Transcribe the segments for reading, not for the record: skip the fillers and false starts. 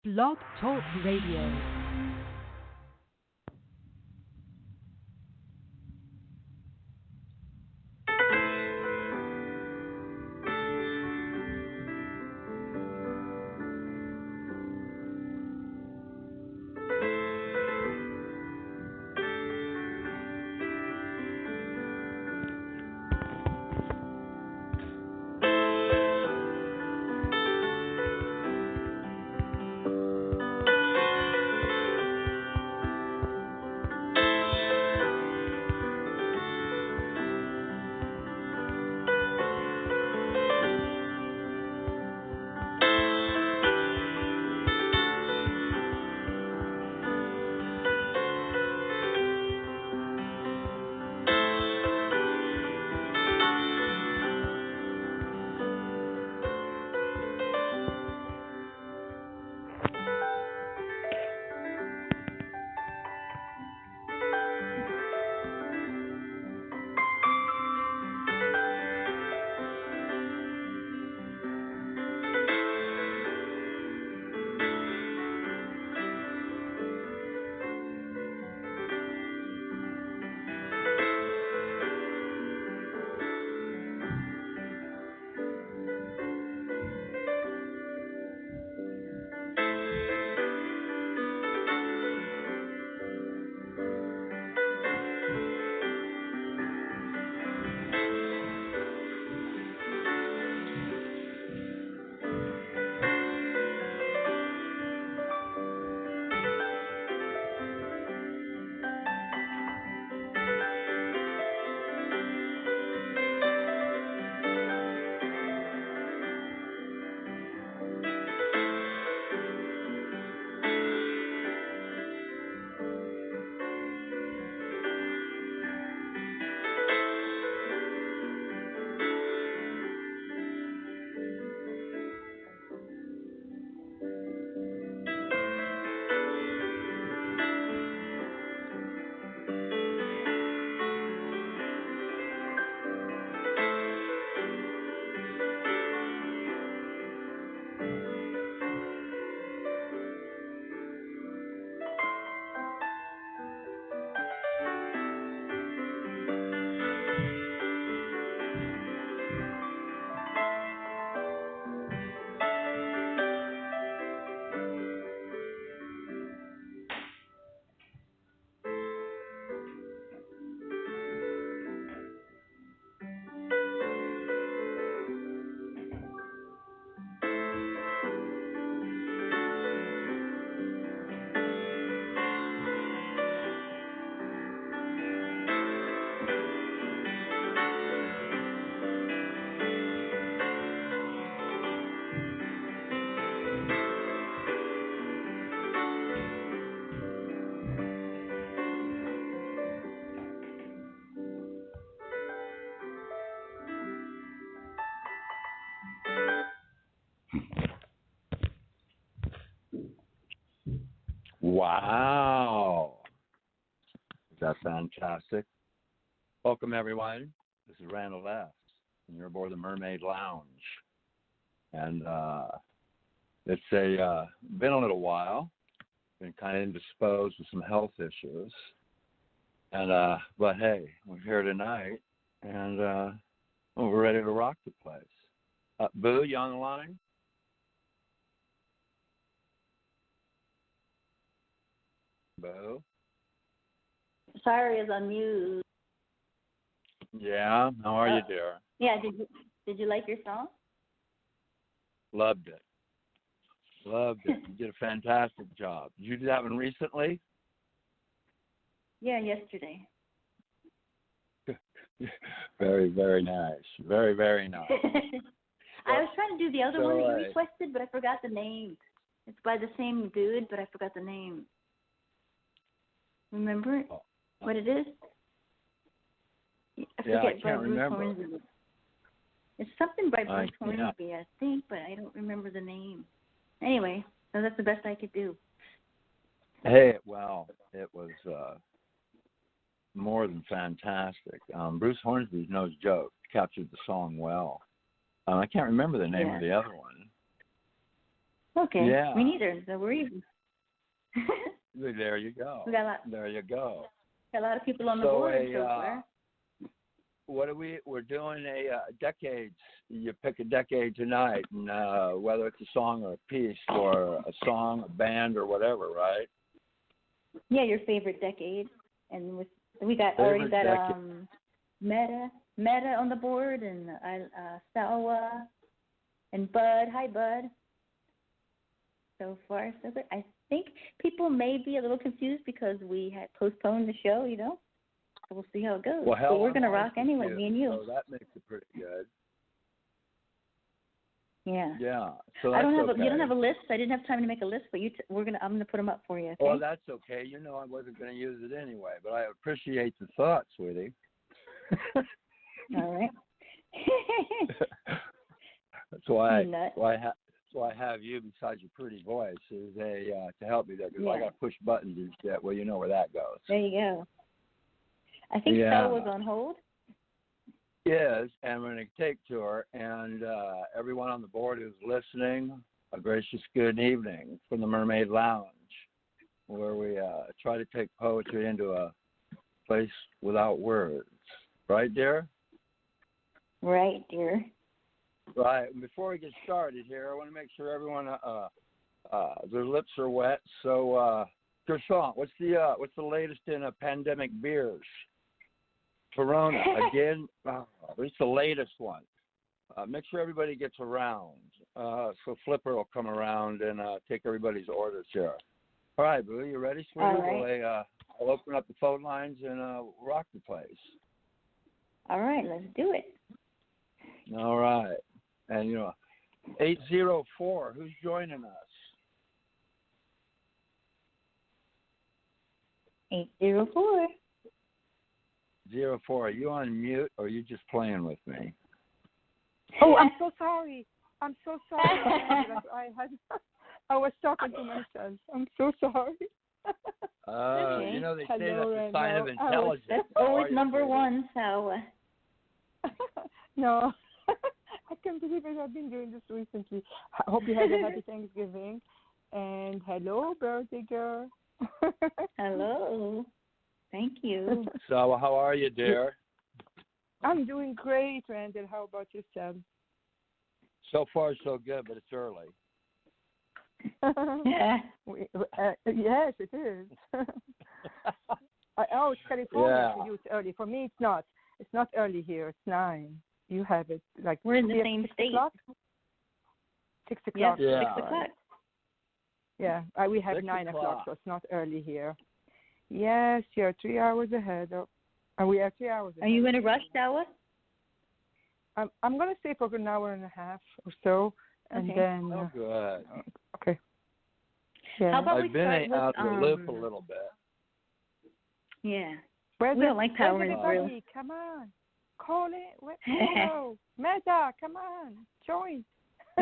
Blogtalk Radio. Wow. Is that fantastic? Welcome, everyone. This is Randall S, and you're aboard the Mermaid Lounge. And it's been a little while. Been kind of indisposed with some health issues. And but hey, we're here tonight, and we're ready to rock the place. Boo, you on the line? Boo? Sorry, is on mute. Yeah, how are you, dear? Yeah, did you like your song? Loved it. Loved it. You did a fantastic job. Did you do that one recently? Yeah, yesterday. Very, very nice. Very, very nice. I was trying to do the other one that you requested, but I forgot the name. It's by the same dude, but I forgot the name. Remember what it is? I forget. I can't remember. Hornsby. It's something by Bruce Hornsby, I think, but I don't remember the name. Anyway, so that's the best I could do. Hey, well, it was more than fantastic. Bruce Hornsby, no joke, captured the song well. I can't remember the name of the other one. Okay. Yeah. Me neither. So we're even. There you go. We got a lot. There you go. Got a lot of people on the board so far. What are we're doing decades. You pick a decade tonight, and whether it's a song or a piece or a song, a band, or whatever, right? Yeah, your favorite decade. And we got Meta on the board, and Sawa and Bud. Hi, Bud. So far, so good. I think people may be a little confused because we had postponed the show, So we'll see how it goes. Well, but we're going to rock anyway, me and you. So that makes it pretty good. Yeah. Yeah. So I don't that's have okay. You don't have a list. I didn't have time to make a list, but I'm going to put them up for you. Okay? Well, that's okay. I wasn't going to use it anyway, but I appreciate the thought, sweetie. All right. That's why I have you besides your pretty voice to help me there, because I got to push buttons and shit. Well, you know where that goes. There you go. I think Stella was on hold. Yes, and we're going to take to her, and everyone on the board who's listening, a gracious good evening from the Mermaid Lounge, where we try to take poetry into a place without words. Right, dear? Right, dear. Right. Before we get started here, I want to make sure everyone their lips are wet. So, Gershon, what's the latest in pandemic beers? Corona again. It's the latest one. Make sure everybody gets around. So Flipper will come around and take everybody's orders here. All right, Boo, you ready, sweetie? All right. I'll open up the phone lines and rock the place. All right, let's do it. All right. And, 804, who's joining us? 804. 04, are you on mute or are you just playing with me? Oh, I'm so sorry. I was talking to myself. I'm so sorry. Okay. They say Hello, that's a sign of Randall. intelligence. That's always number one, so. No, I can't believe it. I've been doing this recently. I hope you had a happy Thanksgiving. And hello, birthday girl. Hello. Thank you. So, how are you, dear? I'm doing great, Randall. How about yourself? So far, so good, but it's early. Yeah. Yes, it is. It's California for you. It's early. For me, it's not. It's not early here. It's 9. You have it like we're in the same state. 6 o'clock. Yeah, 6 o'clock. Yeah, we have 9 o'clock, so it's not early here. Yes, you're 3 hours ahead. We are 3 hours ahead. Are you in a rush hour? I'm going to stay for an hour and a half or so, and then. Oh, good. Okay. Yeah. How about I've been out of the loop a little bit. Yeah. We don't like power and through. Come on. Call it. Hello. Meta, come on. Join.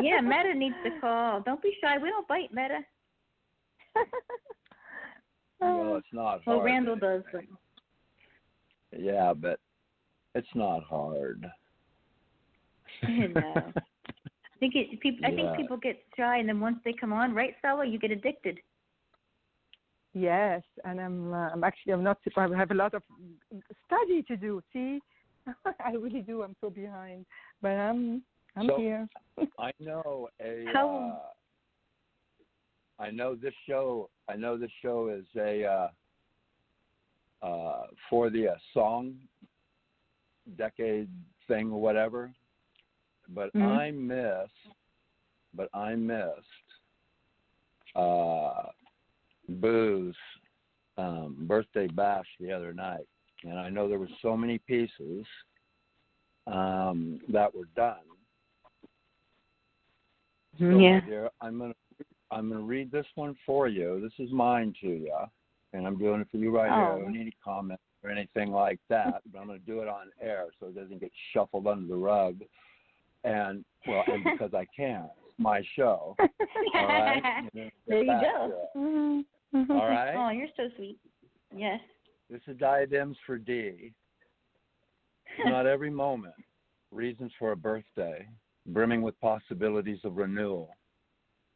Yeah, Meta needs to call. Don't be shy. We don't bite, Meta. Well, it's not hard. Well, Randall does. But... Yeah, but it's not hard. No. I think people get shy, and then once they come on, right, Sawa, you get addicted. Yes, and I'm not. I have a lot of study to do. See, I really do. I'm so behind, but I'm here. I know I know this show is a for the song decade thing or whatever. But I missed Boo's birthday bash the other night, and I know there were so many pieces that were done. So, my dear, I'm gonna read this one for you. This is mine to you, and I'm doing it for you right here. I don't need any comments or anything like that, but I'm gonna do it on air so it doesn't get shuffled under the rug. And because I can, it's my show. All right. There you go. All right. Oh, you're so sweet. Yes. This is Diadems for D. Not every moment. Reasons for a birthday, brimming with possibilities of renewal.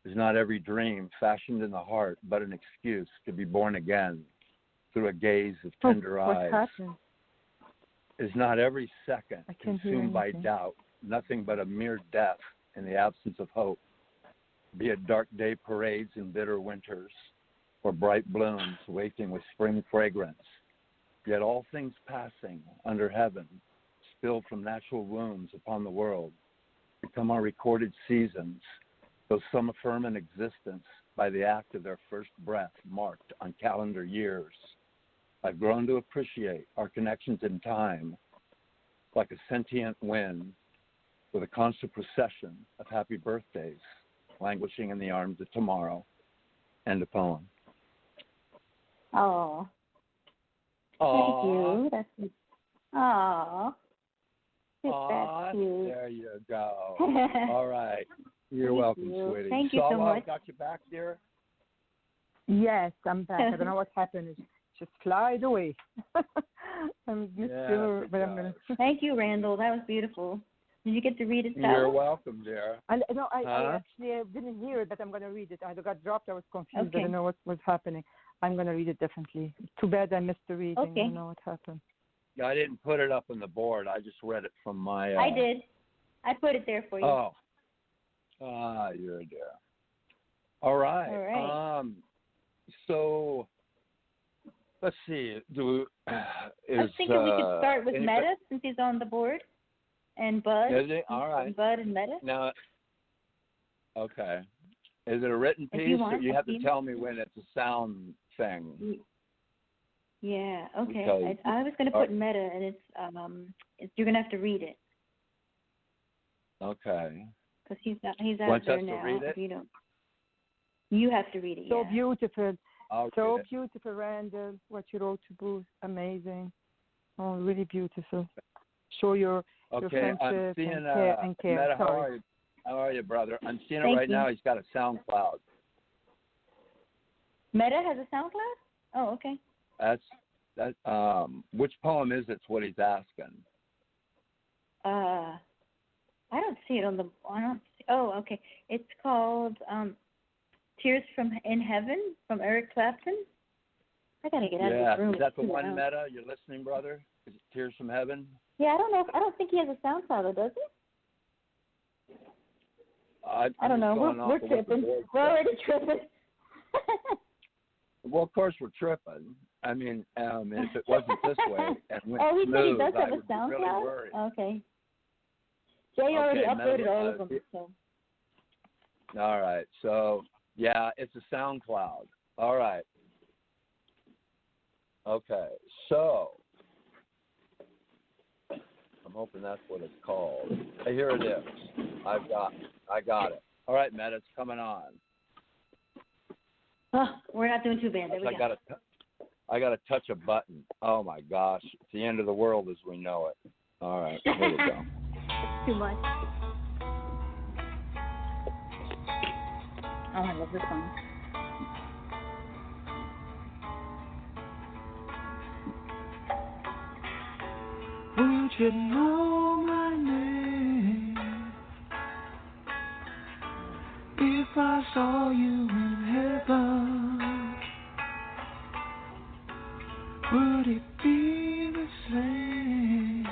Is not every dream fashioned in the heart but an excuse to be born again through a gaze of tender eyes? What happened? Is not every second I can't hear consumed by anything. doubt nothing but a mere death in the absence of hope? Be it dark day parades in bitter winters, or bright blooms waking with spring fragrance, yet all things passing under heaven, spilled from natural wombs upon the world, become our recorded seasons, though some affirm an existence by the act of their first breath marked on calendar years. I've grown to appreciate our connections in time like a sentient wind with a constant procession of happy birthdays languishing in the arms of tomorrow. End of poem. Oh. Thank you. That's oh. That's cute. There you go. All right. You're welcome, sweetie. Thank you so much. Got you back there? Yes, I'm back. I don't know what happened. It just flied away. I'm still, but I'm gonna. Thank you, Randall. That was beautiful. Did you get to read it? You're welcome, dear. I actually didn't hear it, but I'm going to read it. I got dropped. I was confused. Okay. I don't know what was happening. I'm going to read it differently. Too bad I missed the reading. Okay. I don't know what happened. Yeah, I didn't put it up on the board. I just read it from my... I did. I put it there for you. Oh. You're a dear. All right. All right. So, let's see. I was thinking we could start with anybody... Meta since he's on the board. And Bud. Is it? All right. And Bud and Meta. Now, okay. Is it a written piece, or you have to tell me when it's a sound thing? Yeah. Okay. Because, I was going to put Meta, and it's you're going to have to read it. Okay. Because he's out there now. To read it? If you don't. You have to read it. So beautiful. I'll beautiful, Randall. What you wrote to Booth, amazing. Oh, really beautiful. Show your friendship I'm seeing and care. Meta, how are you, brother? I'm seeing it right now. He's got a SoundCloud. Meta has a SoundCloud? Oh, okay. That's which poem is it's what he's asking? I don't see it on the. Oh, okay. It's called "Tears in Heaven" from Eric Clapton. I gotta get out of this room. Is that the one, Meta? You're listening, brother? Is it "Tears from Heaven"? Yeah, I don't know. I don't think he has a SoundCloud, does he? I don't know. We're tripping. We're already tripping. Well, of course we're tripping. I mean, if it wasn't this way and went he said he does have I a SoundCloud? really worried. Okay. Jay already uploaded all of them. So. All right. So, yeah, it's a SoundCloud. All right. Okay. So, I'm hoping that's what it's called. Hey, here it is. I got it. All right, Matt, it's coming on. Oh, we're not doing too bad. There we go. I got to touch a button. Oh, my gosh. It's the end of the world as we know it. All right. Here we go. Too much. Oh, I love this song. Would you know my name if I saw you in heaven? Would it be the same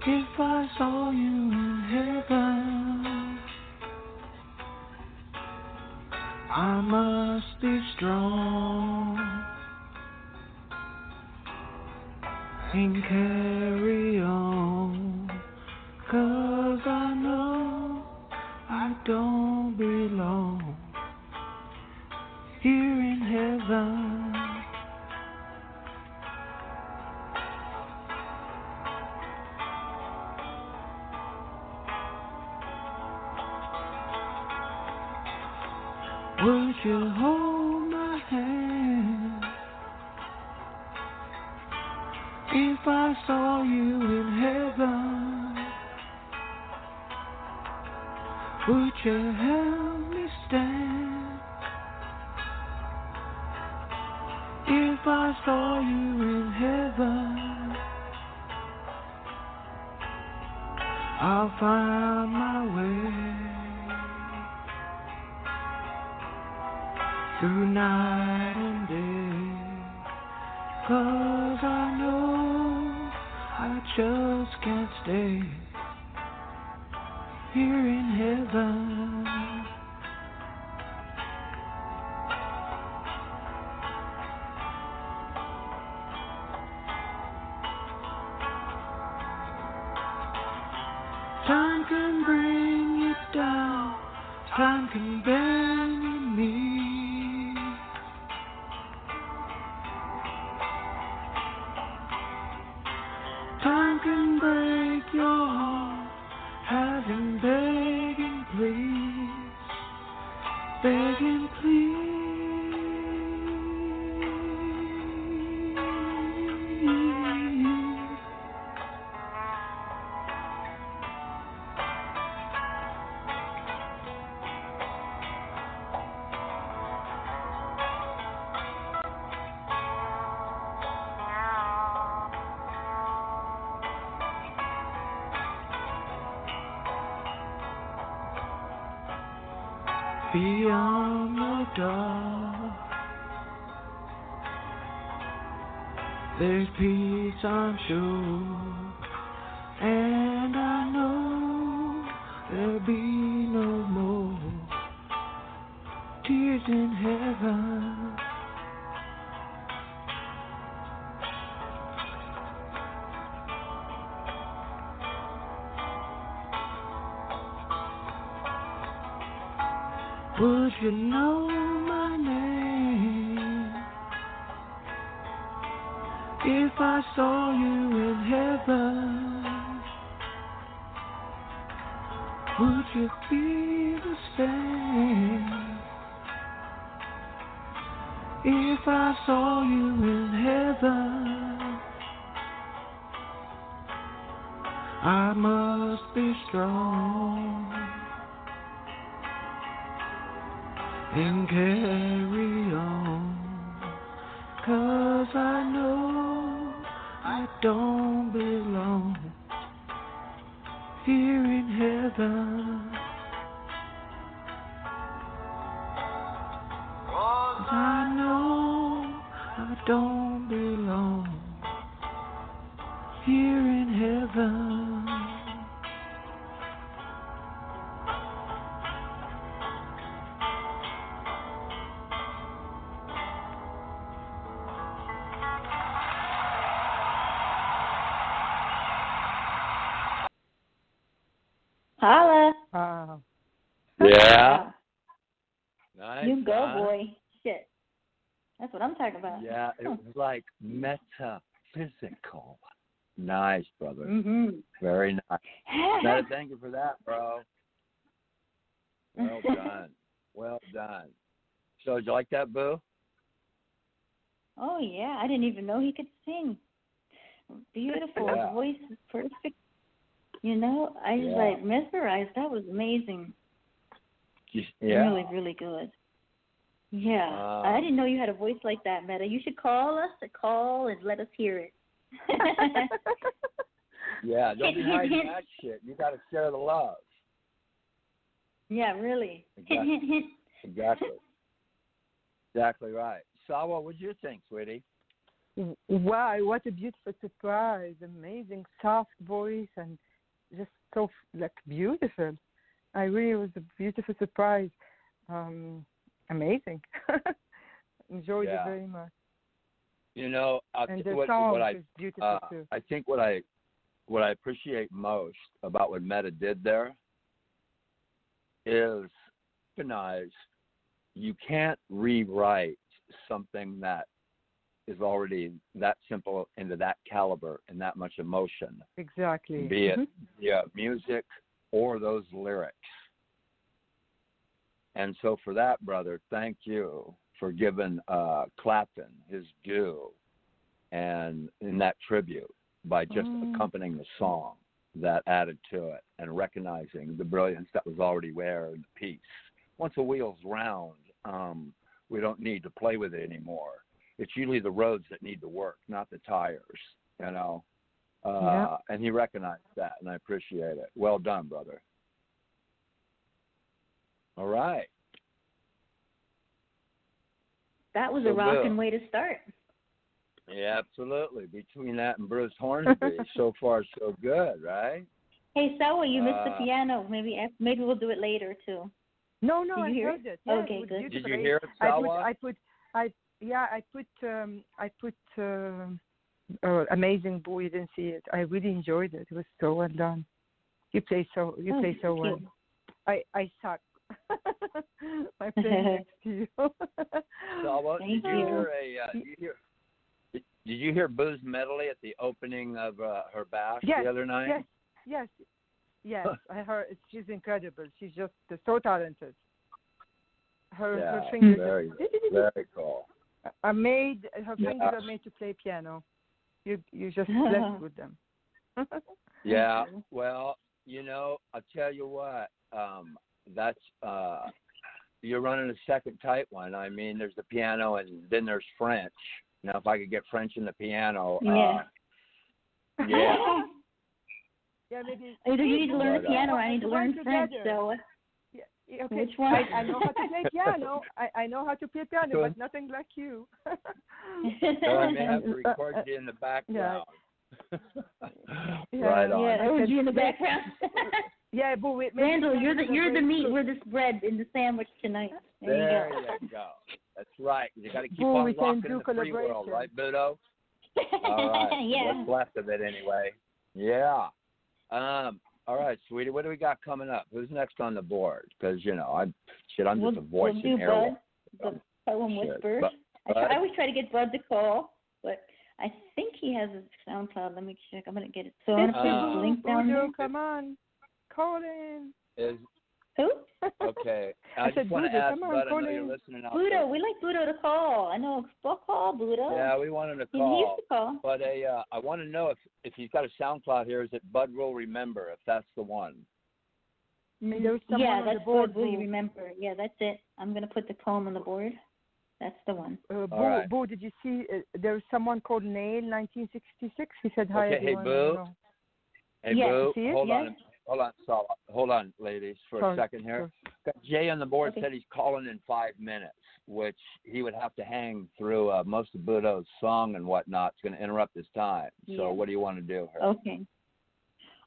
if I saw you in heaven? I must be strong and carry on, 'cause I know I don't belong here in heaven. Would you hold my hand if I saw you in heaven? Would you help me stand if I saw you in heaven? I'll find my way through night and day. 'Cause I know I just can't stay here in heaven. Time can bring you down, time can bend your knee. Time can break your heart, having begging please, begging please. Beyond the dark, there's peace, I'm sure, and I know there'll be no more tears in heaven. Would you know my name if I saw you in heaven? Would you feel the same if I saw you in heaven? I must be strong and carry on, 'cause I know I don't belong here in heaven. 'Cause I know I don't belong here in heaven. Holla. Wow. Yeah. Nice. You go, huh? boy. Shit. That's what I'm talking about. Yeah, it was like metaphysical. Nice, brother. Mm-hmm. Very nice. Meta, thank you for that, bro. Well done. Well done. So, did you like that, Boo? Oh, yeah. I didn't even know he could sing. Beautiful. Yeah. His voice is perfect. You know, I was like mesmerized. That was amazing. Yeah. Really, really good. Yeah. I didn't know you had a voice like that, Meta. You should call us and let us hear it. Yeah, don't be hiding that shit. You got to share the love. Yeah, really. Exactly. Exactly right. Sawa, what did you think, sweetie? Wow, what a beautiful surprise. Amazing, soft voice and just so, beautiful. I really was a beautiful surprise. Amazing. Enjoyed it very much. You know, and the song is beautiful too. I think what I appreciate most about what Meta did there is recognize you can't rewrite something that is already that simple into that caliber and that much emotion. Exactly. Be it music or those lyrics. And so for that, brother, thank you for giving Clapton his due and in that tribute by just accompanying the song that added to it and recognizing the brilliance that was already there in the piece. Once a wheel's round, we don't need to play with it anymore. It's usually the roads that need to work, not the tires, you know. And he recognized that, and I appreciate it. Well done, brother. All right. that was a rocking way to start. Yeah, absolutely. Between that and Bruce Hornsby, so far so good, right? Hey, Sawa, you missed the piano. Maybe we'll do it later too. No, I heard it. Yeah, okay, it good. Did you hear it, Sawa? I put Amazing Boo. You didn't see it. I really enjoyed it. It was so well done. You play so well. I suck. I play next to you. Sawa, did you hear Boo's medley at the opening of her bash the other night? Yes. I heard. She's incredible. She's just so talented. Her fingers very cool. Her fingers are made to play piano. You just blessed with them. Yeah. Well, I'll tell you what. That's you're running a second type one. I mean, there's the piano and then there's French. Now, if I could get French in the piano, yeah. Yeah, maybe. Either you need to learn piano or I need to learn French. So, okay. Which one? I know how to play piano. I know how to play piano, but nothing like you. So I may have to record you in the background. Right on. Yeah, record you in the background. Yeah, but Randall, you're the meat. We're this bread in the sandwich tonight. There you go. That's right. You got to keep on rocking in the free world, right, Budo? All right. Yeah. What's left of it, anyway. Yeah. All right, sweetie. What do we got coming up? Who's next on the board? Because I'm just a voice in air. The poem whispers. I always try to get Bud to call, but I think he has a SoundCloud. Let me check. I'm gonna get it. So I'm gonna put the link down there. Come on, call in. Who? Okay. I just want to ask Bud. I know you're listening out there. Budo, we like Budo to call. I know. Call Budo. Yeah, we want him to call. He needs to call. But I want to know if he's got a SoundCloud here. Is it Bud Will Remember? If that's the one. There's that's Bud Will You Remember. Yeah, that's it. I'm gonna put the poem on the board. That's the one. Boo, did you see? There's someone called Nail 1966. He said hi. Okay, hey Boo. Hey Boo. Hold on. Hold on, ladies, for a second here. Jay on the board said he's calling in 5 minutes, which he would have to hang through most of Budo's song and whatnot. It's going to interrupt his time. So what do you want to do here? Okay.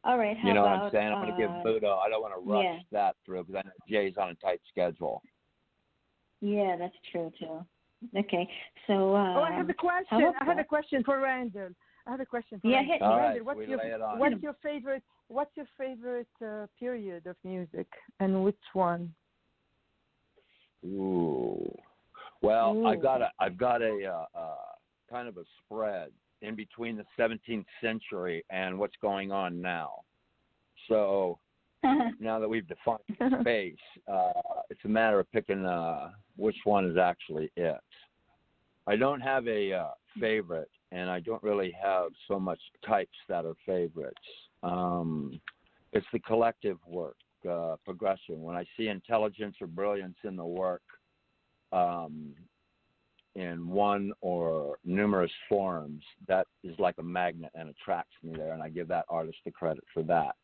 All right. How about, what I'm saying? I'm going to give Budo. I don't want to rush that through because I know Jay's on a tight schedule. Yeah, that's true too. Okay. So. I have a question. I have a question for Randall. Randall. What's your favorite? What's your favorite period of music, and which one? Ooh. Well, I've got a kind of a spread in between the 17th century and what's going on now. So now that we've defined space, it's a matter of picking which one is actually it. I don't have a favorite, and I don't really have so much types that are favorites. It's the collective work, progression. When I see intelligence or brilliance in the work in one or numerous forms, that is like a magnet and attracts me there, and I give that artist the credit for that.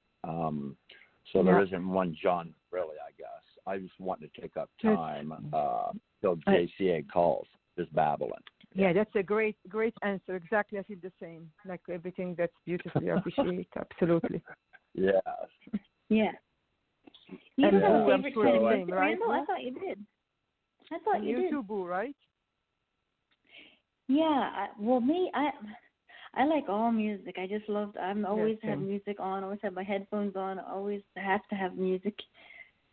So there isn't one genre, really, I guess. I just want to take up time till JCA calls, just babbling. Yeah, that's a great answer. Exactly, I feel the same. Like everything that's beautifully appreciated. Absolutely. Yes. Yeah. You don't have a favorite kind of music, Randall? I thought you did. I thought you did. You too, Boo, right? Yeah. I like all music. I just loved. I'm always have music on. Always have my headphones on. Always have to have music.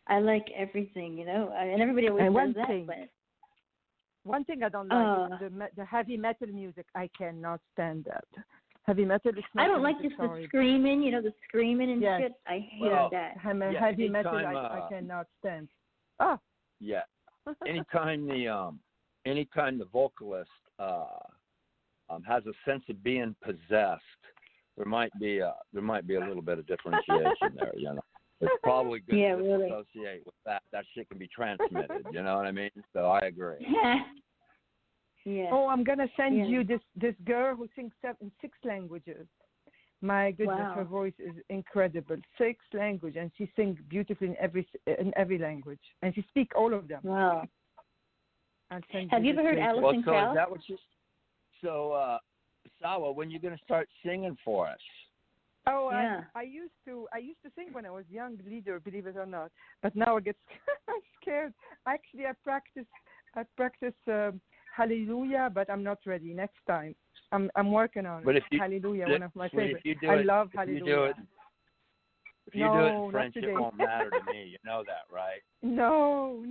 I like everything, and everybody always says that. But one thing I don't like is the heavy metal music. I cannot stand that. Heavy metal is not. I don't like just the screaming, the screaming and shit. I hate that. Heavy metal, I cannot stand. Yeah. Anytime the vocalist has a sense of being possessed, there might be a little bit of differentiation there. It's probably good to associate with that. That shit can be transmitted. You know what I mean? So I agree. Yeah. Oh, I'm gonna send you this girl who sings 6 languages. My goodness, her voice is incredible. 6 languages, and she sings beautifully in every language, and she speaks all of them. Wow. I'll send Have you ever heard later. Alison so Krauss? is that what you? So, Sawa, when are you going to start singing for us? Oh, Yeah. I used to sing when I was young, leader, believe it or not. But now I get scared. Actually, I practice Hallelujah, but I'm not ready. Next time, I'm working on But it. if you, Hallelujah, one of my favorites. If you do I it, love if Hallelujah. You do it, if you do it No, in French, not it today. won't matter to me. You know that, right? No.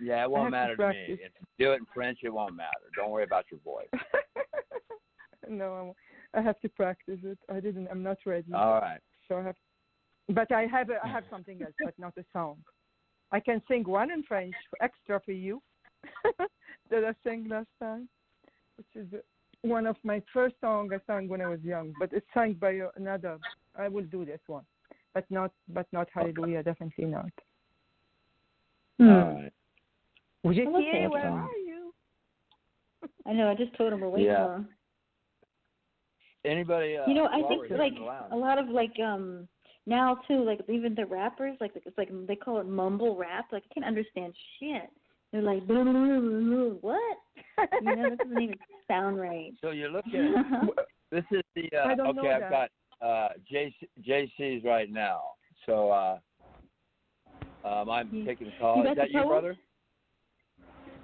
Yeah, it won't matter to me. practice. If you do it in French, it won't matter. Don't worry about your voice. No, I have to practice it. I'm not ready. All right. So I have, but I have something else, but not a song. I can sing one in French extra for you that I sang last time, which is one of my first songs I sang when I was young. But it's sung by another. I will do this one, but not Hallelujah. Definitely not. All right. Would you I love hear? that Where song. are you? I know. I just told him we're waiting Yeah. for him. Anybody? I while think we're here like in the lounge. a lot of now too, like even the rappers, it's like they call it mumble rap. Like I can't understand shit. They're like, blah, blah, blah, blah, blah. What? That doesn't even sound right. So you're looking. This is the I don't okay. know I've got JC's right now. So I'm taking a call. You Is got that the you, poem? brother?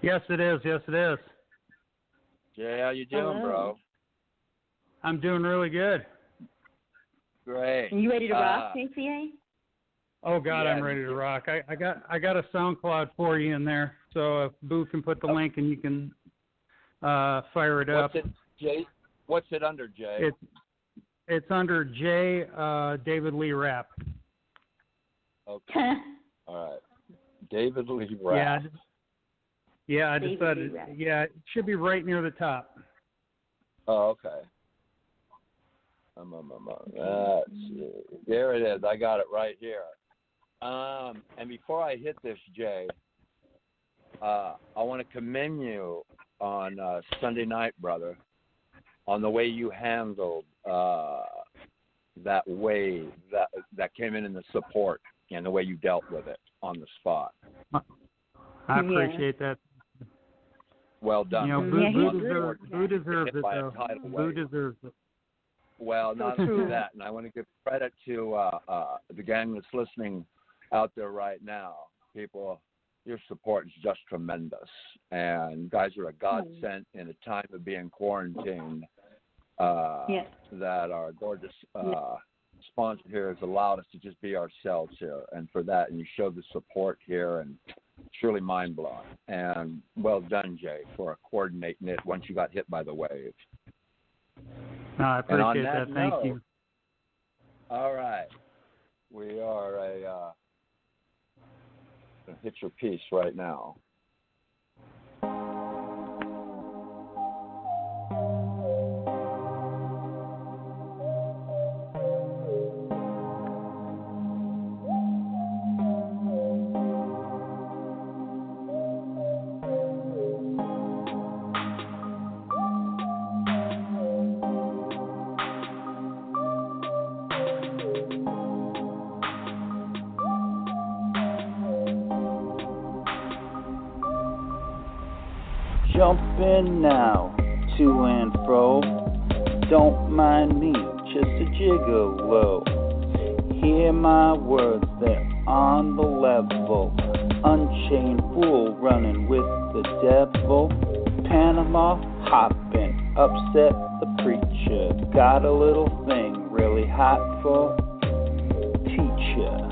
Yes, it is. Jay, how you doing, Hello. bro? I'm doing really good. Great. Are you ready to rock, JCA? Oh God, Yeah. I'm ready to rock. I got a SoundCloud for you in there, so if Boo can put the link and you can fire it up. What's it, Jay? What's it under, Jay? It's under J David Lee Rap. Okay. All right. David Lee Rap. Yeah, I David decided. Lee Rap. Yeah, it should be right near the top. Oh, okay. There it is. I got it right here. And before I hit this, Jay, I want to commend you on Sunday night, brother, on the way you handled that wave that came in the support and the way you dealt with it on the spot. I appreciate that. Well done. You know, Boo deserves it, Hit by a though. tidal Boo wave. deserves it. Well, not only that, and I want to give credit to the gang that's listening out there right now. People, your support is just tremendous. And you guys are a godsend in a time of being quarantined. That our gorgeous sponsor here has allowed us to just be ourselves here. And for that, and you show the support here, and truly mind-blowing. And well done, Jay, for coordinating it once you got hit by the wave. No, I And on appreciate that that. Thank note, you. All right. We are going to hit your piece right now. Jumping now, to and fro. Don't mind me, just a gigolo. Hear my words, they're on the level. Unchained fool running with the devil. Panama hopping, upset the preacher. Got a little thing really hot for teacher.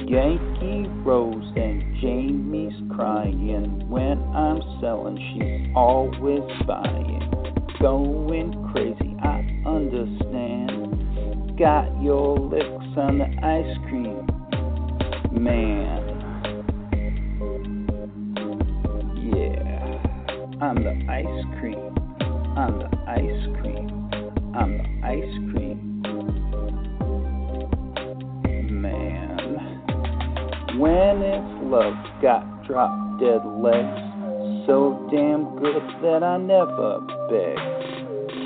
Yankee Rose and Jamie's crying. When I'm selling, she's always buying. Going crazy, I understand. Got your licks on the ice cream, man. Yeah, I'm the ice cream. I'm the ice cream. I'm the ice cream. When it's love got drop dead legs, so damn good that I never beg.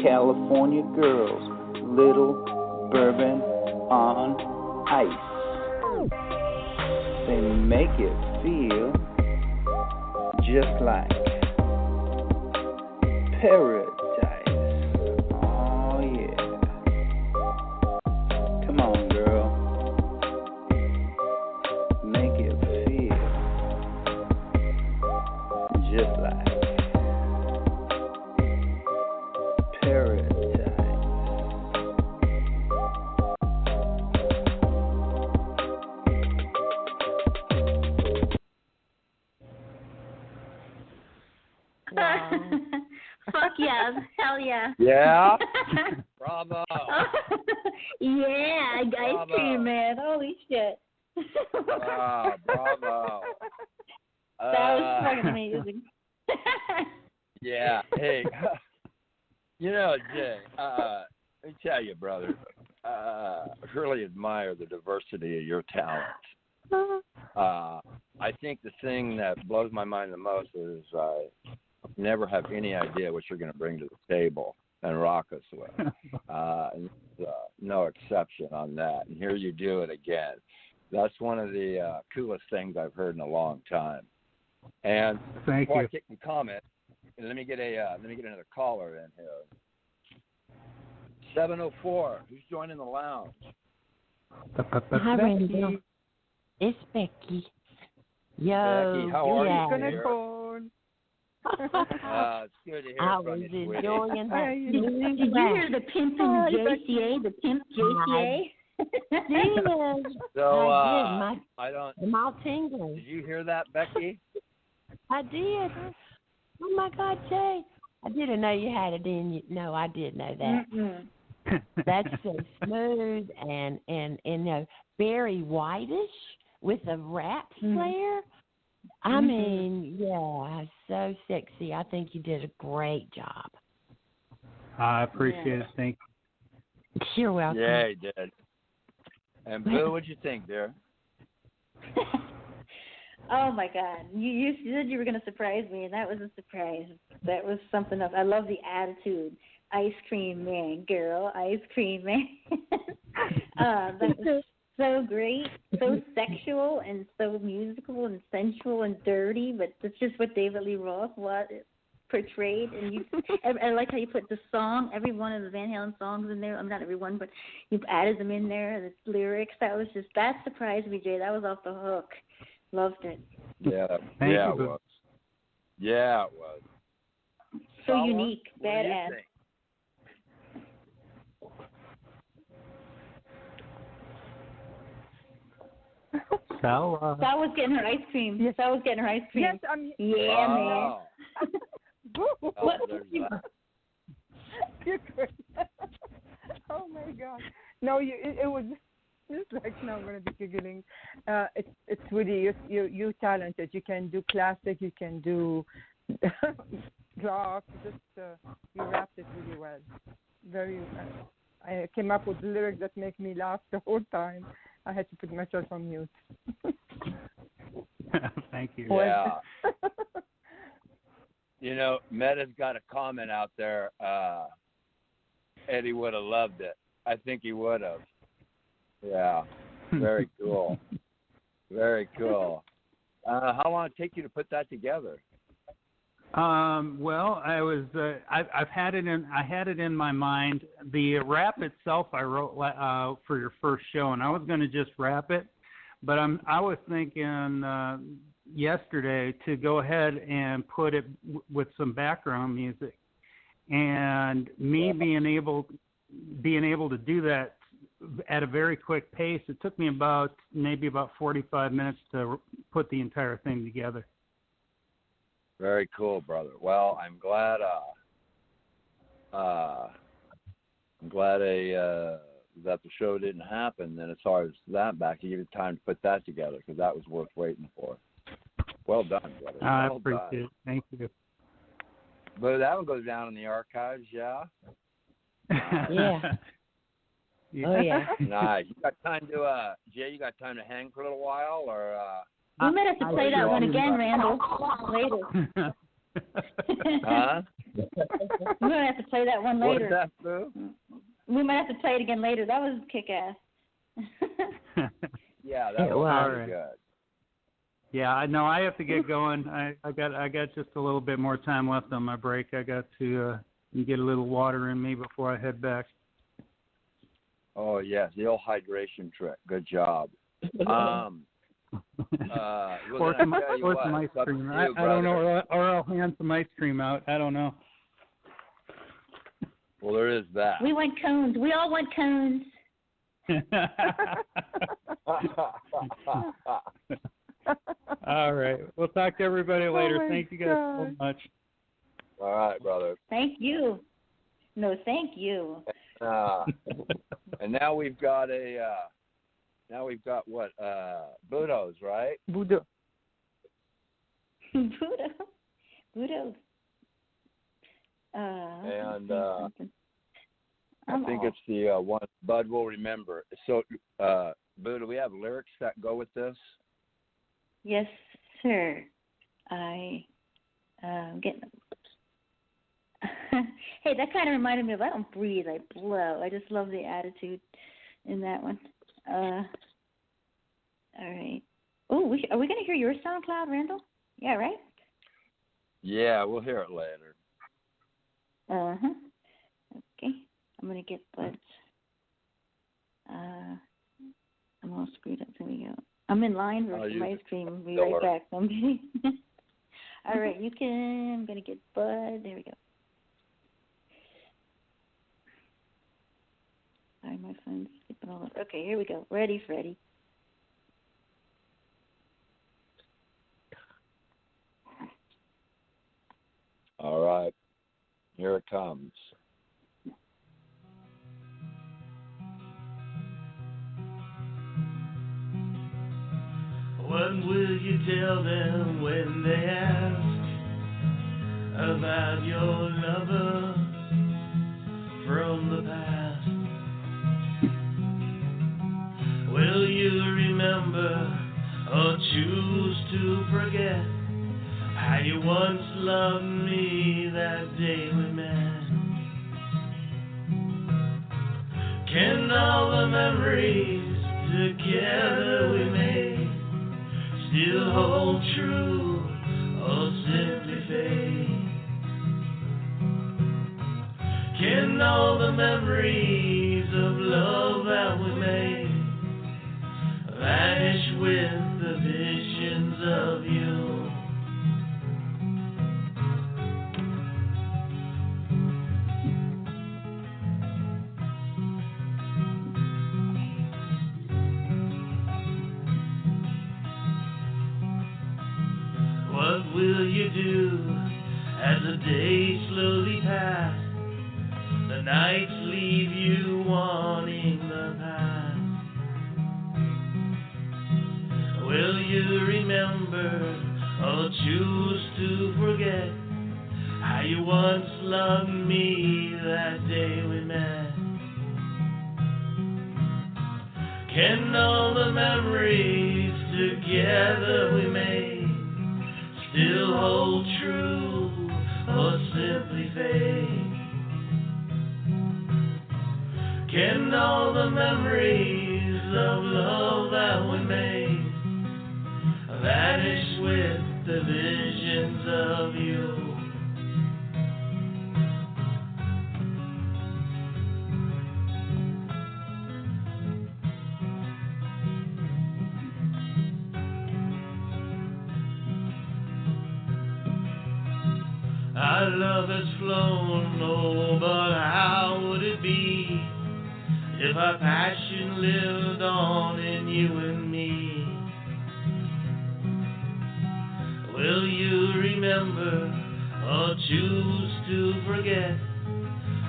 California girls, little bourbon on ice. They make it feel just like paradise. Oh yeah. Come on, girl. Make it feel just like paradise. Wow. Fuck yeah. Hell yeah. Yeah? Bravo. Yeah, ice cream, man. Holy shit. Bravo. That was fucking amazing. Yeah. Hey, Jay, let me tell you, brother, I really admire the diversity of your talent. I think the thing that blows my mind the most is I never have any idea what you're going to bring to the table and rock us with. No exception on that. And here you do it again. That's one of the coolest things I've heard in a long time. And before I take the comment, let me get another caller in here. 704. Who's joining the lounge? Hi, Randall. It's Becky. Yo, Becky, how are you? Gonna phone. It's good to hear I from was you, sweetie. enjoying that. Did you hear the pimp and JCA? The pimp JCA? Yes. So, I don't. I'm all tingling. Did you hear that, Becky? I did. Oh my God, Jay! I didn't know you had it in you. No, I did know that. That's so smooth and very whitish with a rap flair. I mean, yeah, so sexy. I think you did a great job. I appreciate it. Thank you. You're welcome. Yeah, he did. And Boo, what'd you think, dear? Oh my God! You said you were going to surprise me, and that was a surprise. That was something else. I love the attitude. Ice cream man, girl. Ice cream man. That was so great, so sexual, and so musical and sensual and dirty. But that's just what David Lee Roth portrayed. And I like how you put the song, every one of the Van Halen songs in there. Not every one, but you've added them in there. The lyrics. That surprised me, Jay. That was off the hook. Loved it. Yeah, it was. Yeah, it was. So Paula, unique, badass. Sal was getting her ice cream. Yes, Sal was getting her ice cream. Yes, I'm. Yeah, man. Oh, there's that. You're great. Oh my God! No, it was just like now I'm gonna be giggling. It's really you talented. You can do classic. You can do rock. Just you rapped it really well. Very. I came up with lyrics that make me laugh the whole time. I had to put myself on mute. Thank you. Yeah. Meta's got a comment out there. Eddie would have loved it. I think he would have. Yeah. Very cool. Very cool. How long did it take you to put that together? Well, I was. I've had it in. I had it in my mind. The rap itself, I wrote for your first show, and I was going to just rap it, but I was thinking yesterday to go ahead and put it with some background music, and me being able to do that at a very quick pace. It took me maybe about 45 minutes to put the entire thing together. Very cool, brother. Well, I'm glad. That the show didn't happen. Then, as far as that back, you gave time to put that together because that was worth waiting for. Well done, brother. I well appreciate done. it. Thank you. But that one goes down in the archives, yeah. Yeah. Oh yeah. Nice. You got time to Jay? You got time to hang for a little while, or? We might have to play that one again, Randall, later. Huh? We might have to play that one later. What's that, Boo? We might have to play it again later. That was kick-ass. Yeah, that was really good. Yeah, I know. I have to get going. I got just a little bit more time left on my break. I got to get a little water in me before I head back. Oh yes, the old hydration trick. Good job. Or some ice cream. I don't know, or I'll hand some ice cream out. I don't know. Well, there is that. We want cones. We all want cones. All right. We'll talk to everybody later. Thank you guys so much. All right, brother. Thank you. No, thank you. And now we've got what? Budos, right? Budo. Budo. And I think it's the one Bud will remember. So, Boo, do we have lyrics that go with this? Yes, sir. I get. Hey, that kind of reminded me of I don't breathe, I blow. I just love the attitude in that one. All right. Oh, are we going to hear your SoundCloud, Randall? Yeah, right? Yeah, we'll hear it later. Uh-huh. Okay. I'm going to get Bud's. I'm all screwed up. There we go. I'm in line for some ice cream. I'll be right back. All right, I'm going to get Bud. There we go. Sorry, my phone's skipping all over. Okay, here we go. Ready, Freddie. All right. Here it comes. What will you tell them when they ask about your lover from the past? Will you remember or choose to forget how you once loved me that day we met? Can all the memories together we made still hold true or simply fade? Can all the memories of love that we made vanish with the visions of you? What will you do as the days slowly pass? The nights leave you wanting the past. Will you remember or choose to forget how you once loved me that day we met? Can all the memories together we made still hold true or simply fade? Can all the memories of love that we made vanish with the visions of you? Our love has flown, oh, but how would it be if our passion lived on in you and me? Will you remember or choose to forget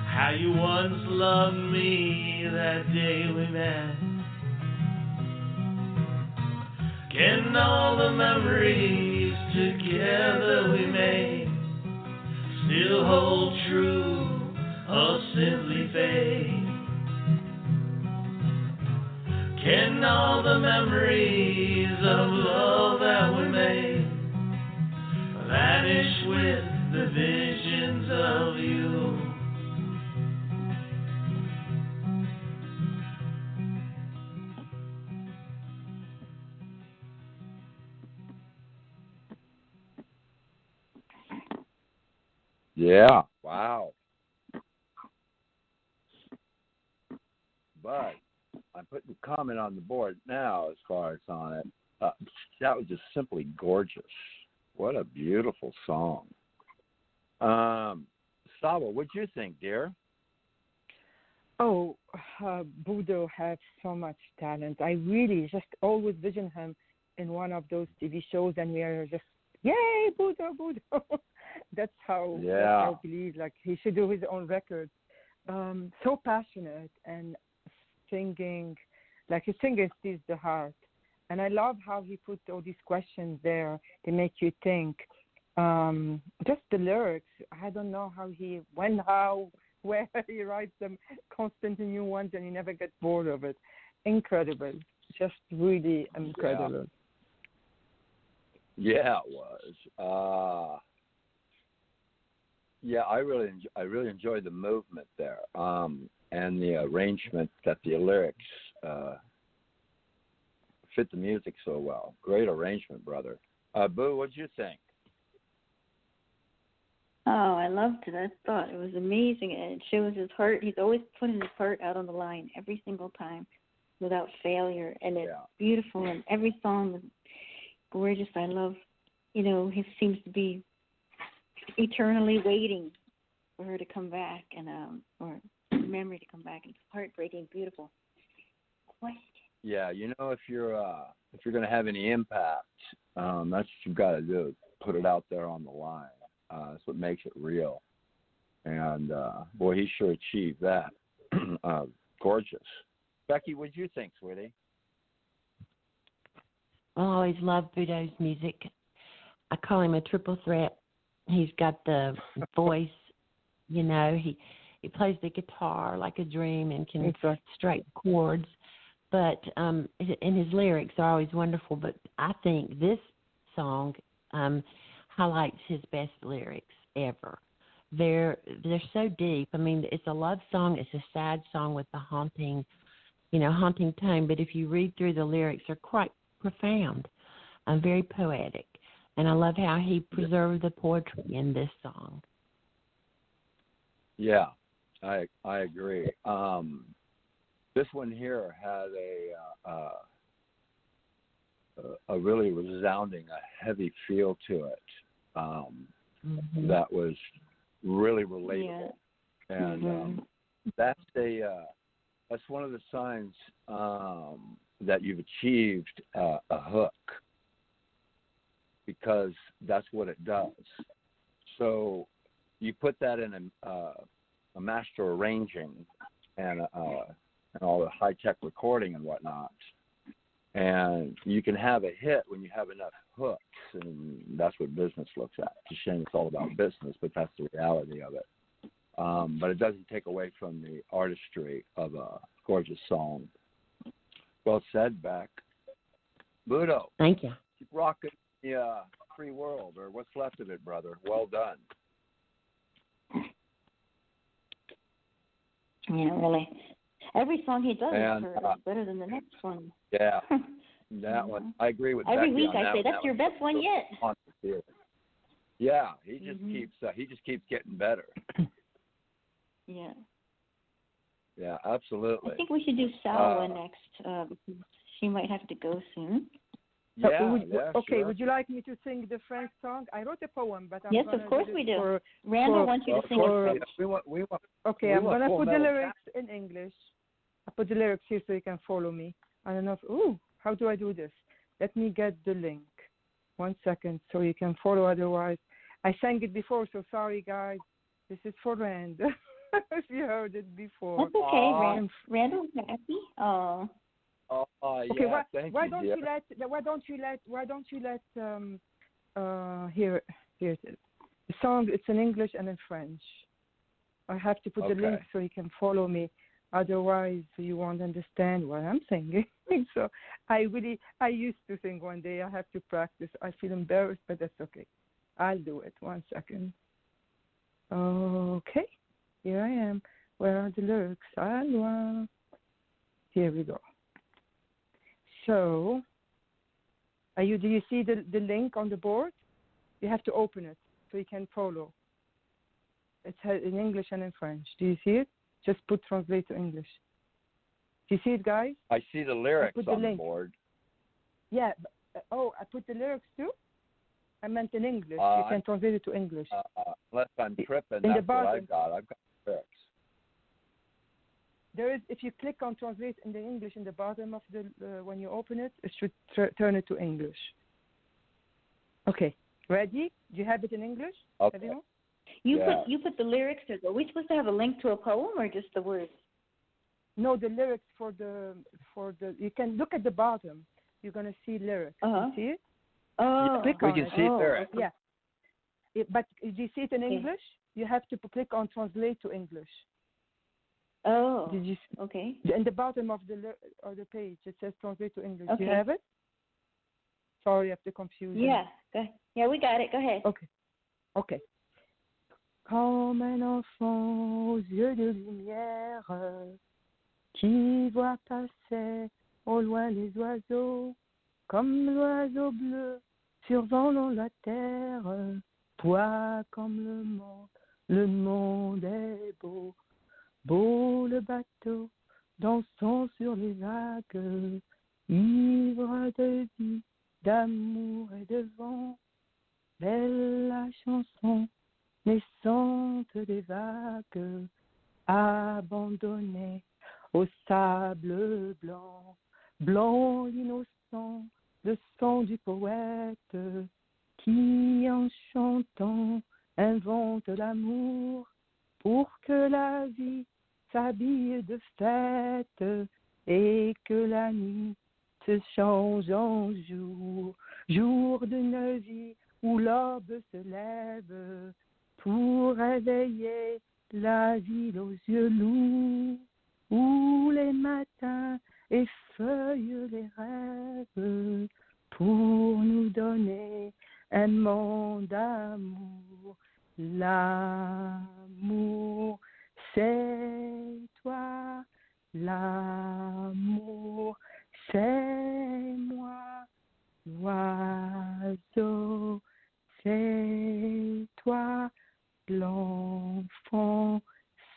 how you once loved me that day we met? Can all the memories together we made still hold true or simply fade? Can all the memories of love that we made vanish with the visions of you? Yeah. Wow. But I'm putting a comment on the board now as far as on it. That was just simply gorgeous. What a beautiful song. Saba, what'd you think, dear? Oh, Budo has so much talent. I really just always vision him in one of those TV shows, and we are just, yay, Budo. That's how I believe. Like, he should do his own record. So passionate and singing, like his singing steals the heart. And I love how he put all these questions there to make you think. Just the lyrics, I don't know where he writes them, constantly new ones, and you never get bored of it. Incredible. Just really incredible. Yeah, it was. I really enjoyed the movement there, and the arrangement that the lyrics fit the music so well. Great arrangement, brother. Boo, what'd you think? Oh, I loved it. I thought it was amazing. And it shows his heart. He's always putting his heart out on the line every single time without failure. And it's beautiful. And every song is gorgeous. I love, he seems to be eternally waiting for her to come back and or memory to come back. It's heartbreaking, beautiful. Question. Yeah, if you're going to have any impact, that's what you've got to do. Put it out there on the line. That's what makes it real. And, boy, he sure achieved that. Gorgeous. Becky, what'd you think, sweetie? I always loved Budo's music. I call him a triple threat. He's got the voice, he plays the guitar like a dream and can strike chords. But and his lyrics are always wonderful. But I think this song highlights his best lyrics ever. They're so deep. I mean, it's a love song. It's a sad song with a haunting tone. But if you read through the lyrics, they're quite profound and very poetic. And I love how he preserved the poetry in this song. Yeah, I agree. This one here had a really resounding, a heavy feel to it that was really relatable, and that's one of the signs that you've achieved a hook, because that's what it does. So you put that in a master arranging and all the high-tech recording and whatnot, and you can have a hit when you have enough hooks, and that's what business looks at. It's a shame it's all about business, but that's the reality of it. But it doesn't take away from the artistry of a gorgeous song. Well said, Beck. Budo. Thank you. Keep rocking the free world, or what's left of it, brother. Well done. Yeah, really. Every song he does is better than the next one. Yeah, that one. I agree with every Becky week. on I say that's your best one yet. Yeah, he just keeps getting better. Yeah. Yeah, absolutely. I think we should do Salwa next. She might have to go soon. Yeah, okay, sure. Would you like me to sing the French song? I wrote a poem, but I'm yes, of course we do. Randall wants you to sing it. Okay, I'm gonna put the lyrics in English. I put the lyrics here so you can follow me. I don't know. How do I do this? Let me get the link. 1 second, so you can follow. Otherwise, I sang it before, so sorry, guys. This is for Rand. If you heard it before. That's okay, Randall's happy. Oh. Okay, thank why you, don't dear. you let here it is. The song, it's in English and in French. I have to put the link so you can follow me. Otherwise, you won't understand what I'm singing. So I used to sing one day. I have to practice. I feel embarrassed, but that's okay. I'll do it. 1 second. Okay. Here I am. Where are the lyrics? Here we go. So, do you see the link on the board? You have to open it so you can follow. It's in English and in French. Do you see it? Just put translate to English. Do you see it, guys? I see the lyrics on the link. board. Yeah. I put the lyrics too? I meant in English. You can translate it to English. Unless I'm tripping, in that's the what I've got. I've got lyrics. There is, if you click on translate in the English in the bottom of the when you open it, it should turn it to English. Okay, ready? Do you have it in English? Okay. Everyone? You put the lyrics. Are we supposed to have a link to a poem or just the words? No, the lyrics for the. You can look at the bottom. You're gonna see lyrics. You see it? Oh, we can see lyrics. Yeah. But do you see it in English? You have to click on translate to English. Oh. Did you? Okay. In the bottom of the page, it says translate to English. Okay. Do you have it? Sorry of the confusion. Yeah. Yeah, we got it. Go ahead. Okay. Comme un enfant aux yeux de lumière qui voit passer au loin les oiseaux, comme l'oiseau bleu survolant la terre, toi comme le monde est beau. Beau le bateau dansant sur les vagues, ivre de vie, d'amour et de vent, belle la chanson naissante des vagues, abandonnée au sable blanc, blanc l'innocent, le son du poète, qui en chantant invente l'amour, pour que la vie s'habille de fête et que la nuit se change en jour, jour d'une vie où l'aube se lève pour réveiller la ville aux yeux lourds, où les matins effeuillent les rêves pour nous donner un monde d'amour. L'amour, c'est toi, l'amour, c'est moi, l'oiseau, c'est toi, l'enfant,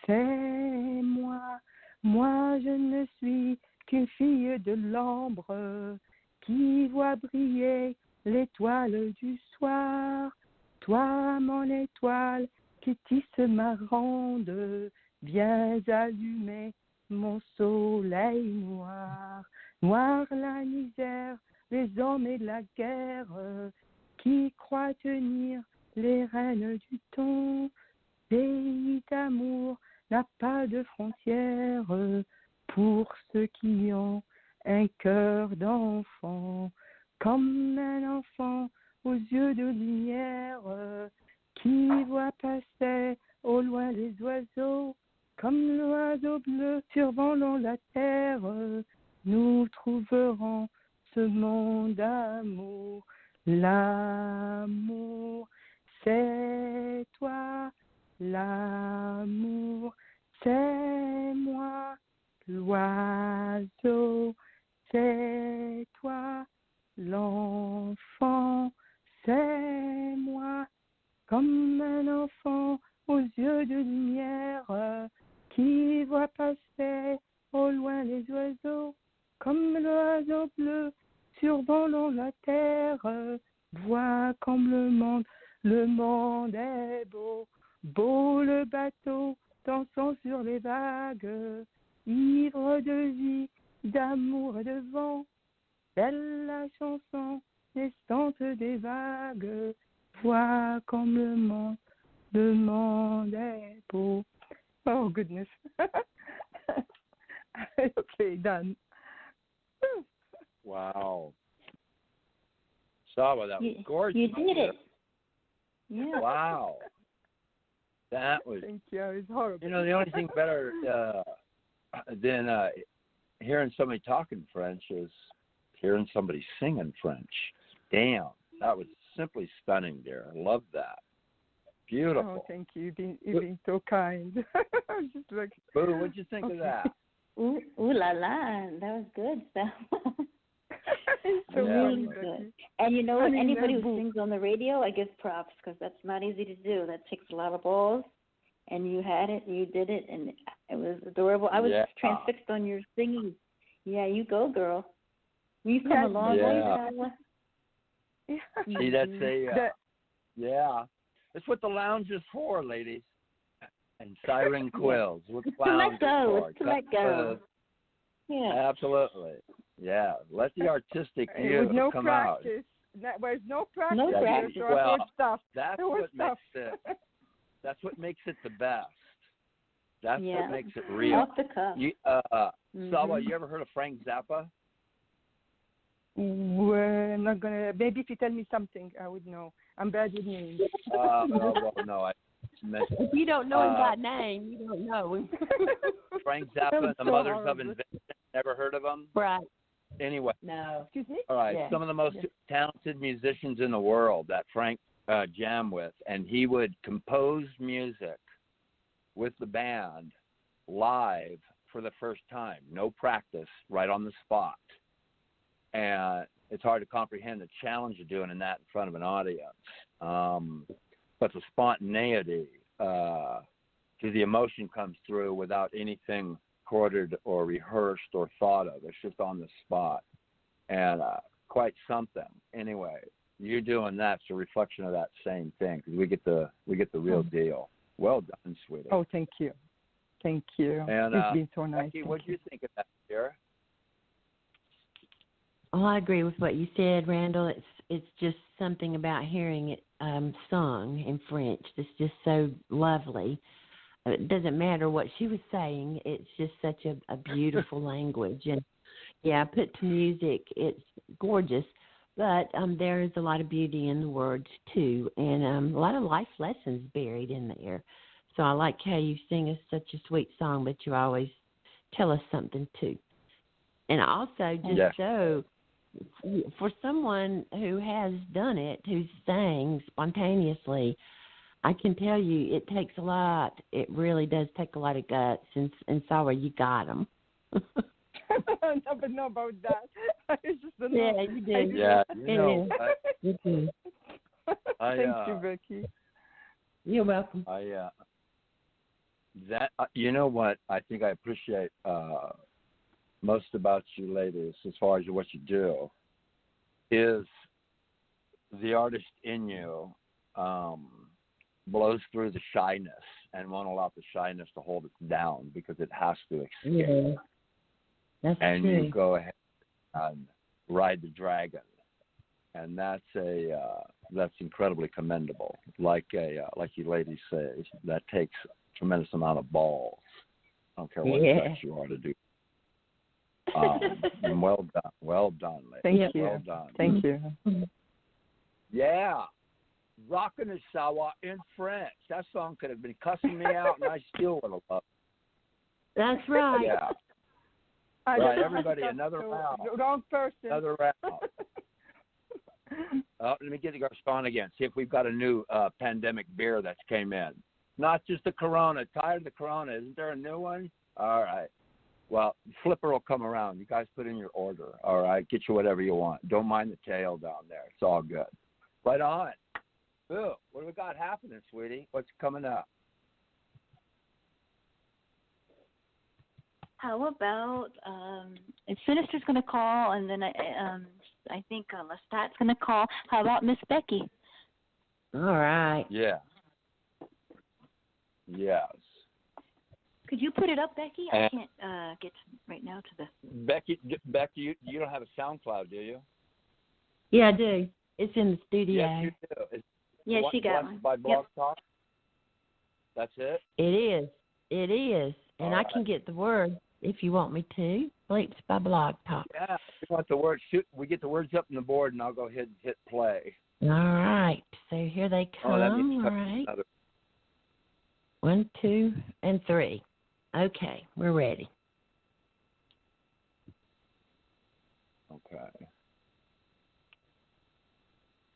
c'est moi. Moi, je ne suis qu'une fille de l'ombre qui voit briller l'étoile du soir. Toi, mon étoile, qui tisse ma ronde, viens allumer mon soleil noir. Noir la misère, les hommes et la guerre, qui croient tenir les rênes du temps. Pays d'amour n'a pas de frontières pour ceux qui ont un cœur d'enfant. Comme un enfant aux yeux de lumière, qui voit passer au loin les oiseaux, comme l'oiseau bleu survolant la terre, nous trouverons ce monde d'amour. L'amour, c'est toi, l'amour, c'est moi, l'oiseau, c'est toi, l'enfant, c'est moi, comme un enfant aux yeux de lumière, qui voit passer au loin les oiseaux, comme l'oiseau bleu survolant la terre, voit comme le monde est beau, beau le bateau dansant sur les vagues, ivre de vie, d'amour et de vent, belle la chanson naissante des vagues, vois comme le monde est beau. Oh goodness. Okay, done. Wow. Sawa, that was gorgeous. You did it. Yeah. Wow. That was. Thank you. It was horrible. You know, the only thing better than hearing somebody talking French is hearing somebody singing French. Damn, that was simply stunning, dear. I love that. Beautiful. Oh, thank you. You've been so kind. Just like, Boo, what'd you think of that? Ooh la la, that was good stuff. So really good. Good. And you know what? Anybody who Mrslilboo. sings on the radio, I give props because that's not easy to do. That takes a lot of balls. and you had it, you did it, and it was adorable. I was transfixed on your singing. Yeah, you go, girl. You've come a long way, Sawa. See, that's that's what the lounge is for, ladies. And siren quills. What the lounge is for. To let go. Yeah. Absolutely. Yeah. Let the artistic you come out. There's no practice. No practice. Well, that's what makes it the best. That's what makes it real. Off the cuff. Sawa, you ever heard of Frank Zappa? We're not gonna. Maybe if you tell me something, I would know. I'm bad with names. No. If you don't know him by name, you don't know him. Frank Zappa and the Mothers of Invention. Never heard of him? Right. Anyway. No. Excuse me? All right. Some of the most talented musicians in the world that Frank jammed with, and he would compose music with the band live for the first time. No practice, right on the spot. And it's hard to comprehend the challenge of doing that in front of an audience. But the spontaneity, the emotion comes through without anything recorded or rehearsed or thought of. It's just on the spot. And quite something. Anyway, you doing that's a reflection of that same thing, because we get the real deal. Well done, sweetie. Oh, thank you. Thank you. And, it's been so nice. Becky, what do you think of that, dear? Oh, I agree with what you said, Randall. It's just something about hearing it sung in French. It's just so lovely. It doesn't matter what she was saying. It's just such a beautiful language. And, put to music, it's gorgeous. But there is a lot of beauty in the words, too, and a lot of life lessons buried in there. So I like how you sing us such a sweet song, but you always tell us something, too. And also just so for someone who has done it, who's sang spontaneously, I can tell you it takes a lot. It really does take a lot of guts, and Sawa, you got them. I never know about that. I just don't know. Yeah, you do. Yeah, you do. Thank you, Becky. You're welcome. You know what I think I appreciate most about you ladies, as far as what you do, is the artist in you blows through the shyness and won't allow the shyness to hold it down, because it has to escape. Yeah. That's and true. You go ahead and ride the dragon, and that's incredibly commendable. Like you ladies say, that takes a tremendous amount of balls. I don't care what sex you are to do. Well done, ladies. Thank you. Well done. Thank you. Yeah. Rockin' the Sawa in French. That song could have been cussing me out, and I still would have loved it. That's right. Yeah. Right, everybody, another round. Wrong person. Another round. Let me get the correspondent again. See if we've got a new pandemic beer that's came in. Not just the Corona. Tired of the Corona. Isn't there a new one? All right. Well, Flipper will come around. You guys put in your order. All right. Get you whatever you want. Don't mind the tail down there. It's all good. Right on. Ooh, what do we got happening, sweetie? What's coming up? How about Sinister's going to call, and then I think Lestat's going to call. How about Miss Becky? All right. Yeah. Yes. Could you put it up, Becky? I can't get right now to the... Becky, you don't have a SoundCloud, do you? Yeah, I do. It's in the studio. Yes, you do. She got one. By Blogtalk? That's it? It is. And I can get the word if you want me to. Bleeps by Blogtalk. Yeah, we want the words. We get the words up on the board, and I'll go ahead and hit play. All right. So here they come. All right. 1, 2, and 3. Okay, we're ready. Okay.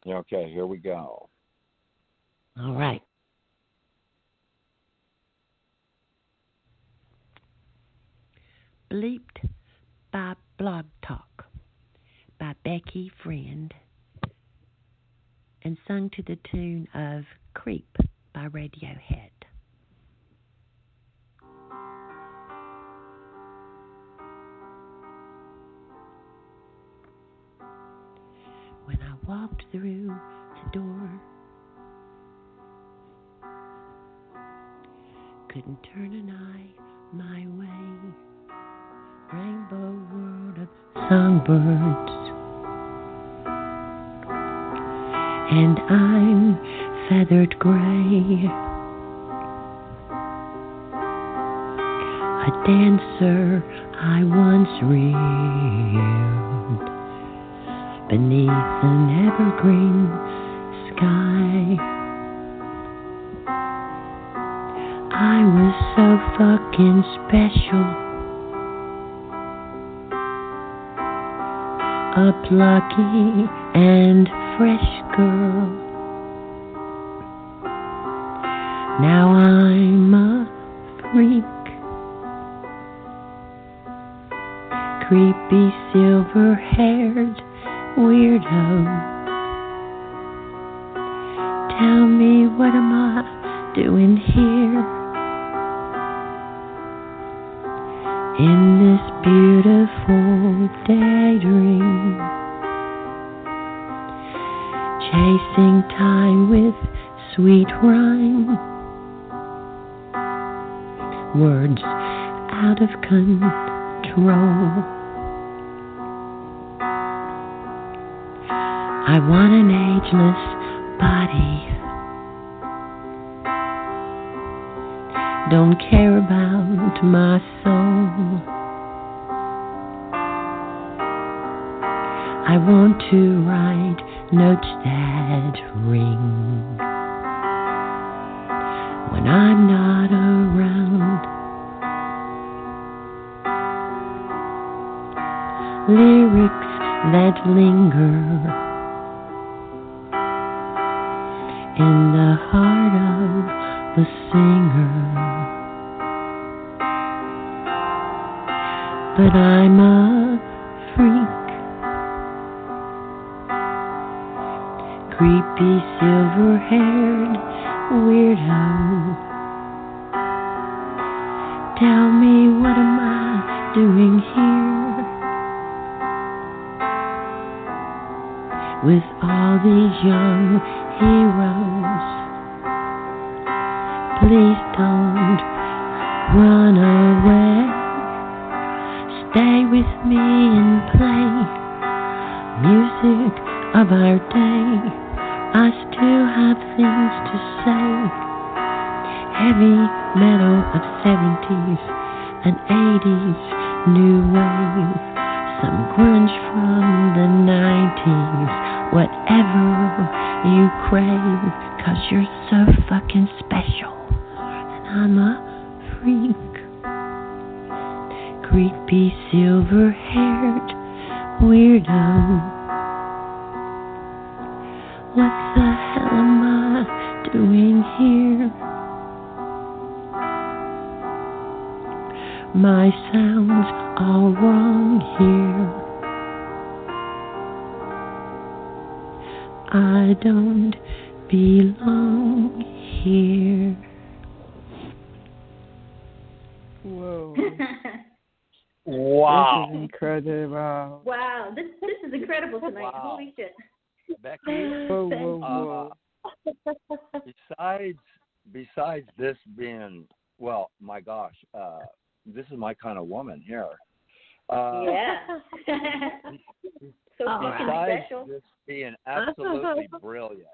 Okay, here we go. All right. Bleeped by Blog Talk by Becky Friend and sung to the tune of Creep by Radiohead. walked through the door. Couldn't turn an eye my way. Rainbow world of songbirds. And I'm feathered gray. A dancer I once reeled beneath an evergreen sky. I was so fucking special. A plucky and fresh girl. Now I'm a freak. Creepy silver-haired weirdo. Tell me, what am I doing here? In this beautiful daydream, chasing time with sweet rhyme, words out of control. I want an ageless body. Don't care about my soul. I want to write notes that ring when I'm not around. Lyrics that linger in the heart of the singer. But I'm a freak, creepy silver-haired weirdo. Tell me, what am I doing here with all these young heroes? Please don't run away. Stay with me and play music of our day. I still have things to say. Heavy metal of 70s and 80s, new wave, some grunge from the 90s. Whatever you crave, 'cause you're so fucking special. And I'm a freak. Creepy silver-haired weirdo. What the hell am I doing here? My sound's all wrong here. I don't belong here. Whoa. Wow. This is incredible. Wow, this is incredible tonight. Wow. Holy shit. Becky, Whoa. besides this being, well, my gosh, this is my kind of woman here. Yeah. So fucking besides special. this being absolutely brilliant.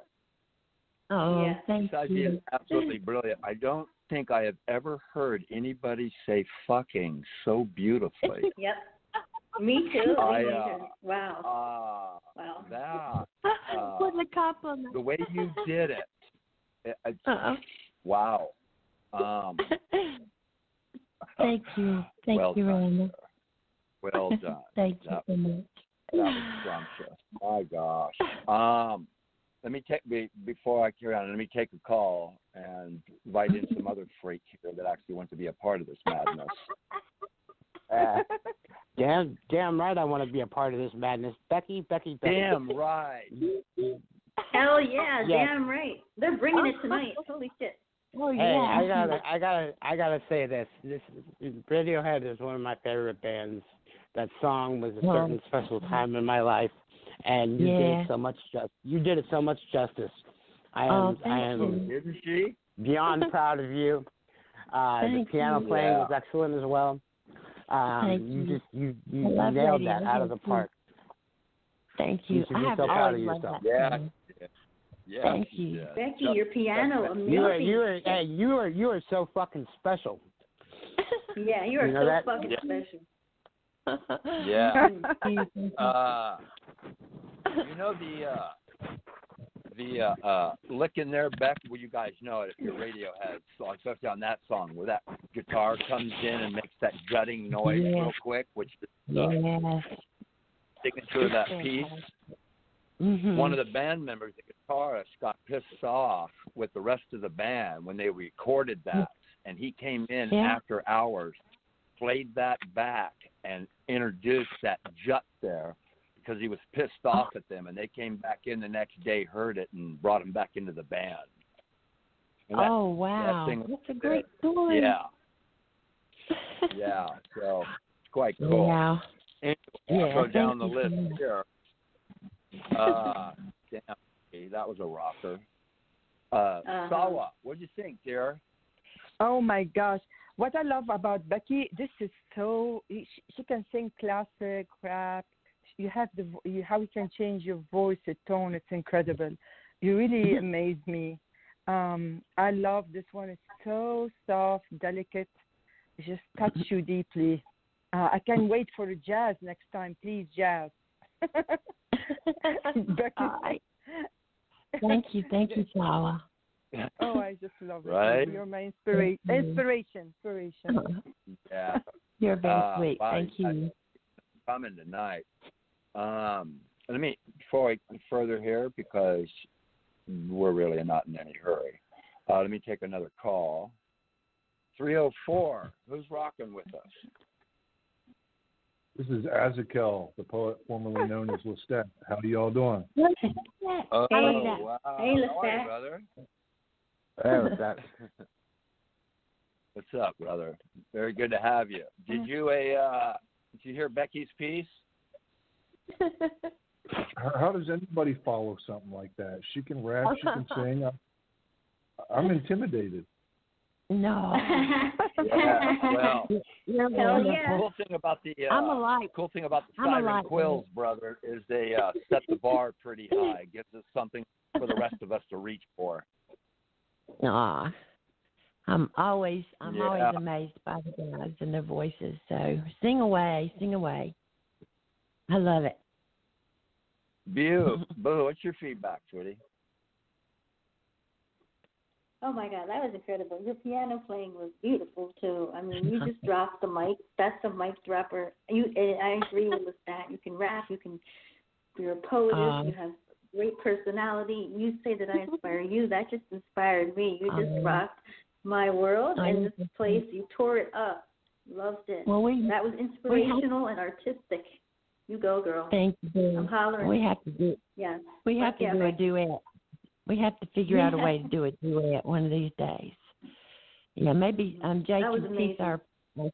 Oh, Yeah. thank Besides you. being absolutely brilliant, I don't think I have ever heard anybody say fucking so beautifully. Yep. Me too. I, Wow. Wow. That, What a compliment. the way you did it, wow. Thank you. Thank well you, done, Randall. sir. Well done. Thank you so much. That was scrumptious. My gosh. Let me take before I carry on. Let me take a call and invite in some other freak here that actually wants to be a part of this madness. Damn right I want to be a part of this madness. Becky. Damn right. Hell yeah, Yes. damn right. They're bringing it tonight. Holy shit. Oh Hey, yeah. I gotta say this. Radiohead is one of my favorite bands. That song was a certain special time in my life, and you did it so much You did it so much justice. I am Didn't she? beyond proud of you. The piano playing was excellent as well. You nailed that out of the park. Thank you. You should be so proud of yourself. Yeah. Thank you, Becky. Your piano, amazing. You are so fucking special. Yeah, you are so fucking special. Yeah. The lick in there, Beck, well, you guys know it if your radio has, especially on that song, where that guitar comes in and makes that gutting noise real quick, which is the signature of that piece. Mm-hmm. One of the band members, the guitarist, got pissed off with the rest of the band when they recorded that, and he came in after hours, played that back, and introduced that jut there because he was pissed off at them, and they came back in the next day, heard it, and brought him back into the band. Wow. That's a great story. Yeah. Yeah, so it's quite cool. Yeah. Anyway, I'll go down the list here. Damn, that was a rocker. Sawa, what do you think, dear? Oh my gosh, what I love about Becky, this is she can sing classic rap. You have how you can change your voice, your tone. It's incredible. You really amaze me. I love this one. It's so soft, delicate. It just touch you deeply. I can't wait for the jazz next time. Please, jazz. Becky. Thank you, Sawa. Oh, I just love it. Right? You're my inspiration. Yeah. You're very sweet. Thank you. Coming tonight. Let me, before I go further here, because we're really not in any hurry, let me take another call. 304, who's rocking with us? This is Azakel, the poet formerly known as Lestat. How are you all doing? Wow. Hey, Lestat. How are you, brother? Hey, Lestat. What's up, brother? Very good to have you. Did you hear Becky's piece? How does anybody follow something like that? She can rap, she can sing. I'm intimidated. No. Well, the cool thing about the Siren Quills, brother, is they set the bar pretty high. It gives us something for the rest of us to reach for. Aw. I'm always amazed by the guys and their voices. So sing away. I love it. Boo, what's your feedback, sweetie? Oh my God, that was incredible. Your piano playing was beautiful too. I mean, you just dropped the mic. That's a mic dropper. I agree with that. You can rap. You're a poetess. You have great personality. You say that I inspire you. That just inspired me. You just rocked my world in this place. You tore it up. Loved it. Well, that was inspirational and artistic. You go, girl. Thank you. I'm hollering. We have to do. Yeah. We have to do a duet. We have to figure out a way to do a duet one of these days. Yeah, maybe Jake can piece our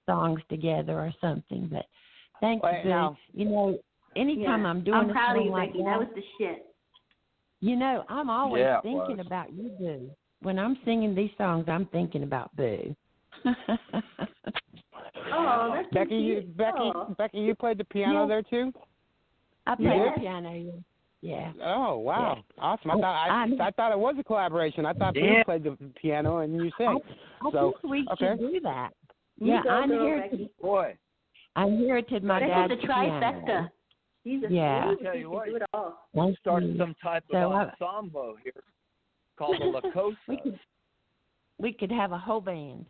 songs together or something. But thank you, Boo. You know, anytime I'm doing a song like that was the shit. You know, I'm always thinking about you, Boo. When I'm singing these songs, I'm thinking about Boo. Oh, that's Becky, you played the piano there too? I played the piano. Yeah. Oh wow, awesome! I thought it was a collaboration. I thought you played the piano and you sang. I think we should do that. Yeah, I inherited. Boy, I inherited my dad's piano. Trifecta. I'll tell you what. We'll start some type of ensemble here called the La Cosa. We could have a whole band.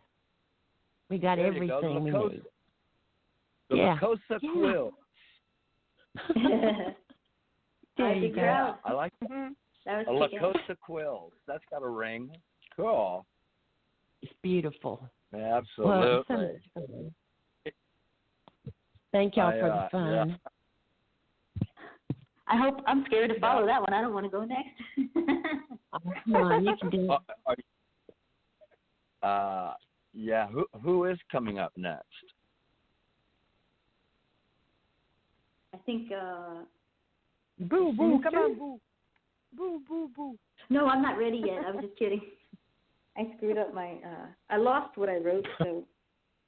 We got everything we need. The La Cosa Quill. There you go. I like that. A La Cosa Quills. That's got a ring. Cool. It's beautiful. Yeah, absolutely. Well, thank y'all for the fun. Yeah. I hope I'm scared to follow that one. I don't want to go next. Come on, you can do it. Yeah. Who is coming up next? I think Boo, boo, come on, boo. Boo, boo, boo. No, I'm not ready yet. I was just kidding. I screwed up my, I lost what I wrote, so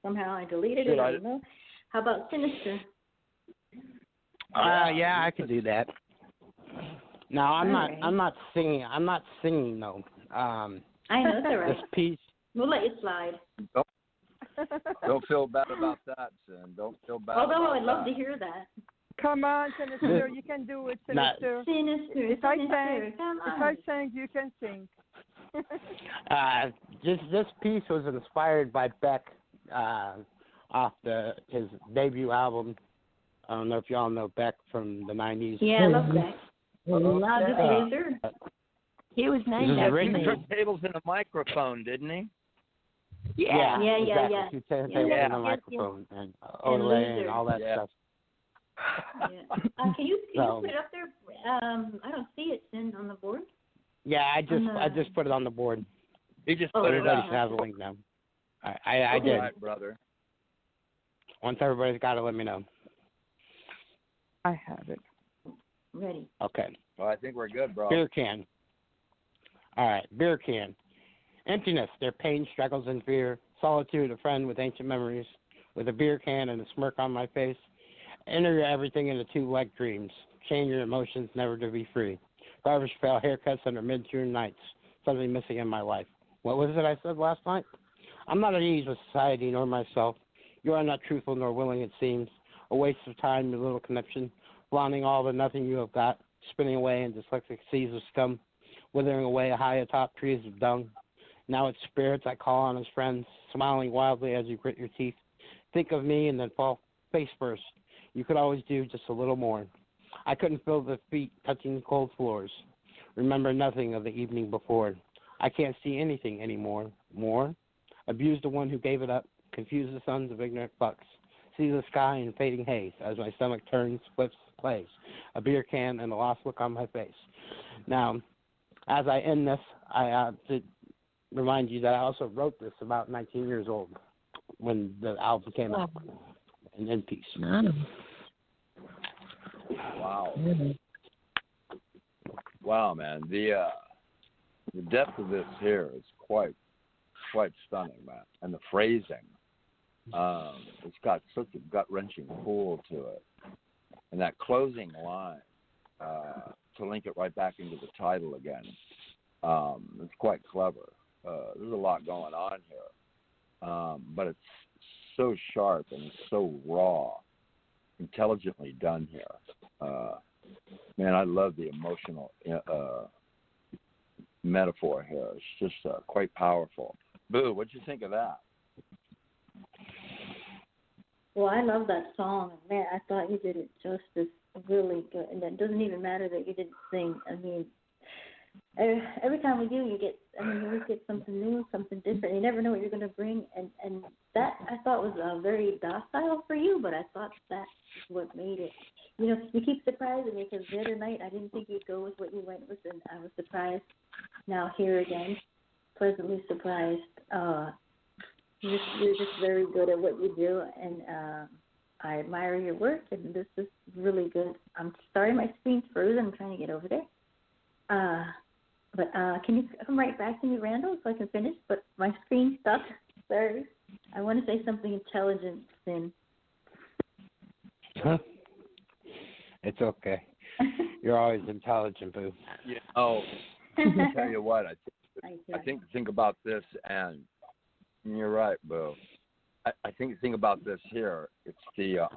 somehow I deleted it. I don't know. How about Sinister? Yeah, I could do that. No, I'm not singing. I'm not singing though. I know, it's all right. This piece. We'll let you slide. Don't feel bad about that, Sin. Don't feel bad. Although I'd love to hear that. Come on, Sinister, you can do it, Sinister. Sinister, if I sang, you can sing. This piece was inspired by Beck off his debut album. I don't know if y'all know Beck from the 90s. Yeah, I love Beck. He was named after me. He took tables in a microphone, didn't he? Yeah. Yeah. He turned tables in a microphone and Olay and all that stuff. Yeah. Can you put it up there? I don't see it on the board. Yeah, I just put it on the board. You just put it up. Have a link now. I did. All right, brother. Once everybody's got it, let me know. I have it. Ready. Okay. Well, I think we're good, bro. Beer can. All right, beer can. Emptiness, their pain, struggles, and fear. Solitude, a friend with ancient memories. With a beer can and a smirk on my face. Enter everything into two-leg dreams. Chain your emotions, never to be free. Garbage pail haircuts under mid-June nights. Something missing in my life. What was it I said last night? I'm not at ease with society nor myself. You are not truthful nor willing, it seems. A waste of time, your little connection. Flaunting all the nothing you have got. Spinning away in dyslexic seas of scum. Withering away high atop trees of dung. Now it's spirits I call on as friends. Smiling wildly as you grit your teeth. Think of me and then fall face first. You could always do just a little more. I couldn't feel the feet touching the cold floors. Remember nothing of the evening before. I can't see anything anymore. More? Abuse the one who gave it up. Confuse the sons of ignorant fucks. See the sky in fading haze as my stomach turns, flips, plays. A beer can and a lost look on my face. Now, as I end this, I have to remind you that I also wrote this about 19 years old when the album came out. In peace. Wow. Wow, man. The depth of this here is quite stunning, man. And the phrasing, it's got such a gut-wrenching pull to it. And that closing line, to link it right back into the title again, it's quite clever. There's a lot going on here. But it's so sharp and so raw, intelligently done here. Man, I love the emotional metaphor here. It's just quite powerful. Boo, what'd you think of that? Well, I love that song. Man, I thought you did it justice really good. And it doesn't even matter that you didn't sing. I mean, every time we do, you always get something new, something different. You never know what you're going to bring. And that, I thought, was very docile for you, but I thought that's what made it. You know, you keep surprising me because the other night I didn't think you'd go with what you went with, and I was surprised. Now here again, pleasantly surprised. You're just very good at what you do, and I admire your work, and this is really good. I'm sorry my screen's frozen. I'm trying to get over there. But can you come right back to me, Randall, so I can finish? But my screen's stuck. Sorry. I want to say something intelligent, Sin. It's okay. You're always intelligent, Boo. Yeah. Oh, I'll tell you what. I think about this, and you're right, Boo. I think about this here. It's the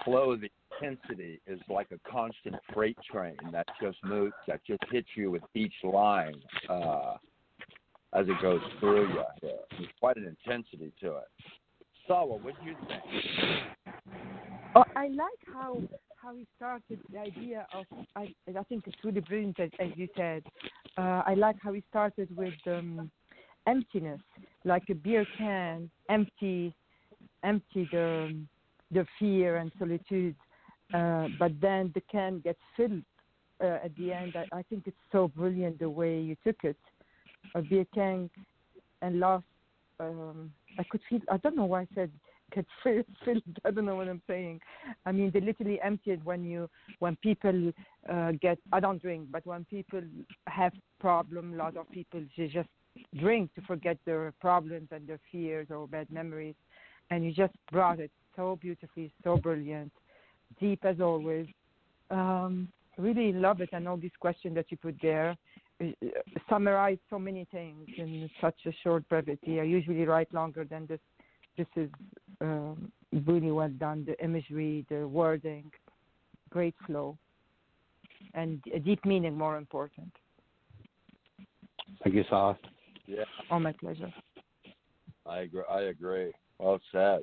flow, the intensity is like a constant freight train that just moves, that just hits you with each line as it goes through you. There's quite an intensity to it. Sawa, what do you think? Oh, I like how he started the idea of. I think it's really brilliant, as you said. I like how he started with emptiness, like a beer can, empty the fear and solitude. But then the can gets filled at the end. I think it's so brilliant the way you took it. A beer can and lost. I could feel. I don't know why I said get filled. I don't know what I'm saying. I mean, they literally empty it when people get. I don't drink, but when people have problems, a lot of people they just drink to forget their problems and their fears or bad memories. And you just brought it so beautifully, so brilliant, deep as always. Really love it, and all these questions that you put there summarize so many things in such a short brevity. I usually write longer than this. This is really well done. The imagery, the wording, great flow, and a deep meaning, more important. Thank you, Saul. Yeah. Oh, my pleasure. I agree. Well said.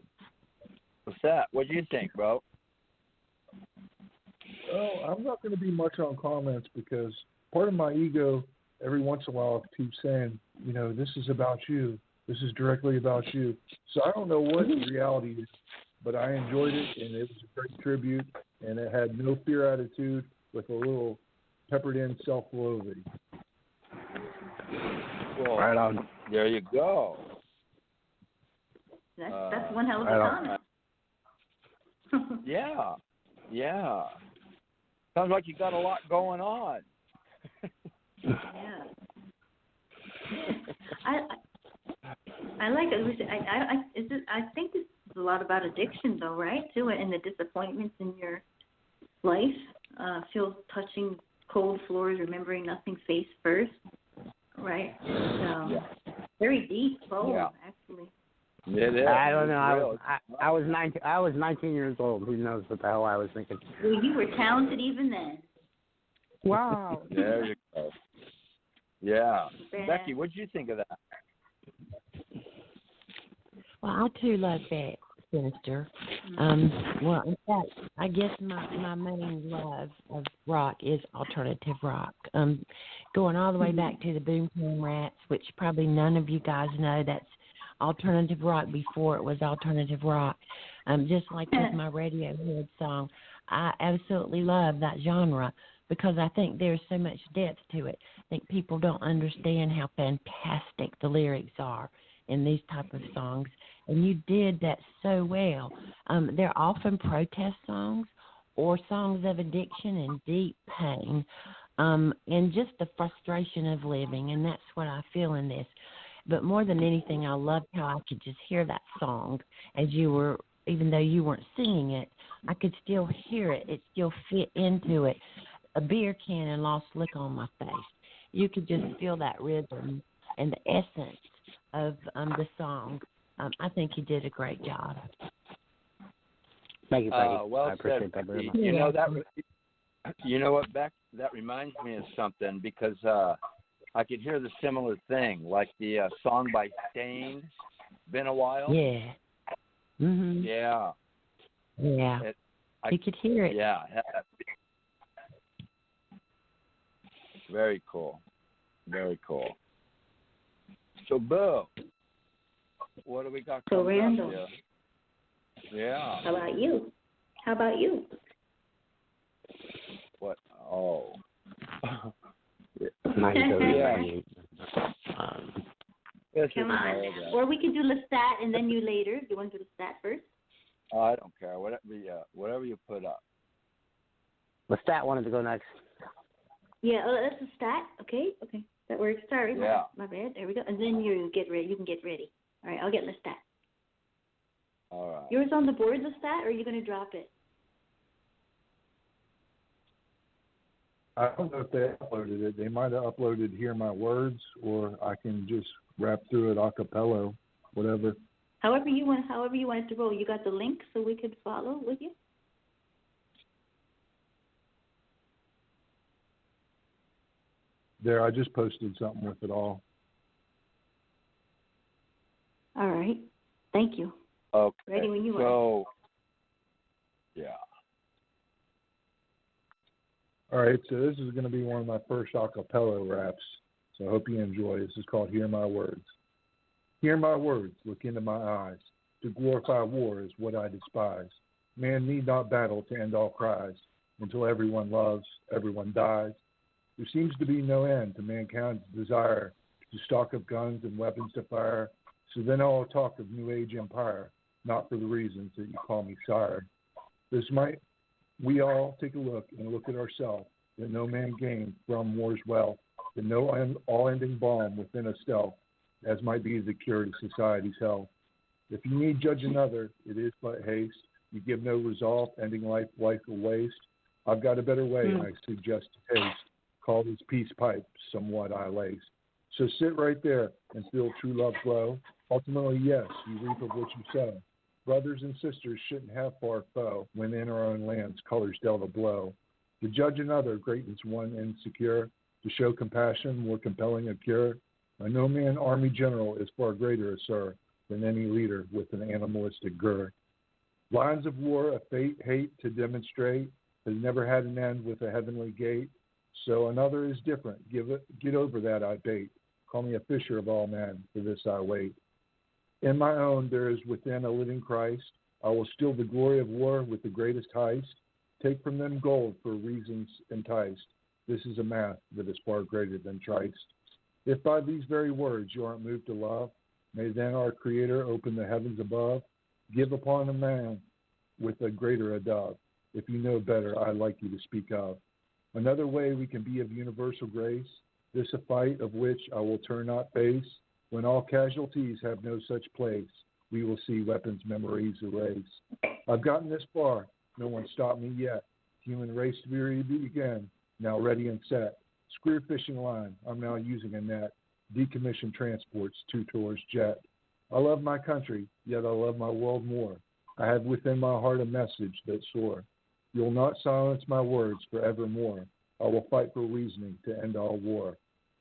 What's that? What do you think, bro? Oh, I'm not going to be much on comments because part of my ego, every once in a while, keeps saying, this is about you. This is directly about you. So I don't know what the reality is, but I enjoyed it, and it was a great tribute, and it had no fear attitude with a little peppered in self-loathing. Well, right on. There you go. That's one hell of a comment. Yeah. Sounds like you got a lot going on. Yeah. I like it. I think this is a lot about addiction, though, right? Too, and the disappointments in your life. Feel touching cold floors, remembering nothing face first. Right. Very deep poem, actually. It is. I don't know. I was 19. I was 19 years old. Who knows what the hell I was thinking? Well, you were talented even then. Wow. There you go. Yeah. Becky, what did you think of that? Well, I too love that, Sinister. Well, in fact, I guess my main love of rock is alternative rock. Going all the way back to the Boomtown Rats, which probably none of you guys know, that's alternative rock before it was alternative rock. Just like with my Radiohead song, I absolutely love that genre because I think there's so much depth to it. I think people don't understand how fantastic the lyrics are in these type of songs, and you did that so well. They're often protest songs or songs of addiction and deep pain, and just the frustration of living, and that's what I feel in this. But more than anything, I loved how I could just hear that song as you were, even though you weren't singing it, I could still hear it. It still fit into it. A beer can and lost lick on my face. You could just feel that rhythm and the essence of the song. I think you did a great job. Thank you, Becky. Well I appreciate said, that very much. You know what, Beck? That reminds me of something because I could hear the similar thing, like the song by Stain, "Been a While." Yeah. Mhm. Yeah. Yeah. You could hear it. Yeah. Very cool. Very cool. So, Boo, what do we got So, coming Randall. up here? Yeah. How about you? What? Oh. Come on. Or we could do Lestat and then you later. Do you want to do Lestat first? I don't care. Whatever you put up. Lestat wanted to go next. Yeah, that's Lestat. Okay. That works. Sorry. Yeah. My bad. There we go. And then you get ready. You can get ready. All right, I'll get Lestat. All right. Yours on the board, Lestat, or are you going to drop it? I don't know if they uploaded it. They might have uploaded Hear My Words, or I can just rap through it a cappella, whatever. However you want it to roll. You got the link so we could follow with you? There, I just posted something with it all. All right. Thank you. Okay. Ready when you are. So, yeah. All right, so this is going to be one of my first a cappella raps, so I hope you enjoy. This is called Hear My Words. Hear my words, look into my eyes. To glorify war is what I despise. Man need not battle to end all cries. Until everyone loves, everyone dies. There seems to be no end to mankind's desire to stock up guns and weapons to fire. So then all talk of New Age empire. not for the reasons that you call me sire. We all take a look and look at ourselves, that no man gained from war's wealth, that no all-ending balm within a stealth, as might be the cure to society's health. If you need judge another, it is but haste. You give no resolve, ending life a waste. I've got a better way I suggest to taste. Call this peace pipe somewhat I lace. So sit right there and feel true love glow. Ultimately, yes, you reap of what you sow. Brothers and sisters shouldn't have far foe when in our own lands colors dealt a blow. To judge another, greatness one insecure. To show compassion, more compelling a cure. A no-man army general is far greater, sir, than any leader with an animalistic gur. Lines of war, a fate, hate to demonstrate, has never had an end with a heavenly gate. So another is different. Get over that, I bait. Call me a fisher of all men, for this I wait. In my own there is within a living Christ. I will steal the glory of war with the greatest heist. Take from them gold for reasons enticed. This is a math that is far greater than triced. If by these very words you aren't moved to love, may then our Creator open the heavens above. Give upon a man with a greater a dove. If you know better, I'd like you to speak of. Another way we can be of universal grace, this a fight of which I will turn not face. When all casualties have no such place, we will see weapons memories erase. I've gotten this far, no one stopped me yet. Human race to be begin, now ready and set. Square fishing line, I'm now using a net. Decommissioned transports, 2 tours jet. I love my country, yet I love my world more. I have within my heart a message that's sore. You'll not silence my words forevermore. I will fight for reasoning to end all war.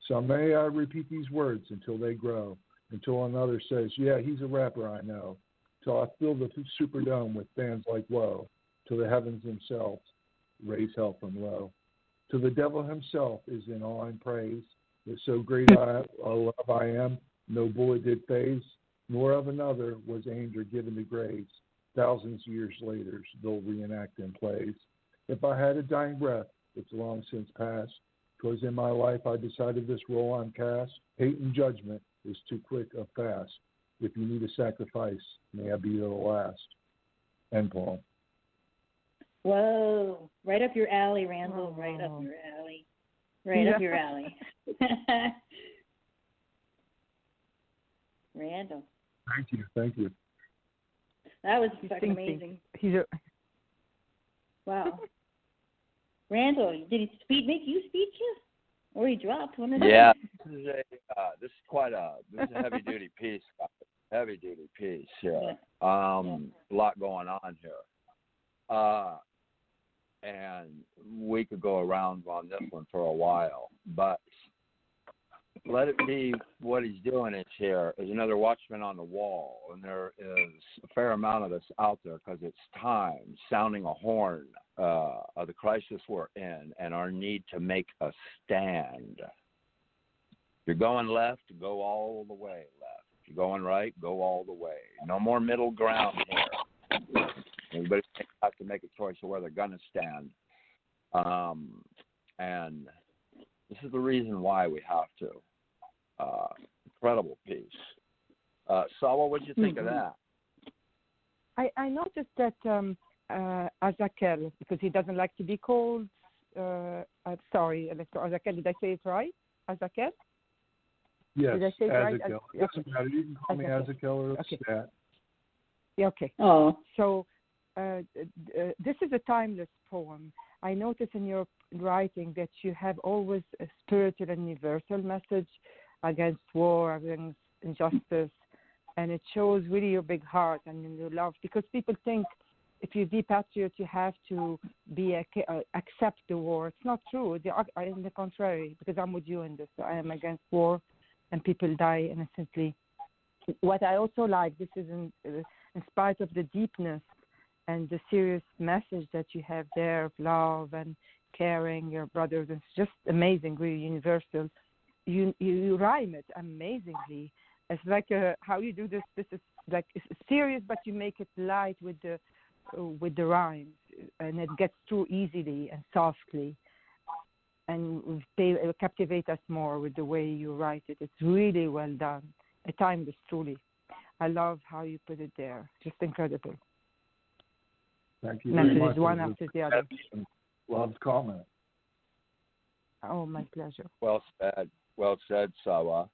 So may I repeat these words until they grow, until another says, yeah, he's a rapper I know, till I fill the Superdome with fans like woe, till the heavens themselves raise hell from low. Till the devil himself is in awe and praise, that so great a love I am, no bullet did phase, nor of another was aimed or given to grace. Thousands of years later, they'll reenact in plays. If I had a dying breath, it's long since past. 'Twas in my life I decided this role I'm cast. Hate and judgment is too quick of fast. If you need a sacrifice, may I be the last. End poem. Whoa. Right up your alley, Randall. Right up your alley. Right up your alley. Randall. Thank you. That was fucking amazing. Wow. Randall, did he make you speechless? Or he dropped one of them? Yeah, this is a heavy duty piece. Heavy duty piece here. A lot going on here. And we could go around on this one for a while, but let it be what he's doing is another watchman on the wall, and there is a fair amount of this out there because it's time, sounding a horn of the crisis we're in and our need to make a stand. If you're going left, go all the way left. If you're going right, go all the way. No more middle ground here. Everybody has to make a choice of where they're going to stand. And this is the reason why we have to. Incredible piece. Sawa, what did you think of that? I noticed that Azakel, because he doesn't like to be called, sorry, Azakel, did I say it right? Azakel? Yes, did I say it right? Azakel. It doesn't matter. You can call me Azakel or Stat. Yeah, okay. Oh. So this is a timeless poem. I notice in your writing that you have always a spiritual and universal message against war, against injustice, and it shows really your big heart and your love, because people think if you be patriot, you have to be accept the war. It's not true. In the contrary, because I'm with you in this. I am against war, and people die innocently. What I also like, this is in spite of the deepness and the serious message that you have there of love and caring your brothers. It's just amazing, really universal. You rhyme it amazingly. It's like how you do this. This is like it's serious, but you make it light with the rhymes, and it gets through easily and softly, and they captivate us more with the way you write it. It's really well done. A timeless, truly. I love how you put it there. Just incredible. Thank you very much. One after the other. Loved comment. Oh, my pleasure. Well said, Sawa.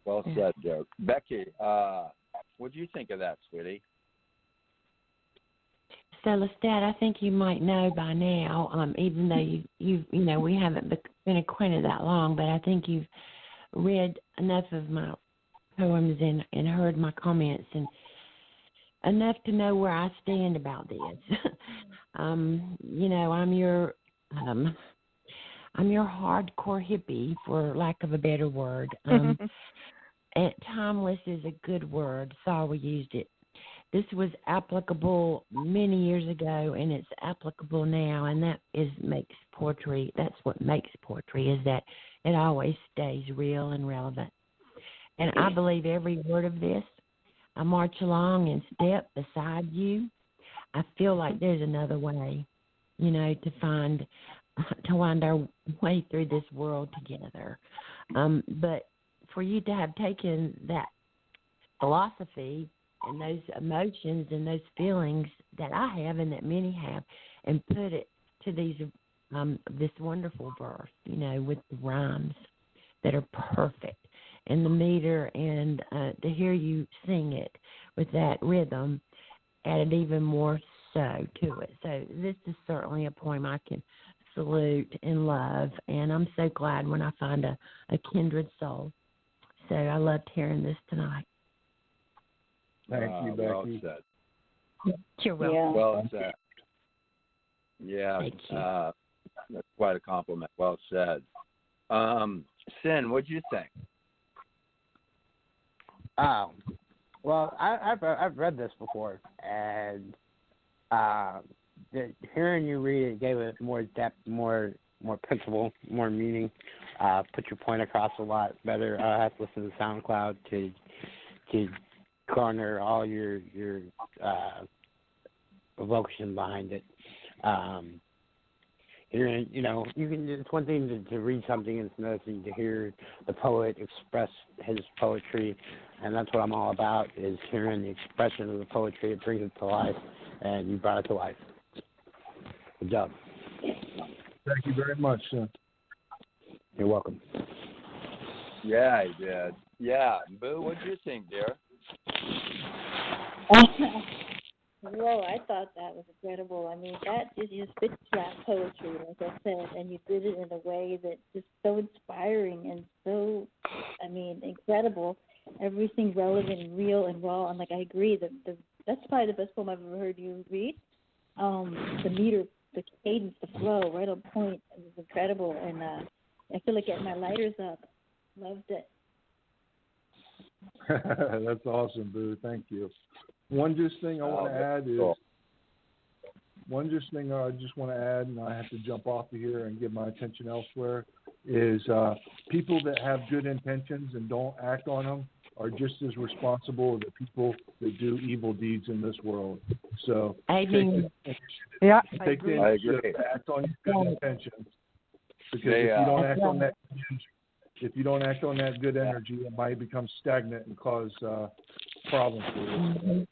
Well said, Dirk. Becky, what do you think of that, sweetie? So, Lestat, I think you might know by now, even though we haven't been acquainted that long, but I think you've read enough of my poems and heard my comments and enough to know where I stand about this. I'm your hardcore hippie, for lack of a better word. Timeless is a good word. Sawa used it. This was applicable many years ago, and it's applicable now, and makes poetry. That's what makes poetry, is that it always stays real and relevant. And I believe every word of this. I march along and step beside you. I feel like there's another way, to find our way through this world together. But for you to have taken that philosophy and those emotions and those feelings that I have and that many have, and put it to this wonderful verse, with the rhymes that are perfect, and the meter, and to hear you sing it with that rhythm added even more so to it. So this is certainly a poem I can salute and love, and I'm so glad when I find a kindred soul. So I loved hearing this tonight. Thank you, Becky. Well said. You're welcome. Yeah. Well said. Yeah, Thank you. That's quite a compliment. Well said. Sin, what do you think? Well, I've read this before, and hearing you read it gave it more depth, more principle, more meaning. Put your point across a lot better. I have to listen to SoundCloud to garner all your evocation behind it. It's one thing to read something, and it's another thing to hear the poet express his poetry, and that's what I'm all about, is hearing the expression of the poetry. It brings it to life, and you brought it to life. Good job. Thank you very much, sir. You're welcome. Yeah, I did. Yeah. Boo, what do you think, dear? Whoa, I thought that was incredible. I mean, that is just spit slap poetry, like I said, and you did it in a way that's just so inspiring and so, incredible. Everything relevant and real and raw, and I agree. That's probably the best poem I've ever heard you read. The meter, the cadence, the flow, right on point. It was incredible, and I feel like getting my lighters up. Loved it. That's awesome, Boo. Thank you. One thing I want to add, and I have to jump off of here and give my attention elsewhere, is people that have good intentions and don't act on them are just as responsible as the people that do evil deeds in this world. So take the initiative to act on your good intentions, because if you don't act on that good energy, it might become stagnant and cause problems for you. Mm-hmm.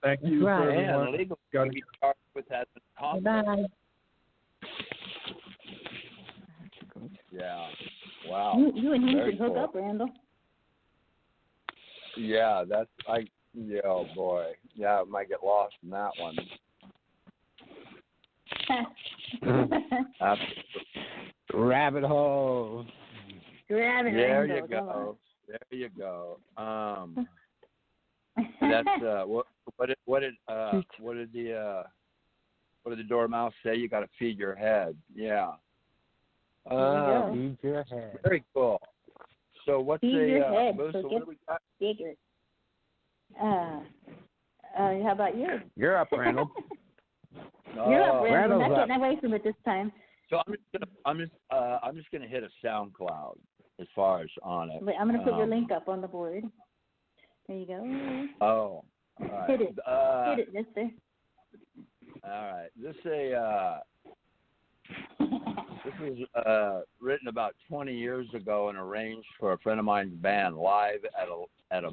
Thank you for everyone. Illegal to be charged with that. Bye. Yeah. Wow. You and him Very should hook cool. up, Randall. Yeah, oh boy. Yeah, I might get lost in that one. Rabbit hole. Grab it, There Randall. you go. There you go. That's what did the dormouse say? You got to feed your head. Yeah. Feed your head. Very cool. So what's feed your head, so what do we got? Bigger. How about you? You're up, Randall. You're up, Randall. I'm not up. getting away from it this time. So I'm just gonna hit a SoundCloud as far as on it. Wait, I'm gonna put your link up on the board. There you go. Oh, all right. Hit it, mister. All right. This was written about 20 years ago and arranged for a friend of mine's band live at a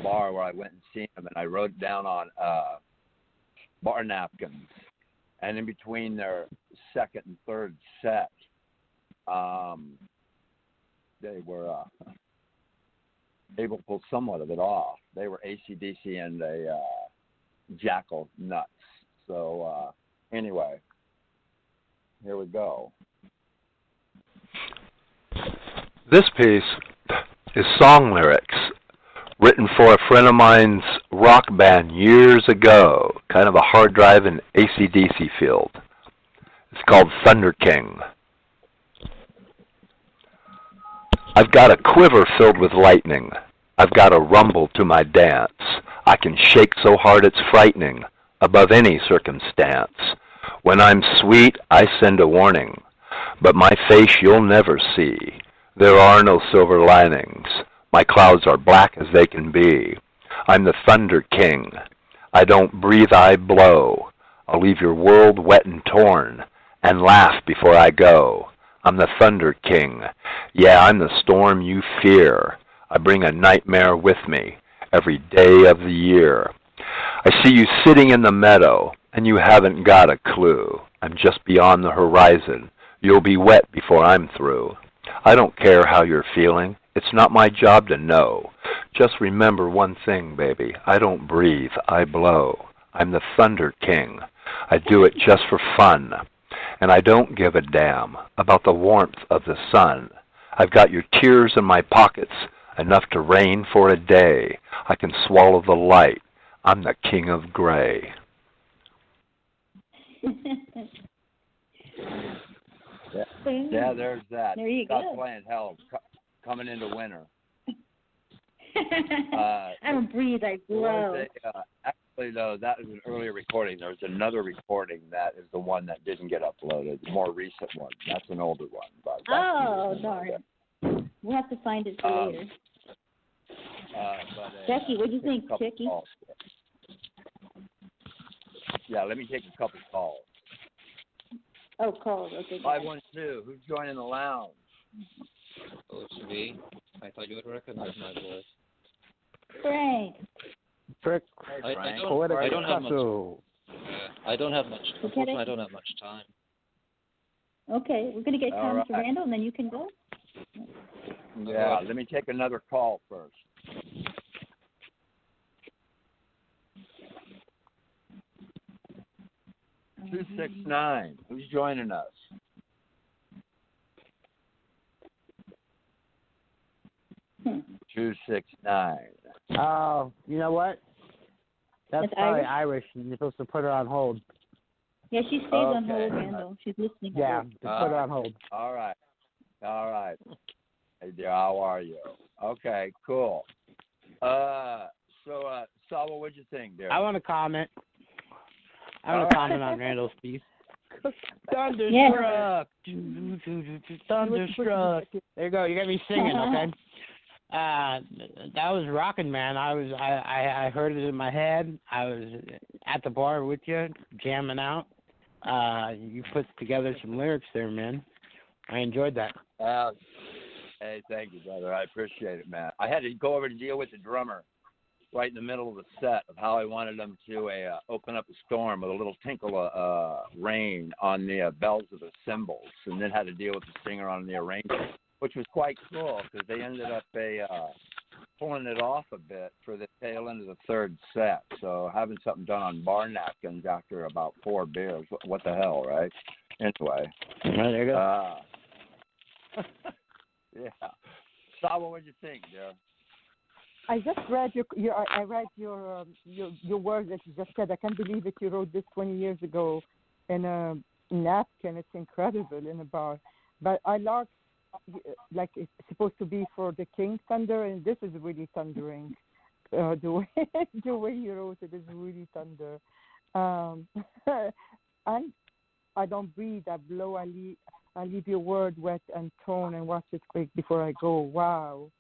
bar where I went and seen them, and I wrote it down on bar napkins. And in between their second and third set, they were able to pull somewhat of it off. They were AC/DC and a Jackal Nuts. So anyway, here we go. This piece is song lyrics written for a friend of mine's rock band years ago, kind of a hard drive and AC/DC field. It's called Thunder King. I've got a quiver filled with lightning. I've got a rumble to my dance. I can shake so hard it's frightening, above any circumstance. When I'm sweet, I send a warning, but my face you'll never see. There are no silver linings. My clouds are black as they can be. I'm the Thunder King. I don't breathe, I blow. I'll leave your world wet and torn, and laugh before I go. I'm the Thunder King. Yeah, I'm the storm you fear. I bring a nightmare with me every day of the year. I see you sitting in the meadow, and you haven't got a clue. I'm just beyond the horizon. You'll be wet before I'm through. I don't care how you're feeling. It's not my job to know. Just remember one thing, baby. I don't breathe, I blow. I'm the Thunder King. I do it just for fun. And I don't give a damn about the warmth of the sun. I've got your tears in my pockets, enough to rain for a day. I can swallow the light. I'm the King of Gray. Yeah, there's that. There you Stop go. playing hell. Coming into winter. I don't breathe, I blow. Actually, though, that is an earlier recording. There's another recording that is the one that didn't get uploaded, the more recent one. That's an older one. But Oh, darn. We'll have to find it for later. Becky, what do you think, Chicky? Yeah, let me take a couple calls. Oh, calls. Okay. 512, who's joining the lounge? Oh, it's me. I thought you would recognize my voice. Frank. Frank. I Poetic. don't have much. I don't have much. Unfortunately, I don't have much time. Okay, we're gonna get time to Randall, and then you can go. Yeah, let me take another call first. Mm-hmm. 269. Who's joining us? Hmm. 269. Oh, you know what? That's probably Irish. You're supposed to put her on hold. Yeah, she stays on hold, Randall. She's listening. Yeah, put her on hold. All right. Hey dear, how are you? Okay, cool. So, Saba, what'd you think, dear? I want to comment. On Randall's piece. Thunderstruck. Thunderstruck. There you go. You got me singing, okay? That was rocking, man. I heard it in my head. I was at the bar with you, jamming out. You put together some lyrics there, man. I enjoyed that. Hey, thank you, brother. I appreciate it, man. I had to go over to deal with the drummer right in the middle of the set of how I wanted them to open up a storm with a little tinkle of rain on the bells of the cymbals, and then had to deal with the singer on the arrangement, which was quite cool because they ended up pulling it off a bit for the tail end of the third set. So having something done on bar napkins after about 4 beers, what the hell, right? Anyway. There you go. Yeah. Saba, what'd you think, dear? I just read your words that you just said. I can't believe it. You wrote this 20 years ago in a napkin. It's incredible in a bar. But I like it's supposed to be for the King Thunder, and this is really thundering. The way you wrote it is really thunder. And I don't breathe. I blow. I leave your word wet and torn and watch it quick before I go. Wow.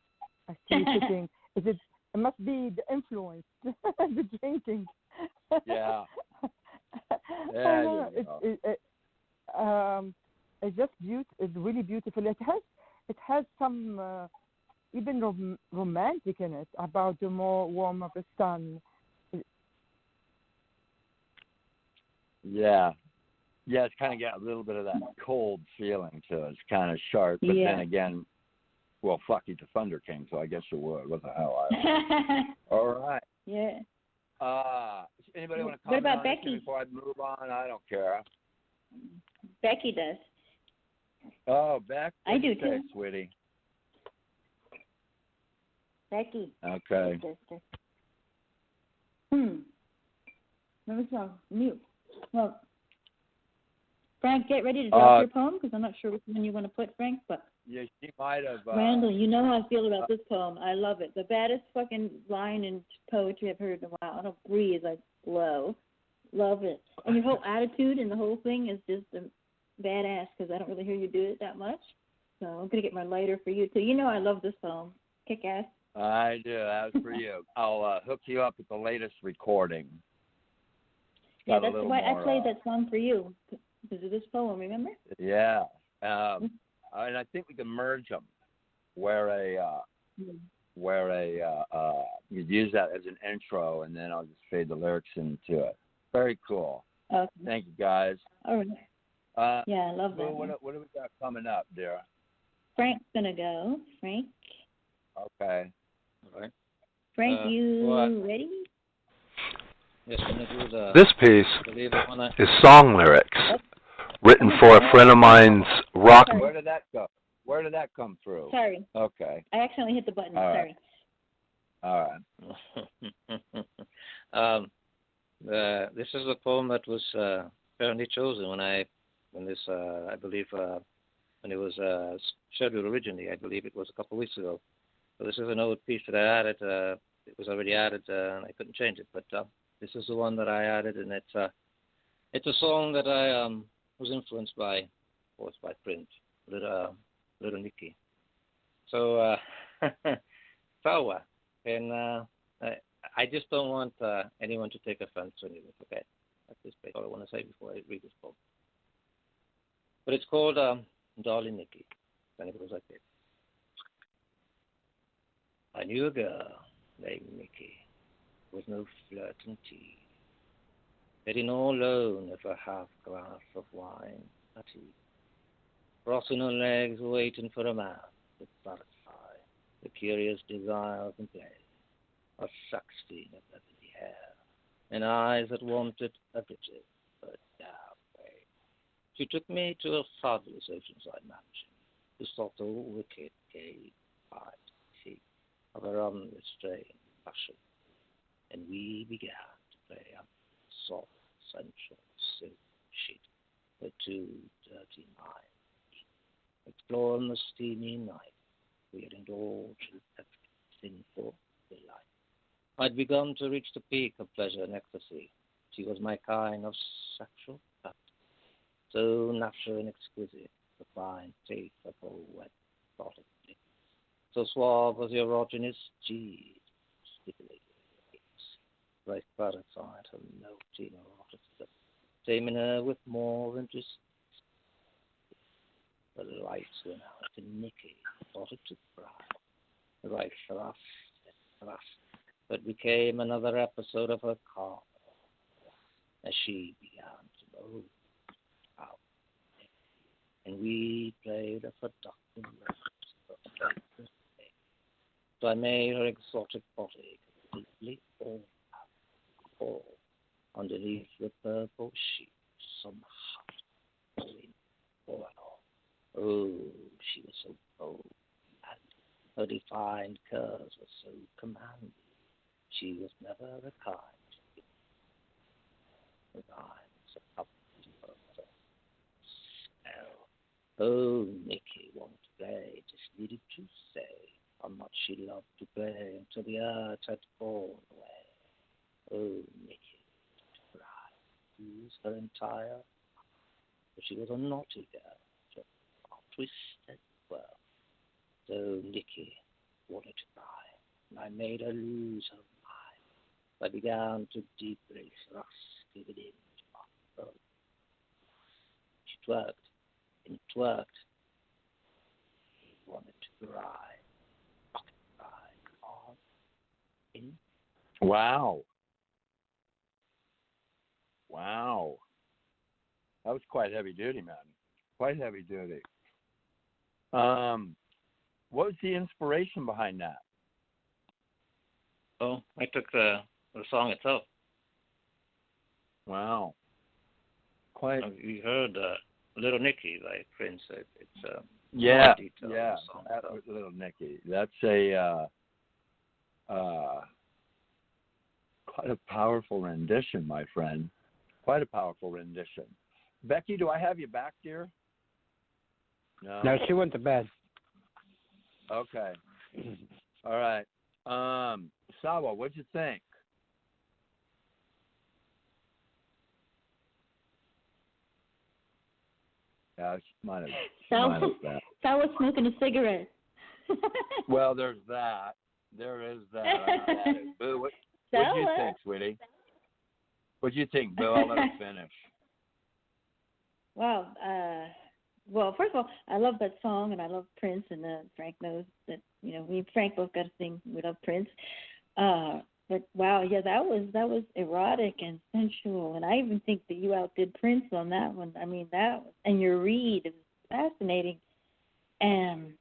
I see you sitting. It must be the influence, the drinking. Yeah. it's just it's really beautiful. It has some even romantic in it, about the more warm of the sun. Yeah. Yeah, it's kind of got a little bit of that cold feeling to it. It's kind of sharp, but then again, well, fuck you to Thunder King, so I guess you would. What the hell? I don't know. All right. Yeah. Anybody want to comment what about on Becky? before I move on? I don't care. Becky does. Oh, Becky. I do too. Sweetie. Becky. Okay. Sister. Let me go. Mute. Well, Frank, get ready to drop your poem, because I'm not sure which one you want to put, Frank, but... Yeah, she might have... Randall, you know how I feel about this poem. I love it. The baddest fucking line in poetry I've heard in a while. I don't breathe. I blow. Love it. And your whole attitude and the whole thing is just badass, because I don't really hear you do it that much. So I'm going to get my lighter for you, too. You know I love this poem. Kick ass. I do. That was for you. I'll hook you up with the latest recording. Yeah, that's why I played that song for you. Because of this poem, remember? Yeah. And I think we can merge them where you use that as an intro, and then I'll just fade the lyrics into it. Very cool. Okay. Thank you, guys. All right. Yeah, I love that. What do we got coming up, dear? Frank's going to go. Frank? Okay. All right. Frank, you ready? Yes, I'm going to do the... This piece is song lyrics written for a friend of mine's rock. Where did that go? Where did that come through? Sorry. Okay. I accidentally hit the button. All right. Sorry. All right. This is a poem that was apparently chosen when I believe, when it was scheduled originally. I believe it was a couple of weeks ago. So this is an old piece that I added. It was already added, and I couldn't change it. But this is the one that I added, and it's a song that I was influenced by, of course, by Prince, Little Nicky. So, Sawa, and I just don't want anyone to take offense to anything. Okay, that's just all I want to say before I read this poem. But it's called Darling Nicky, and it goes like this. I knew a girl named Nicky, with no flirting tea, sitting all alone with a half glass of wine at tea, crossing her legs, waiting for a man to satisfy the curious desires and play, a 16 of ebony hair, and eyes that wanted a bit but down way. She took me to a fabulous oceanside mansion, to sort the wicked, gay, eyed cheek of her unrestrained passion, and we began to play on soft, sensual silk sheet, the two dirty minds, exploring the steamy night, we had indulged in every sinful delight. I'd begun to reach the peak of pleasure and ecstasy. She was my kind of sexual cut, so natural and exquisite, the fine taste of her wet, salted lips, so suave was the erogenous cheese, stipulated lips, like parasite her melting erotic, taming her with more than just. The lights went out, and Nicky thought it to cry. The right thrust and thrust, but became another episode of her calm as she began to move out, and we played a seductive rose. So I made her exotic body completely all underneath the purple sheet, some hot, glowing oil. Oh, she was so bold, and her defined curves were so commanding. She was never the kind of eyes up to her smell. Oh, Nicky wanted to play, just needed to say how much she loved to play until the earth had fallen away. Oh, Nicky to cry, lose her entire heart, but she was a naughty girl. Twisted well. So Nicky wanted to cry, and I made her lose her mind. I began to deeply thrust it into my throat. She twerked, and it worked. Wanted to ride, all in. Wow. Wow. That was quite heavy duty, man. Quite heavy duty. What was the inspiration behind that? Oh, I took the song itself. Wow. Quite. You heard Little Nicky by Prince. It's yeah, detail yeah. Song, That so. was Little Nicky. That's a quite a powerful rendition, my friend. Quite a powerful rendition. Becky, do I have you back, dear? No, she went to bed. Okay. All right. Sawa, what'd you think? Yeah, she might have. Sawa's smoking a cigarette. Well, there's that. There is that. Boo, what do you think, sweetie? What do you think, Boo? I'll let her finish. Wow. Well, first of all, I love that song, and I love Prince, and Frank knows that, me and Frank both got to sing We Love Prince. But, wow, yeah, that was erotic and sensual, and I even think that you outdid Prince on that one. I mean, and your read is fascinating, and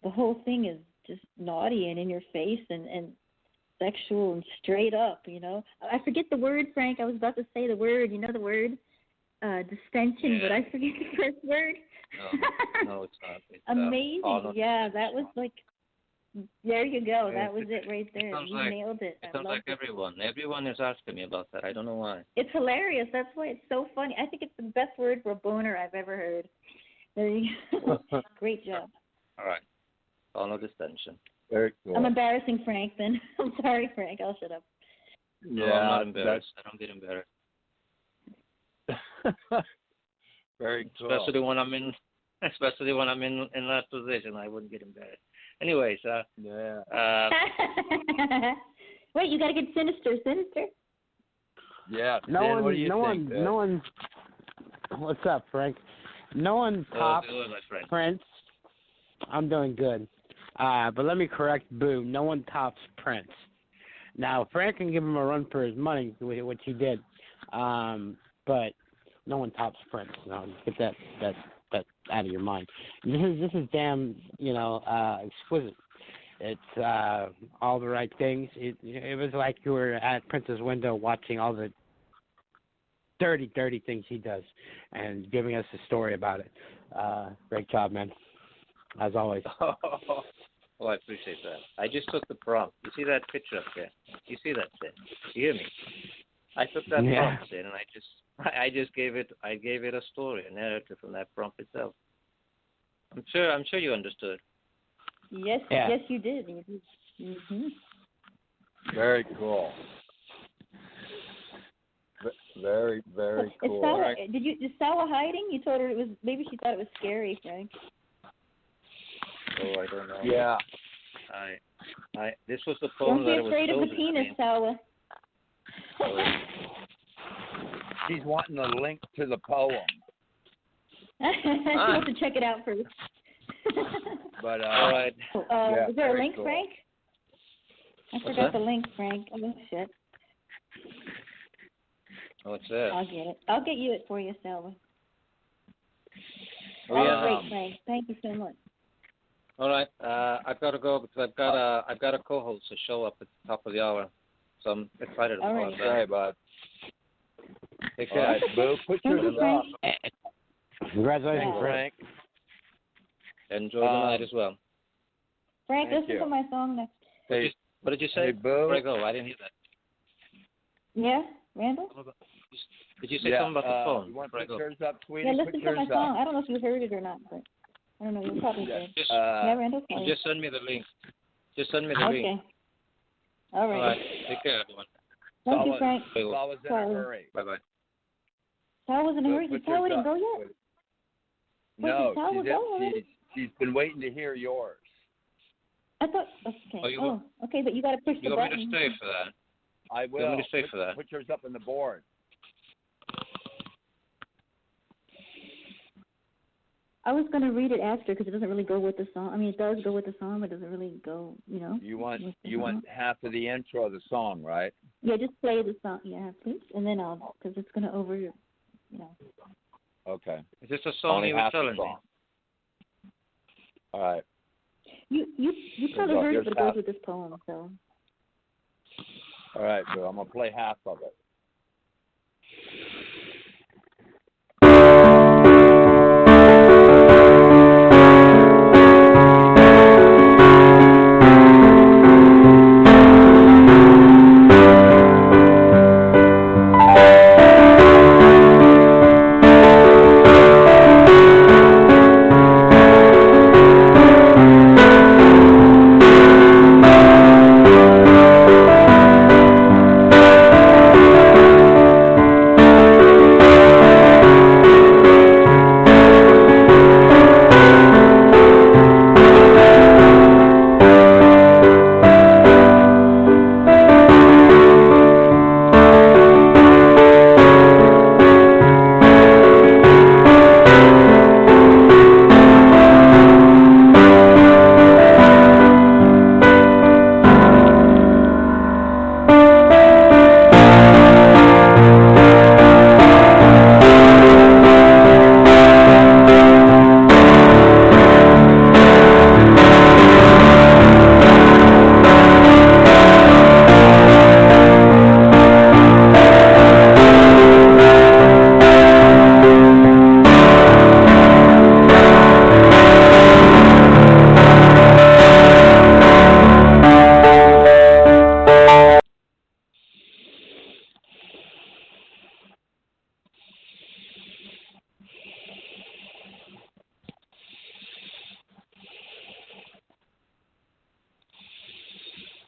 the whole thing is just naughty and in your face and sexual and straight up, I forget the word, Frank. I was about to say the word. You know the word? Distension, but I forget the first word. No, it's not. It's, amazing. Yeah, that was like, there you go. That was it right there. You nailed it. It sounds like everyone. Everyone is asking me about that. I don't know why. It's hilarious. That's why it's so funny. I think it's the best word for a boner I've ever heard. There you go. Great job. All right. All no distension. Very cool. I'm embarrassing Frank then. I'm sorry, Frank. I'll shut up. Yeah, no, I'm not embarrassed. I don't get embarrassed. Very cool. Especially when I'm in that position, I wouldn't get embarrassed. Anyways, yeah. Wait, you got to get sinister. Yeah. No Stan, one. What's up, Frank? No one tops Prince. I'm doing good. But let me correct Boo. No one tops Prince. Now, Frank can give him a run for his money, which he did. But no one tops Prince. No, get that out of your mind. This is damn, exquisite. It's all the right things. It was like you were at Prince's window watching all the dirty things he does and giving us a story about it. Great job, man. As always. Oh, I appreciate that. I just took the prompt. You see that picture up there? You see that thing? You hear me? I took that prompt in, and I just gave it a story, a narrative from that prompt itself. I'm sure you understood. Yes, yes, you did. Mm-hmm. Very cool. Very, very cool. Sawa, is Sawa hiding? You told her it was. Maybe she thought it was scary, Frank. Oh, I don't know. Yeah. This was the poem that was chosen. Don't be afraid of the penis, Sawa. She's wanting a link to the poem. She wants to check it out first. But all right. Is there a link, cool. Frank? I forgot the link, Frank. Oh shit. What's that? I'll get it. I'll get you it for you, Sawa. That was great, Frank. Thank you so much. All right, I've got to go because I've got a co-host to show up at the top of the hour, so I'm excited about that. Okay, bud. Take care. All right, Boo, put yours up. Congratulations, Frank. Enjoy the night as well. Frank, listen to my song next. Hey, what did you say? Hey, Boo. Before I go, I didn't hear that. Yeah, Randall? Did you say something about the phone? You want to put yours up, sweetie? Yeah, listen to my song. I don't know if you heard it or not, but I don't know. You probably did. Yeah, Randall? Just send me the link. Just send me the link. Okay. All right. All right. Take care, everyone. Thank you, Frank. Sawa's in a hurry. Bye-bye. Sawa's in a hurry. Did Sawa didn't go yet? No, she's been waiting to hear yours. I thought, okay. Okay, but you got to push the button. You want me to stay for that? I will. You want me to stay for that? Put yours up on the board. I was going to read it after because it doesn't really go with the song. I mean, it does go with the song, but it doesn't really go, you know. You want half of the intro of the song, right? Yeah, just play the song, please, and then because it's going to Okay. Is this a song you were telling me? All right. You probably heard it, but it goes with this poem, so. All right, so I'm going to play half of it.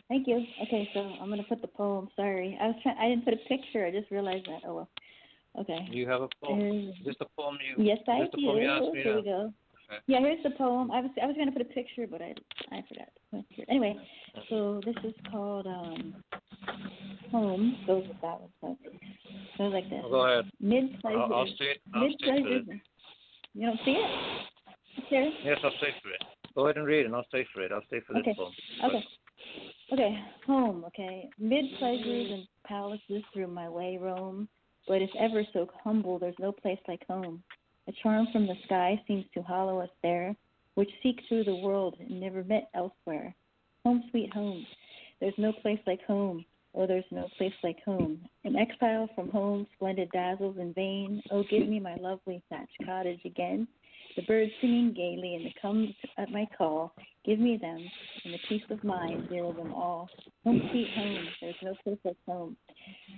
Thank you. Okay, so I'm going to put the poem. Sorry. I didn't put a picture. I just realized that. Oh, well. Okay. Do you have a poem? Is this the poem you... Yes, I do. Here we go. Okay. Yeah, here's the poem. I was going to put a picture, but I forgot. Anyway, so this is called Home. Goes with that one. So it goes like this. Go ahead. Mid-pleasure. I'll stay for it. You don't see it? Sure. Yes, I'll stay for it. Go ahead and read it, and I'll stay for it. I'll stay for this poem. Okay, home, okay. Mid-pleasures and palaces through my way roam, but if ever so humble, there's no place like home. A charm from the sky seems to hollow us there, which seek through the world and never met elsewhere. Home, sweet home, there's no place like home, oh, there's no place like home. An exile from home, splendid dazzles in vain, oh, give me my lovely thatched cottage again. The birds singing gaily, and the comes at my call. Give me them, and the peace of mind, zero them all. Home, sweet home, there's no place like home.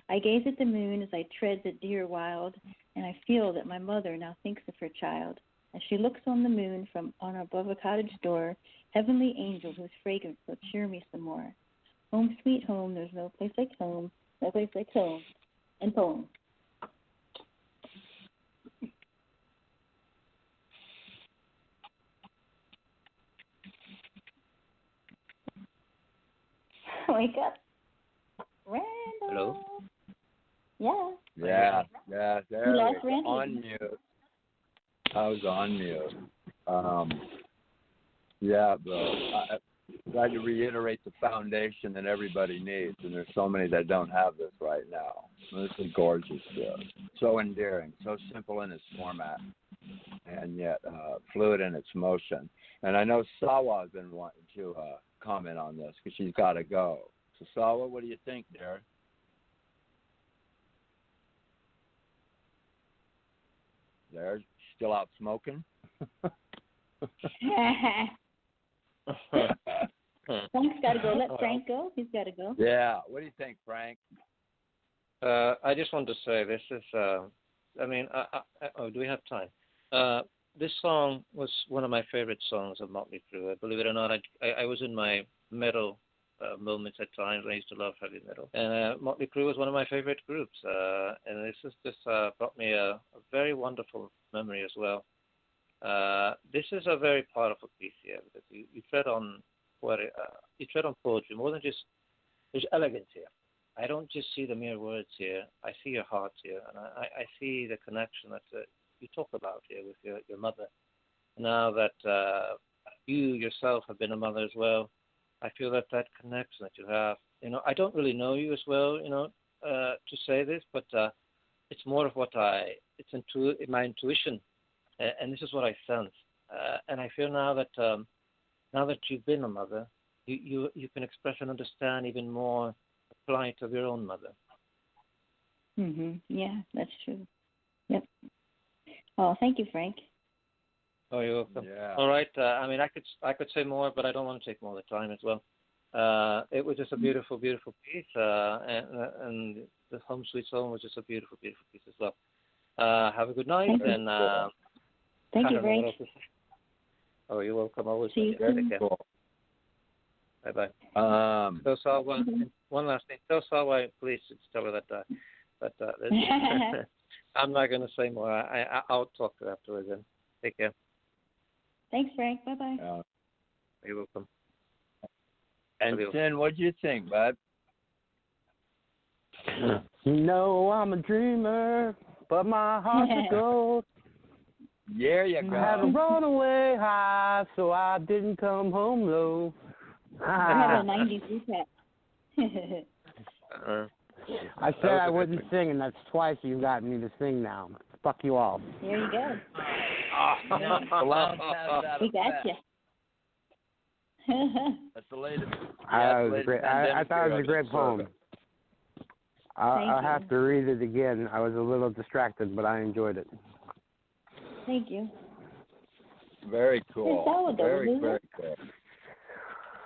I gaze at the moon as I tread the dear wild, and I feel that my mother now thinks of her child. As she looks on the moon from on above a cottage door, heavenly angel whose fragrance will cheer me some more. Home, sweet home, there's no place like home, no place like home. And poem. Wake up. Randall. Hello? Yeah. Yeah, there you lost Randall. On mute. I was on mute. I tried to reiterate the foundation that everybody needs, and there's so many that don't have this right now. This is gorgeous. So endearing, so simple in its format, and yet fluid in its motion. And I know Sawa's been wanting to comment on this because she's got to go. So Sawa, what do you think there? There, still out smoking? Frank's got to go. Let Frank go. He's got to go. Yeah. What do you think, Frank? I just want to say this is, do we have time? This song was one of my favorite songs of Motley Crue. Believe it or not, I was in my metal moments at times. I used to love heavy metal. And Motley Crue was one of my favorite groups. And this brought me a very wonderful memory as well. This is a very powerful piece here because you tread on poetry more than just, there's elegance here. I don't just see the mere words here. I see your heart here, and I see the connection that you talk about here with your mother. now that you yourself have been a mother as well, I feel that connection that you have. I don't really know you as well, to say this, but it's more of what my intuition, and this is what I sense. And I feel now that you've been a mother, you can express and understand even more the plight of your own mother. Yeah, that's true. Yep. Oh, thank you, Frank. Oh, you're welcome. Yeah. All right. I could say more, but I don't want to take more of the time as well. It was just a beautiful, beautiful piece, and the Home Sweet Home was just a beautiful, beautiful piece as well. Have a good night, Thank you, Frank. Oh, you're welcome. Always. See you soon. Cool. Bye. So Salwa, one last thing. Tell Salwa, please, tell her that I'm not going to say more. I'll talk to her afterwards. Then take care. Thanks, Frank. Bye-bye. You're welcome. And Sin, what do you think, bud? I'm a dreamer, but my heart's a ghost. There you go. I had a runaway high, so I didn't come home low. I have a 90s reset. I said I wouldn't sing, and that's twice you've gotten me to sing now. Fuck you all. There you go. We got you. That's the latest. I thought it was a great poem. I'll have to read it again. I was a little distracted, but I enjoyed it. Thank you. Very cool. Very cool.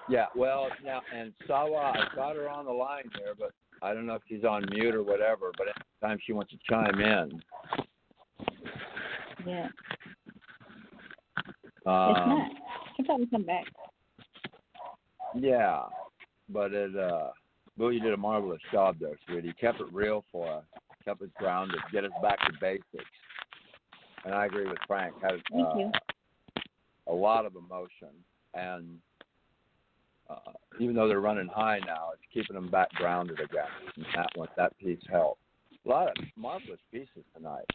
Yeah, well, now, and Sawa, I got her on the line here, but I don't know if she's on mute or whatever, but anytime she wants to chime in. Yeah. It's not. She'll probably come back. Yeah, but Boo, you did a marvelous job there, sweetie. You kept it real for us, kept it grounded, get us back to basics. And I agree with Frank. Had a lot of emotion, and even though they're running high now, it's keeping them back grounded again. And that piece helped. A lot of marvelous pieces tonight.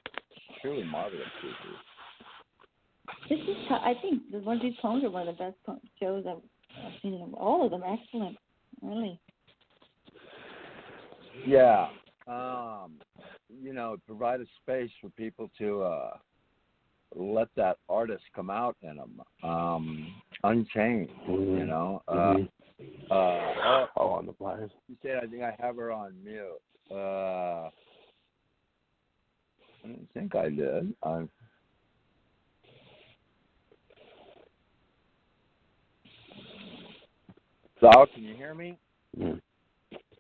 Truly marvelous pieces. This is, I think, one of these poems are one of the best shows I've seen. All of them excellent, really. Yeah. Provide a space for people to let that artist come out in them, unchained, on the flyers. You said, I think I have her on mute. I didn't think I did. Sal, can you hear me? Can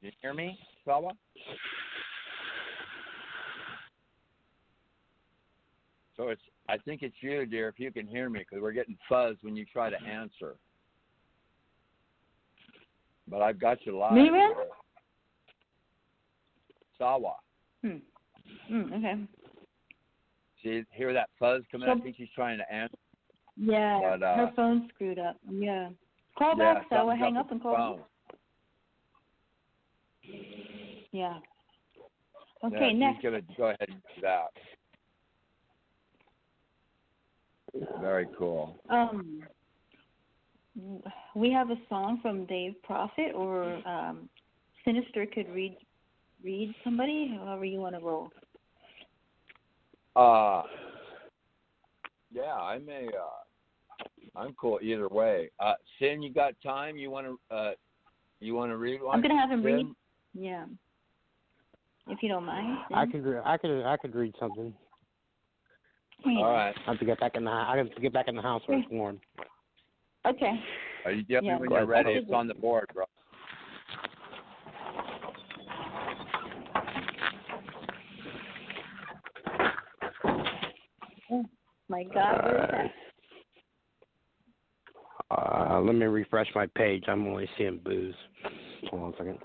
you hear me, Salwa? So I think it's you, dear, if you can hear me, because we're getting fuzz when you try to answer. But I've got you live. Me, man? Sawa. Okay. See, hear that fuzz coming? I think she's trying to answer. Yeah, but, her phone's screwed up. Yeah. Call back, Sawa. Hang up and call back. Yeah. Okay, next. She's going to go ahead and do that. Very cool. We have a song from Dave Prophet, or Sinister could read somebody, however you want to roll. Yeah, I may. I'm cool either way. Sin, you got time? You want to read one? I'm gonna have him read. Yeah. If you don't mind. I could read something. Yeah. All right. I have to get back in the house where it's warm. Okay. Are you definitely when you're ready? It's on the board, bro. Oh my God, where is that? Let me refresh my page. I'm only seeing booze. Hold on a second.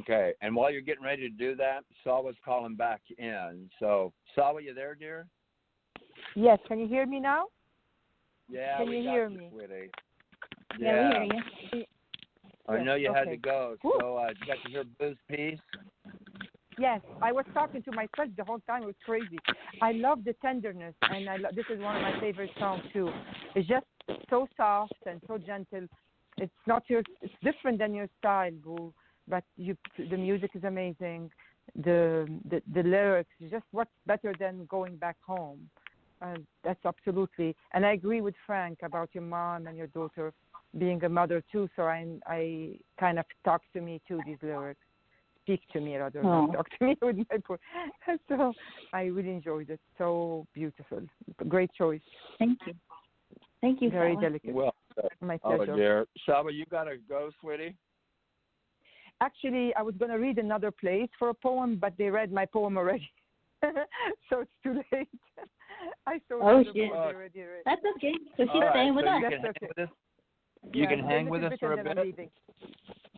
Okay, and while you're getting ready to do that, Sawa's calling back in. So, Sawa, you there, dear? Yes, can you hear me now? Yeah, can you hear me? Sweetie. Yeah, we hear you. I know you had okay. to go. Woo. So, you got to hear Boo's piece? Yes, I was talking to myself the whole time. It was crazy. I love the tenderness, and this is one of my favorite songs too. It's just so soft and so gentle. It's different than your style, Boo. But the music is amazing. The lyrics is just what's better than going back home. That's absolutely. And I agree with Frank about your mom and your daughter being a mother too. So I kind of talks to me too. These lyrics speak to me rather than talk to me with my poor. So I really enjoyed it. So beautiful. Great choice. Thank you. Thank you. Very Saba. delicate. Well, my pleasure. Oh dear, Saba, you gotta go, sweetie. Actually, I was going to read another place for a poem, but they read my poem already. So it's too late. I saw shit. Poem already read. That's okay. So she's staying with us. You can hang with us for a bit?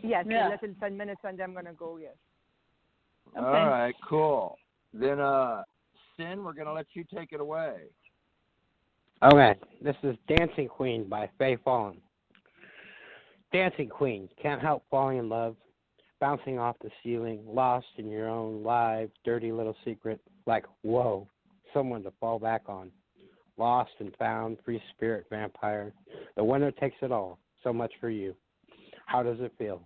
Yes, a little 10 minutes and then I'm going to go, yes. Okay. All right, cool. Then, Sin, we're going to let you take it away. Okay, this is Dancing Queen by Faye Fallen. Dancing Queen, can't help falling in love, bouncing off the ceiling, lost in your own live, dirty little secret, like, whoa, someone to fall back on. Lost and found, free spirit vampire. The winner takes it all, so much for you. How does it feel?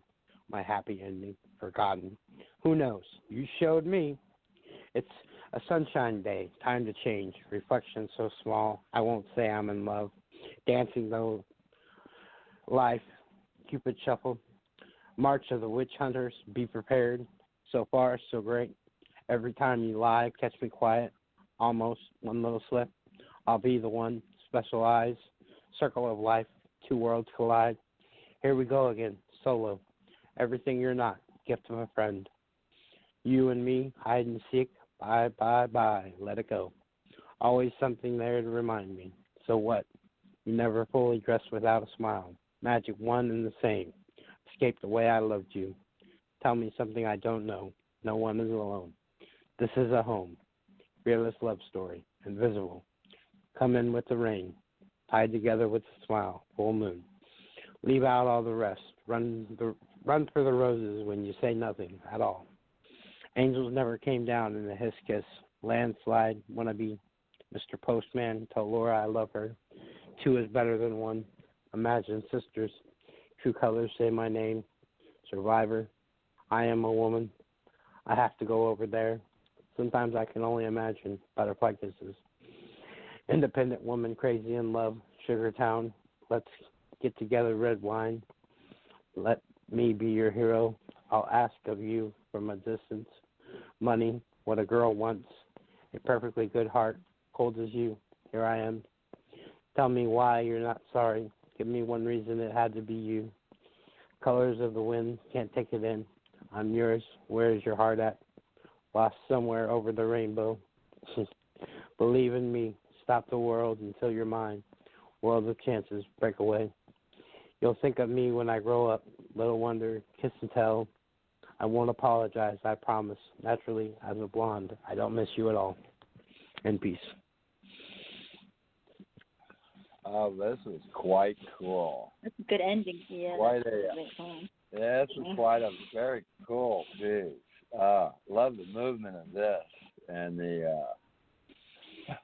My happy ending, forgotten. Who knows? You showed me. It's a sunshine day, time to change. Reflection so small, I won't say I'm in love. Dancing though, life, Cupid shuffle. March of the witch hunters, be prepared. So far, so great. Every time you lie, catch me quiet. Almost, one little slip. I'll be the one, special eyes. Circle of life, two worlds collide. Here we go again, solo. Everything you're not, gift of a friend. You and me, hide and seek, bye, bye, bye, let it go. Always something there to remind me. So what? You never fully dressed without a smile. Magic one and the same. Escape the way I loved you. Tell me something I don't know. No one is alone. This is a home. Fearless love story. Invisible. Come in with the rain. Tied together with a smile. Full moon. Leave out all the rest. Run for the roses when you say nothing at all. Angels never came down in a hiss kiss. Landslide. Wanna be Mr. Postman. Tell Laura I love her. Two is better than one. Imagine sisters. True colors say my name. Survivor. I am a woman. I have to go over there. Sometimes I can only imagine butterfly kisses. Independent woman crazy in love. Sugar Town. Let's get together, red wine. Let me be your hero. I'll ask of you from a distance. Money, what a girl wants. A perfectly good heart, cold as you. Here I am. Tell me why you're not sorry. Give me one reason it had to be you. Colors of the wind, can't take it in. I'm yours. Where is your heart at? Lost somewhere over the rainbow. Believe in me. Stop the world until you're mine. World of chances, break away. You'll think of me when I grow up. Little wonder, kiss and tell. I won't apologize, I promise. Naturally, as a blonde, I don't miss you at all. In peace. Oh, this is quite cool. That's a good ending. Yeah. This is quite a very cool piece. Love the movement of this and I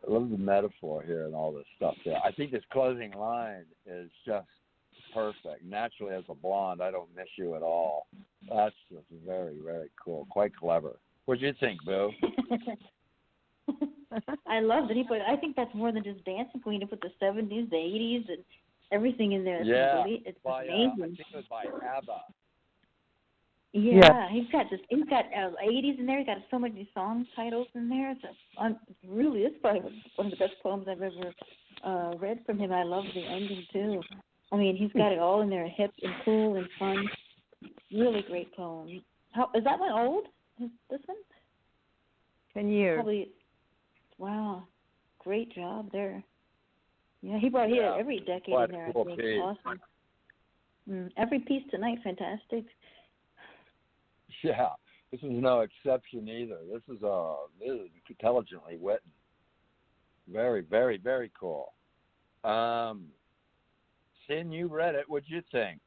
love the metaphor here and all this stuff there. I think this closing line is just perfect. Naturally, as a blonde, I don't miss you at all. That's just very, very cool. Quite clever. What do you think, Boo? I love that he put. I think that's more than just Dancing Queen. He put the 70s, the 80s, and everything in there. It's amazing. I think it was by ABBA. Yeah, he's got 80s in there. He's got so many song titles in there. It's probably one of the best poems I've ever read from him. I love the ending too. I mean, he's got it all in there, hip and cool and fun. Really great poem. Is that one old? This one? 10 years. Probably. Wow, great job there. Yeah, he brought here every decade in there. Cool I think. Awesome. Every piece tonight, fantastic. Yeah, this is no exception either. This is intelligently written. Very, very, very cool. Sin, you read it. What'd you think?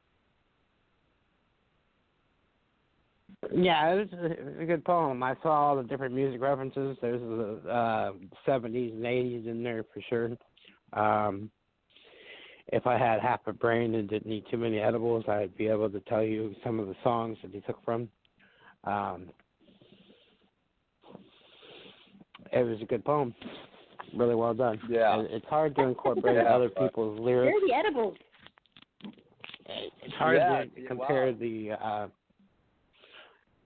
Yeah, it was a good poem. I saw all the different music references. There's the 70s and 80s in there for sure. If I had half a brain and didn't need too many edibles, I'd be able to tell you some of the songs that he took from. It was a good poem. Really well done. Yeah. It's hard to incorporate other people's lyrics. They're the edibles. It's hard to compare the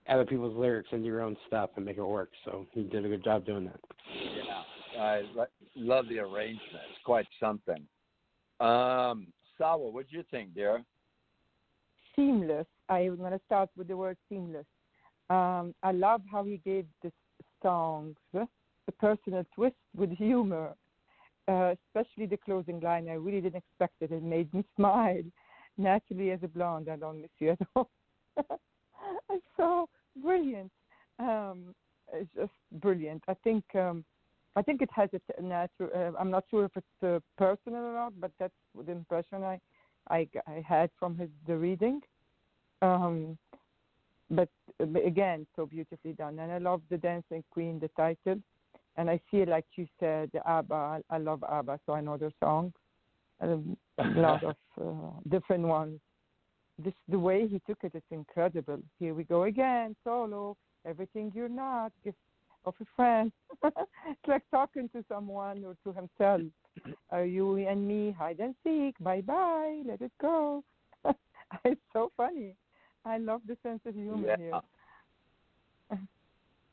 other people's lyrics into your own stuff and make it work. So he did a good job doing that. Yeah, I love the arrangement. It's quite something. Sawa, what do you think, dear? Seamless. I'm going to start with the word seamless. I love how he gave the songs a personal twist with humor, especially the closing line. I really didn't expect it. It made me smile. Naturally, as a blonde, I don't miss you at all. It's so brilliant. It's just brilliant. I think it has a natural. I'm not sure if it's personal or not, but that's the impression I had from the reading. But again, so beautifully done. And I love the Dancing Queen, the title. And I feel like you said ABBA. I love ABBA, so I know their songs. A lot of different ones. The way he took it, it's incredible. Here we go again, solo. Everything you're not, gift of a friend. It's like talking to someone or to himself. You and me, hide and seek. Bye-bye. Let it go. It's so funny. I love the sense of humor here.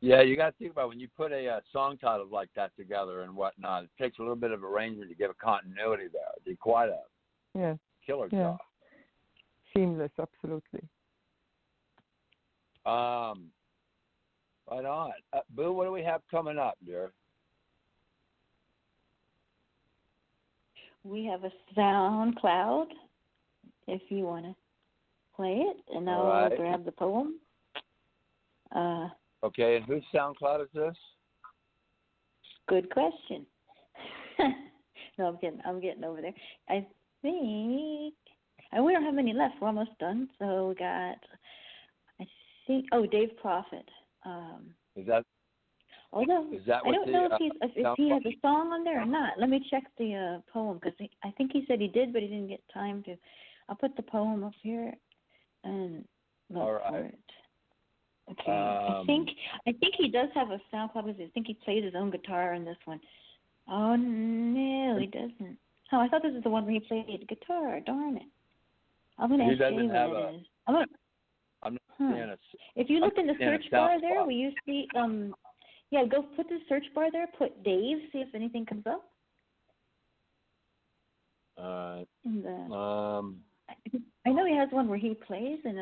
Yeah, you got to think about when you put a song title like that together and whatnot. It takes a little bit of arrangement to give a continuity there. It'd be quite a killer job. Seamless, absolutely. Right on. Boo, what do we have coming up, dear? We have a SoundCloud, if you want to play it, and I'll grab the poem. Okay, and whose SoundCloud is this? Good question. No, I'm getting over there. I think we don't have any left. We're almost done. So we got, Dave Prophet. Is that? Although I don't know if he has a song on there or not. Let me check the poem because I think he said he did, but he didn't get time to. I'll put the poem up here and look for it. Okay. I think he does have a SoundCloud. I think he plays his own guitar in this one. Oh no, he doesn't. Oh, I thought this was the one where he played guitar. Darn it. I'm gonna ask Jay what it is. I'm not seeing it. If you look in the search bar there, will you see? Go put the search bar there. Put Dave. See if anything comes up. I know he has one where he plays, and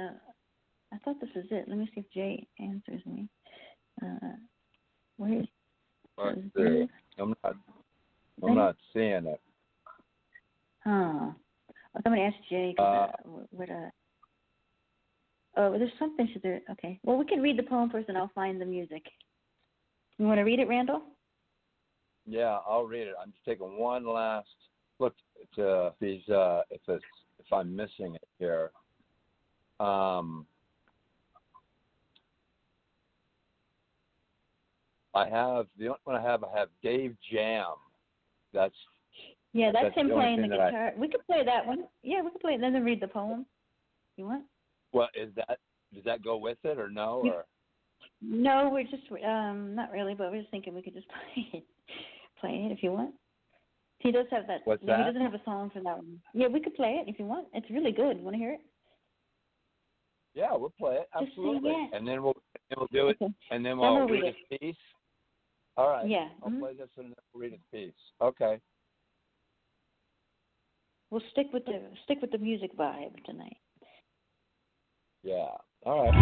I thought this was it. Let me see if Jay answers me. Where is it? I'm not seeing it. Huh. I'm gonna ask Jay. There's something. Okay. Well, we can read the poem first, and I'll find the music. You want to read it, Randall? Yeah, I'll read it. I'm just taking one last look to if I'm missing it here. I have Dave Jam. That's him playing the guitar. We could play that one. Yeah, we could play it and then read the poem. You want? Well, does that go with it or no? Or no, we're just not really, but we're just thinking we could just play it if you want. He does have that. What's that? He doesn't have a song for that one. Yeah, we could play it if you want. It's really good. Want to hear it? Yeah, we'll play it. Absolutely. Yes. And then we'll do it. Okay. And then we'll read his piece. All right. Yeah. I'll play this and then we'll read his piece. Okay. We'll stick with the music vibe tonight. Yeah. All right.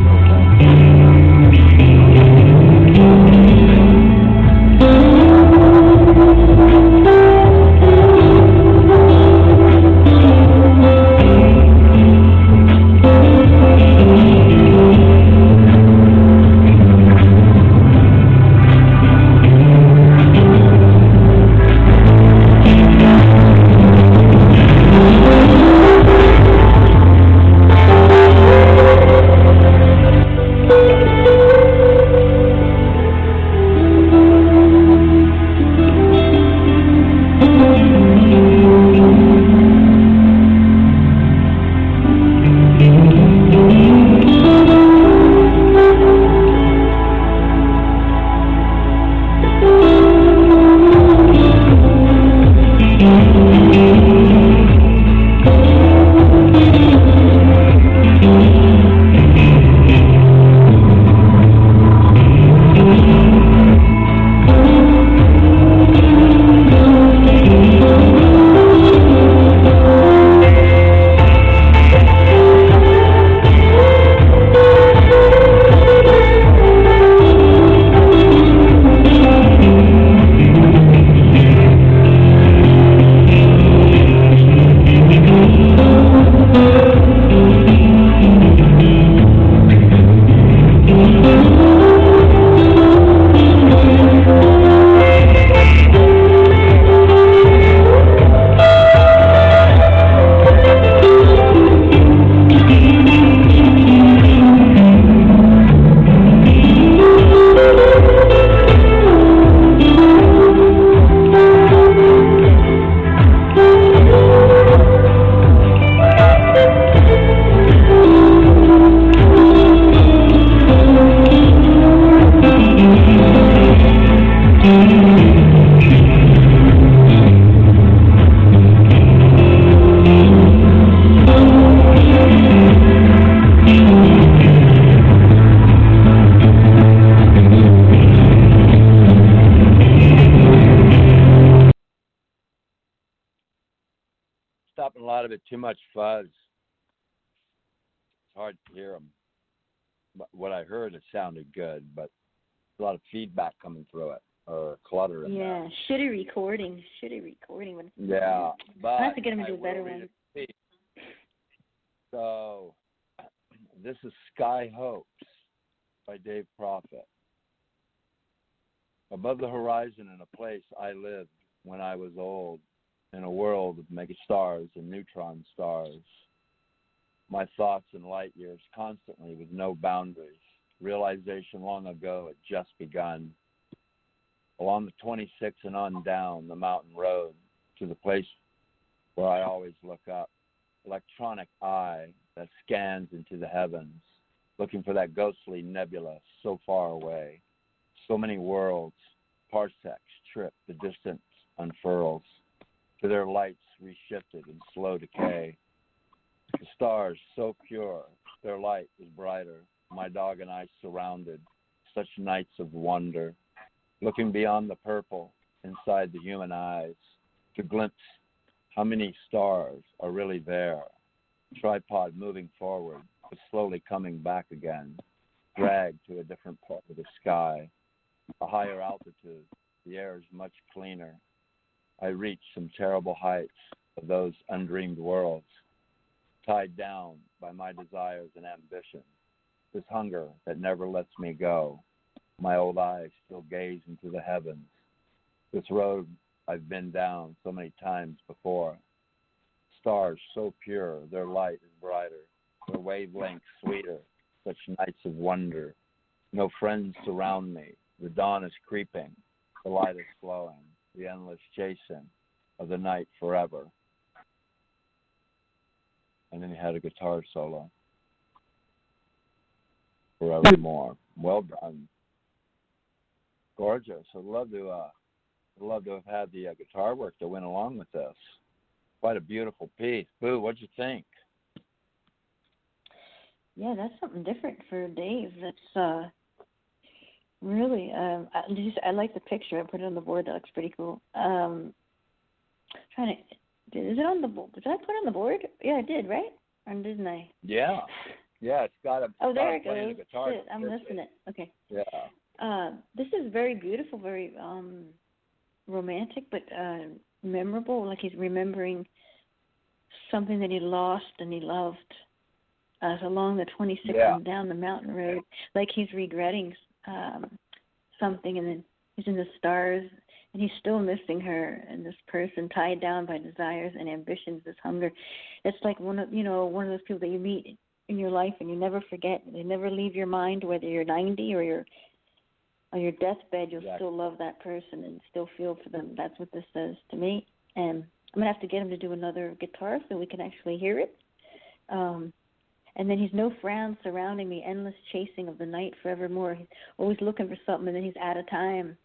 picked up in a lot of it too much fuzz. It's hard to hear them. But what I heard, it sounded good, but a lot of feedback coming through it, or clutter in there. Yeah, shitty recording. Yeah, but I have to get him to do a better one. So, this is Sky Hopes by Dave Prophet. Above the horizon in a place I lived when I was old, in a world of megastars and neutron stars. My thoughts in light years constantly with no boundaries. Realization long ago had just begun. Along the 26 and on down the mountain road to the place where I always look up. Electronic eye that scans into the heavens, looking for that ghostly nebula so far away. So many worlds, parsecs trip, the distance unfurls. To their lights reshifted in slow decay. The stars so pure, their light is brighter. My dog and I surrounded, such nights of wonder. Looking beyond the purple, inside the human eyes, to glimpse how many stars are really there. Tripod moving forward, but slowly coming back again. Dragged to a different part of the sky. A higher altitude, the air is much cleaner. I reach some terrible heights of those undreamed worlds, tied down by my desires and ambitions, this hunger that never lets me go. My old eyes still gaze into the heavens, this road I've been down so many times before. Stars so pure, their light is brighter, their wavelength sweeter, such nights of wonder. No friends surround me, the dawn is creeping, the light is flowing. The endless chasing of the night forever. And then he had a guitar solo. Forevermore. Well done. Gorgeous. I'd love to have had the guitar work that went along with this. Quite a beautiful piece. Boo, what'd you think? Yeah, that's something different for Dave. That's really, I like the picture. I put it on the board. That looks pretty cool. Is it on the board? Did I put it on the board? Yeah, I did, right? Or didn't I? Yeah, it's got a. Oh, there it goes. goes. Guitar. Shit, I'm listening. Okay. Yeah. This is very beautiful, very romantic, but memorable. Like he's remembering something that he lost and he loved along the 26 and down the mountain road. Like he's regretting something, and then he's in the stars, and he's still missing her and this person tied down by desires and ambitions, this hunger. It's like one of those people that you meet in your life and you never forget. They never leave your mind, whether you're 90 or you're on your deathbed. You'll still love that person and still feel for them. That's what this says to me. And I'm gonna have to get him to do another guitar so we can actually hear it. And then he's no frown surrounding me, endless chasing of the night forevermore. He's always looking for something, and then he's out of time.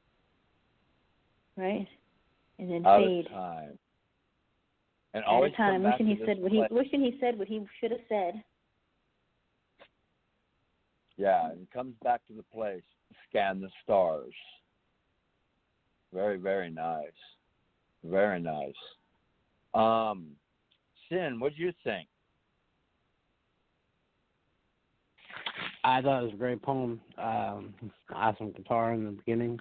Right? And then out fade. Of time. And out always of time. Come back Wishing he said what he should have said. Yeah, and comes back to the place, scan the stars. Very, very nice. Very nice. Sin, what do you think? I thought it was a great poem. Awesome guitar in the beginning.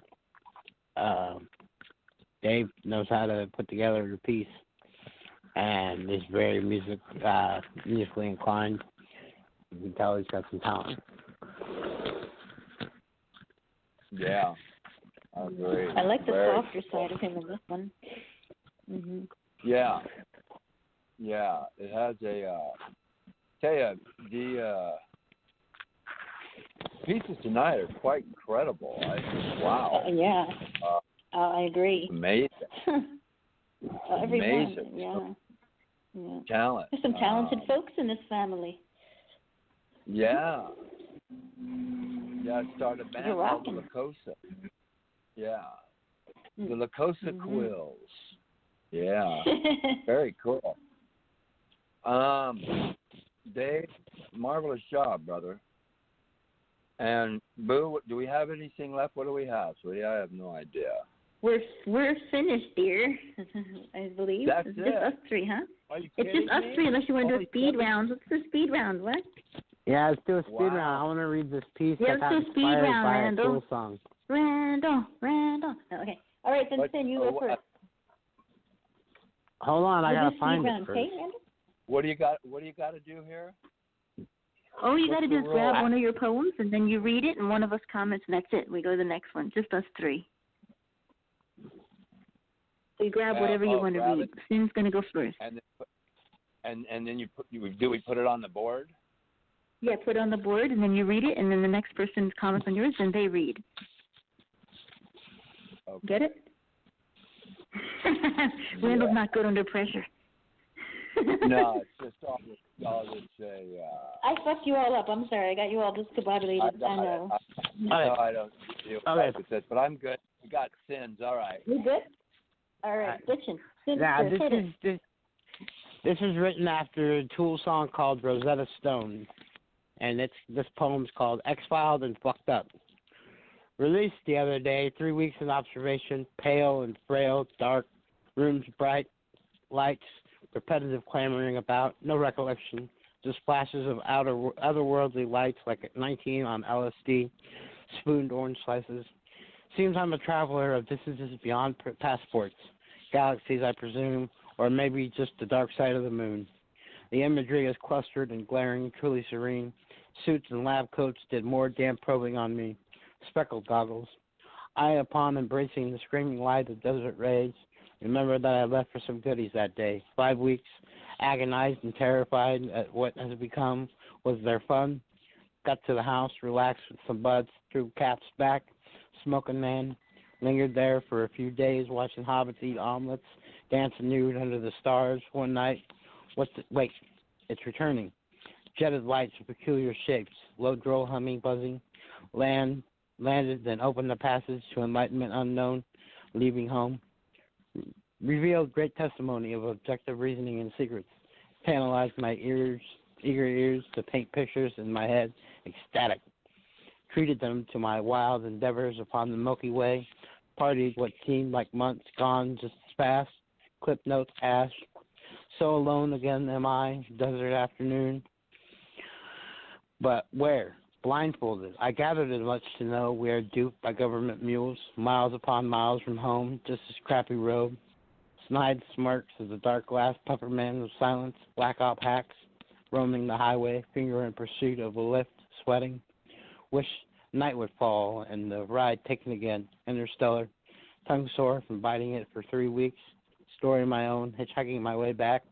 Dave knows how to put together a piece, and is very musically inclined. You can tell he's got some talent. Yeah, I agree. I like the softer side of him in this one. Mm-hmm. Yeah, it has a. Tell you, the pieces tonight are quite incredible. Wow. Yeah. I agree. Amazing. Amazing. Yeah. Talent. There's some talented folks in this family. Yeah. Yeah, I started a band called the Lacosa. Yeah. The Lacosa Quills. Yeah. Very cool. Dave, marvelous job, brother. And Boo, do we have anything left? What do we have, sweetie? I have no idea. We're finished, dear. I believe. That's it's it. just us three, huh? Are you It's kidding just us me? three, unless you want to do Only a speed 7? round. Let's do a speed round. What? Yeah, let's do a speed Wow. round. I want to read this piece Yeah, that let's got do a speed inspired round, by Randall. a cool song. Randall. No, okay. All right, then Sin, you go first. Hold on, I We'll gotta do speed find round, it first. okay, Randall? What do you got to do here? All you got to What's do the is grab rule? one of your poems, and then you read it, and one of us comments, and that's it. We go to the next one. Just us three. So you grab whatever you want to grab read. Sin's going to go first. And then we put it on the board? Yeah, put it on the board, and then you read it, and then the next person comments on yours, and they read. Okay. Get it? Randall's not good under pressure. No, it's just all say. I fucked you all up. I'm sorry. I got you all discombobulated. I know. I don't deal with this, but I'm good. We got Sins. All right. You good? All right. Listen. Yeah, this is written after a Tool song called Rosetta Stone, and this poem's called Exiled and Fucked Up. Released the other day, 3 weeks in observation, pale and frail, dark, rooms bright, lights, repetitive clamoring about, no recollection, just flashes of otherworldly lights like at 19 on LSD, spooned orange slices. Seems I'm a traveler of distances beyond passports, galaxies I presume, or maybe just the dark side of the moon. The imagery is clustered and glaring, truly serene. Suits and lab coats did more damn probing on me. Speckled goggles. Eye upon embracing the screaming light of desert rays. Remember that I left for some goodies that day. 5 weeks, agonized and terrified at what has become. Was there fun? Got to the house, relaxed with some buds, threw caps back, smoking man. Lingered there for a few days, watching hobbits eat omelets, dancing nude under the stars. One night, wait, it's returning. Jetted lights of peculiar shapes, low droll humming, buzzing. Landed, then opened the passage to enlightenment unknown, leaving home. Revealed great testimony of objective reasoning and secrets. Tantalized my eager ears to paint pictures in my head, ecstatic. Treated them to my wild endeavors upon the Milky Way. Partied what seemed like months gone just as fast. Clip notes ash. So alone again am I, desert afternoon. But where? Blindfolded. I gathered as much to know we are duped by government mules, miles upon miles from home, just as crappy road. Snide smirks as the dark glass peppermint of silence, black op hacks, roaming the highway, finger in pursuit of a lift, sweating. Wish night would fall and the ride taken again, interstellar. Tongue sore from biting it for 3 weeks. Story my own, hitchhiking my way back.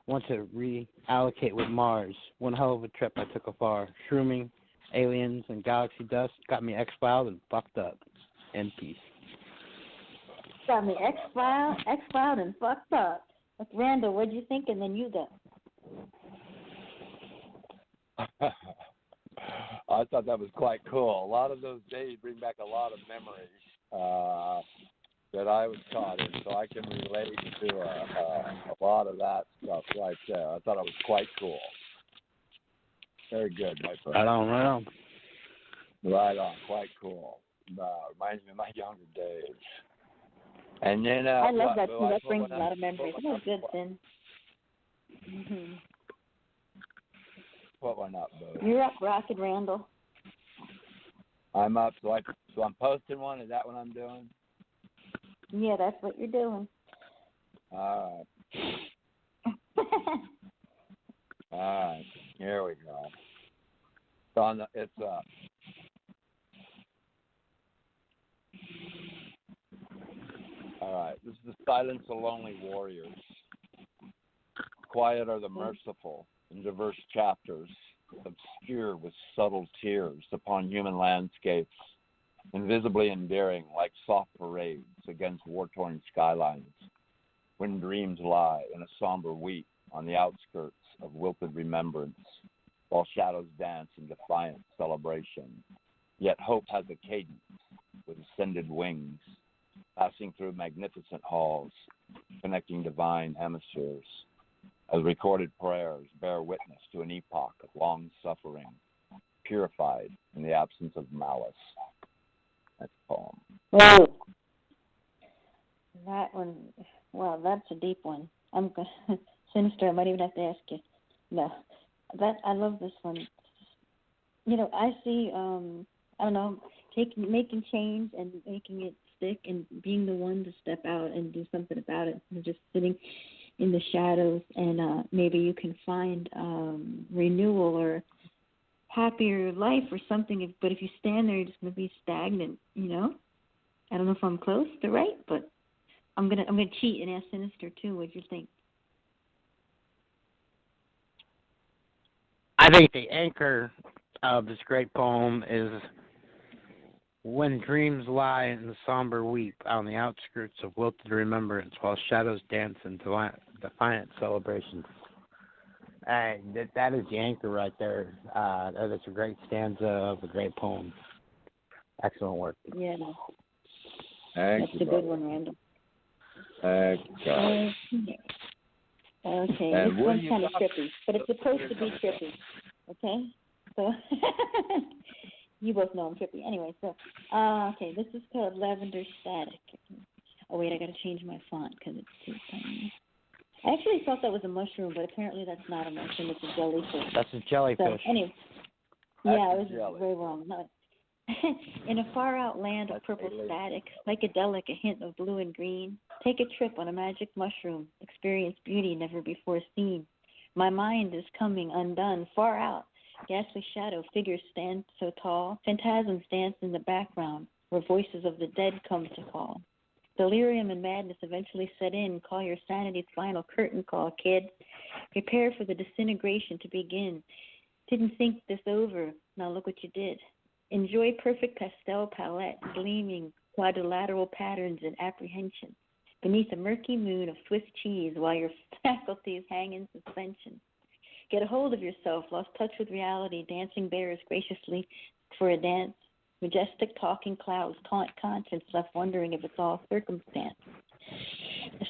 Want to reallocate with Mars. One hell of a trip I took afar. Shrooming, aliens, and galaxy dust got me exiled and fucked up. In peace. Got me exiled and fucked up. Look, Randall, what'd you think? And then you go. I thought that was quite cool. A lot of those days bring back a lot of memories that I was caught in, so I can relate to a lot of that stuff right there. I thought it was quite cool. Very good, my friend. Right on. Right on, quite cool. Reminds me of my younger days. And then I love that too. That brings a lot of memories. That was good, Sin. Mm-hmm. Put one up, Bo. You're up, Rocket Randall. I'm up, so I'm posting one. Is that what I'm doing? Yeah, that's what you're doing. All right. All right. Here we go. It's up. All right. This is the silence of lonely warriors. Quiet are the merciful in diverse chapters, obscure with subtle tears upon human landscapes, invisibly endearing like soft parades against war-torn skylines, when dreams lie in a somber weep on the outskirts of wilted remembrance, while shadows dance in defiant celebration. Yet hope has a cadence with ascended wings, passing through magnificent halls, connecting divine hemispheres, as recorded prayers bear witness to an epoch of long suffering, purified in the absence of malice. That's a poem. Oh. That one, well, that's a deep one. Sinister, I might even have to ask you. No, I love this one. You know, I see, I don't know, making change and making it stick and being the one to step out and do something about it. And just sitting in the shadows and maybe you can find renewal or happier life or something. But if you stand there, you're just going to be stagnant, you know? I don't know if I'm close to right, but I'm gonna cheat and ask Sinister too. What do you think? I think the anchor of this great poem is when dreams lie in the somber weep on the outskirts of wilted remembrance while shadows dance in defiant celebration. That is the anchor right there. That is a great stanza of a great poem. Excellent work. Yeah. Thank That's you, a good one, Randall. Thank you. Okay, And this what one's do you kind of got? trippy, but it's supposed to be trippy. Okay? So, you both know I'm trippy. Anyway, so, okay, this is called Lavender Static. Oh, wait, I got to change my font because it's too tiny. I actually thought that was a mushroom, but apparently that's not a mushroom. It's a jellyfish. That's a jellyfish. So, anyway, That's yeah, I a was jelly. very wrong. No. In a far-out land of purple static, psychedelic, a hint of blue and green, take a trip on a magic mushroom, experience beauty never before seen. My mind is coming undone, far out, ghastly shadow figures stand so tall, phantasms dance in the background, where voices of the dead come to call. Delirium and madness eventually set in, call your sanity's final curtain call, kid. Prepare for the disintegration to begin. Didn't think this over, now look what you did. Enjoy perfect pastel palette, gleaming quadrilateral patterns in apprehension, beneath a murky moon of Swiss cheese while your faculties hang in suspension. Get a hold of yourself, lost touch with reality, dancing bears graciously for a dance, majestic talking clouds taunt conscience, left wondering if it's all circumstance.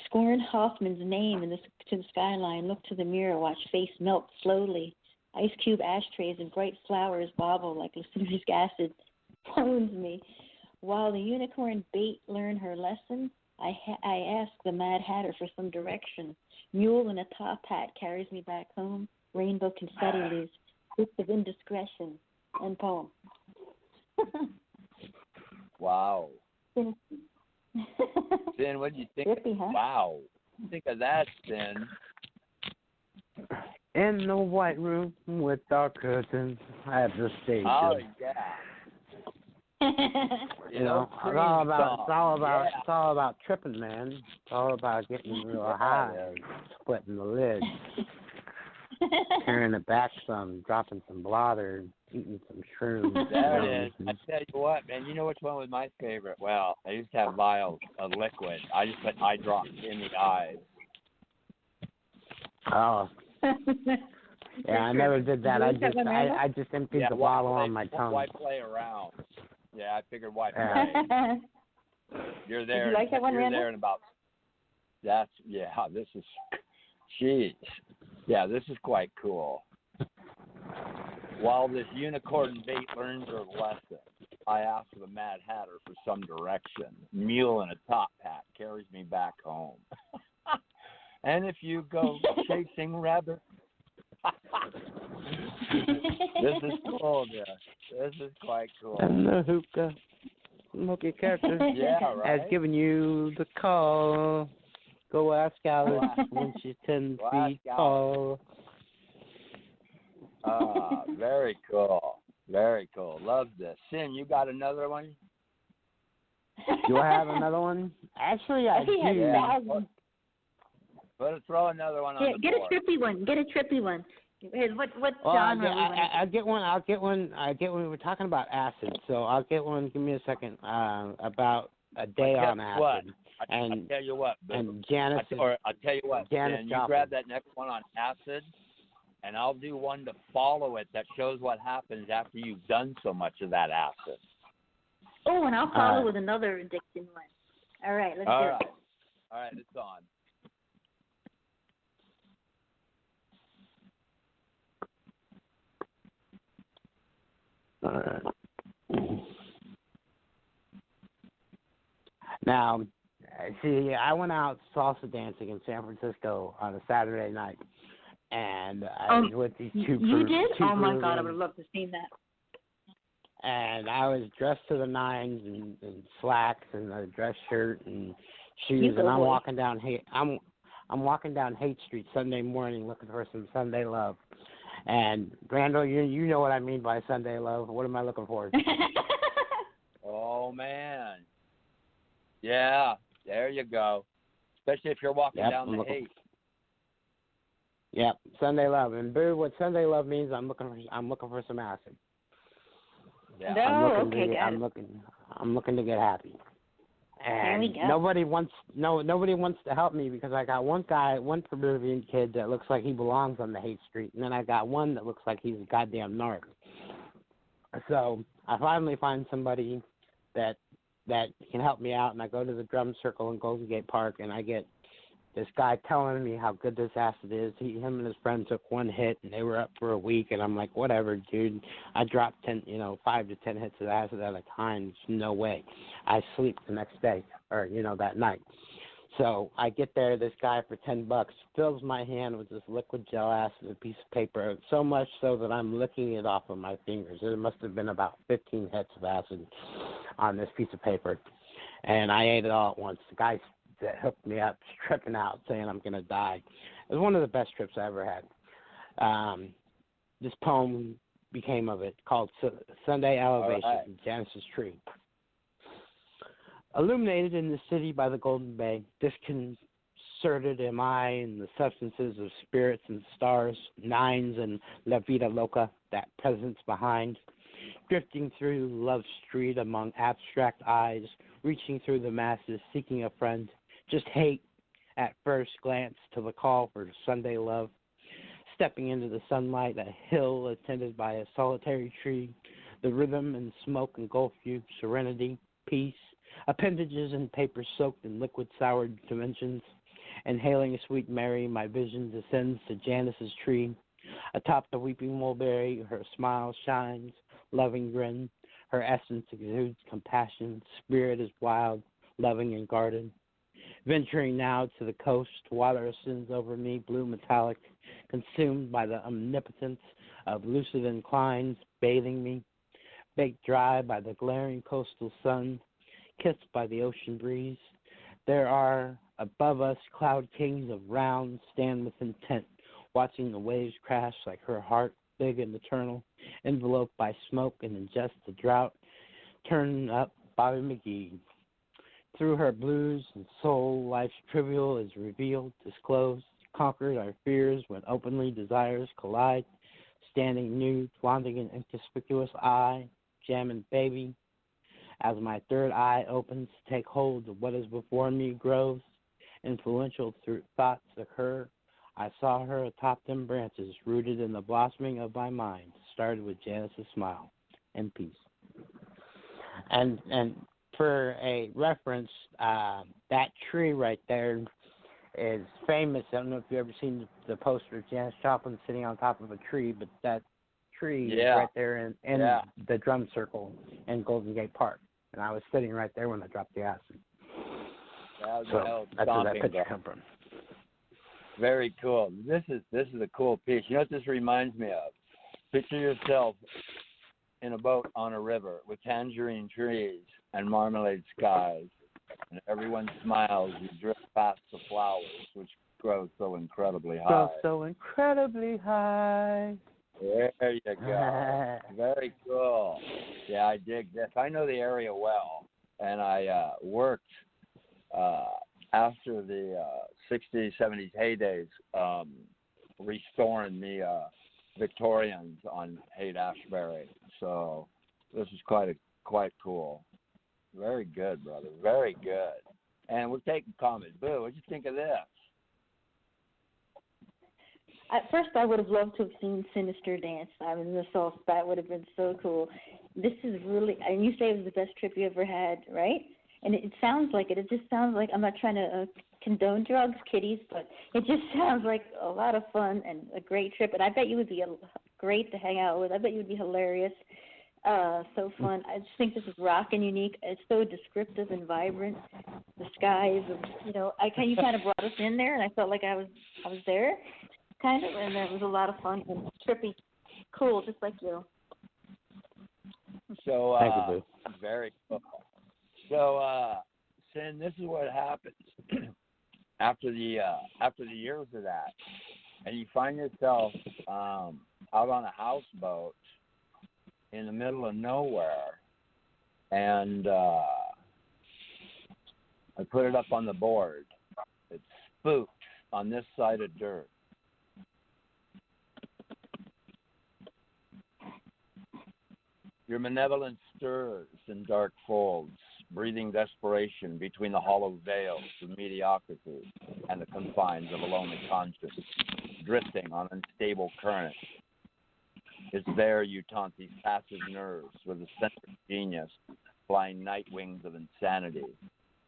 Scorn Hoffman's name to the skyline, look to the mirror, watch face melt slowly. Ice cube ashtrays and bright flowers bobble like lysergic acid phones me. While the unicorn bait learn her lesson, I ask the Mad Hatter for some direction. Mule in a top hat carries me back home. Rainbow confetti leaves bits of indiscretion. End poem. Wow. Sin, what do you think? Trippy, huh? Wow. What do you think of that, Sin? In the white room with dark curtains at the station. Oh yeah. You know, it's all about tripping, man. It's all about getting real high and splitting the lid, carrying it back some, dropping some blotter, eating some shrooms. There it is. I tell you what, man. You know which one was my favorite? Well, I used to have vials of liquid. I just put eye drops in the eyes. Oh. Yeah, I never did that. I just emptied the bottle on my tongue. Why play around? Yeah, I figured why play. You're there. Did you like that one, you're Randall? there in about. That's This is, jeez. Yeah, this is quite cool. While this unicorn bait learns her lesson, I ask the Mad Hatter for some direction. Mule in a top hat carries me back home. And if you go chasing rabbits, this is cool, yeah. This is quite cool. And the hookah smoky character has given you the call. Go ask Alice when she's 10 feet tall. Very cool. Very cool. Love this. Sin, you got another one? Do I have another one? Actually, I do. Yeah. Let's throw another one on the Get board. a trippy one. Get a trippy one. What genre? I'll get one. We're talking about acid, so I'll get one. Give me a second. About a day on acid. What? And I'll tell you what. And Janice. I'll tell you what. Janice, you grab that next one on acid, and I'll do one to follow it that shows what happens after you've done so much of that acid. Oh, and I'll follow with another addiction one. All right, let's do it. All right, it's on. All right. Now, See, I went out salsa dancing in San Francisco on a Saturday night, and I was with these two. You did? Oh my Peruvians, God, I would have loved to see that. And I was dressed to the nines in slacks and a dress shirt and shoes, and I'm walking down Haight Street Sunday morning looking for some Sunday love. And Randall, you know what I mean by Sunday love. What am I looking for? Oh man, yeah, there you go. Especially if you're walking down the Haight. Yep, Sunday love. And Boo, what Sunday love means, I'm looking for some acid. Yeah. I'm looking to get happy. And there we go. nobody wants to help me because I got one Peruvian kid that looks like he belongs on the Haight Street, and then I got one that looks like he's a goddamn narc. So I finally find somebody that can help me out, and I go to the drum circle in Golden Gate Park, and I get this guy telling me how good this acid is. Him and his friend took one hit, and they were up for a week, and I'm like, whatever, dude. I dropped 5 to 10 hits of acid at a time. There's no way. I sleep the next day, or, that night. So I get there, this guy for $10 fills my hand with this liquid gel acid, a piece of paper, so much so that I'm licking it off of my fingers. There must have been about 15 hits of acid on this piece of paper, and I ate it all at once. The guy that hooked me up, tripping out, saying I'm going to die. It was one of the best trips I ever had. This poem became of it, called Sunday Elevation, right. Janice's Tree. Illuminated in the city by the Golden Bay, disconcerted am I in the substances of spirits and stars, nines and La Vida Loca, that presence behind, drifting through Love Street among abstract eyes, reaching through the masses, seeking a friend, just hate at first glance to the call for Sunday love, stepping into the sunlight, a hill attended by a solitary tree, the rhythm and smoke engulf you, serenity, peace, appendages and paper soaked in liquid soured dimensions, inhaling a sweet Mary, my vision descends to Janice's tree, atop the weeping mulberry, her smile shines, loving grin, her essence exudes compassion, spirit is wild, loving and guarded. Venturing now to the coast, water ascends over me, blue metallic, consumed by the omnipotence of lucid inclines, bathing me, baked dry by the glaring coastal sun, kissed by the ocean breeze. There are above us cloud kings of round, stand with intent, watching the waves crash like her heart, big and eternal, enveloped by smoke and ingest the drought, turn up Bobby McGee. Through her blues and soul, life's trivial is revealed, disclosed, conquered our fears when openly desires collide, standing nude, flaunting an inconspicuous eye, jamming baby. As my third eye opens to take hold of what is before me grows, influential through thoughts occur. I saw her atop them branches, rooted in the blossoming of my mind, started with Janice's smile and peace. And for a reference, that tree right there is famous. I don't know if you've ever seen the poster of Janis Joplin sitting on top of a tree, but that tree is right there in the drum circle in Golden Gate Park. And I was sitting right there when I dropped the acid. So that's where that picture come from. Very cool. This is a cool piece. You know what this reminds me of? Picture yourself in a boat on a river with tangerine trees and marmalade skies, and everyone smiles. You drift past the flowers, which grow so incredibly high. Grow so incredibly high. There you go. Very cool. Yeah, I dig this. I know the area well, and I worked after the 60s, 70s heydays, restoring the Victorians on Haight-Ashbury. So this is quite cool. Very good, brother. Very good. And we're taking comments. Boo, what'd you think of this? At first, I would have loved to have seen Sinister dance. I was in the soft. That would have been so cool. This is really, and you say it was the best trip you ever had, right? And it sounds like it. It just sounds like, I'm not trying to condone drugs, kiddies, but it just sounds like a lot of fun and a great trip. And I bet you would be great to hang out with. I bet you would be hilarious. So fun. I just think this is rock and unique. It's so descriptive and vibrant. The skies, you kind of brought us in there, and I felt like I was there, kind of, and it was a lot of fun and trippy, cool, just like you. So, Thank you, Boo. Very cool. So, Sin, this is what happens after the years of that, and you find yourself out on a houseboat in the middle of nowhere, and I put it up on the board. It's spooked on this side of dirt. Your malevolence stirs in dark folds, breathing desperation between the hollow veils of mediocrity and the confines of a lonely conscience, drifting on unstable currents. It's there you taunt these passive nerves with a sense of genius, flying night wings of insanity,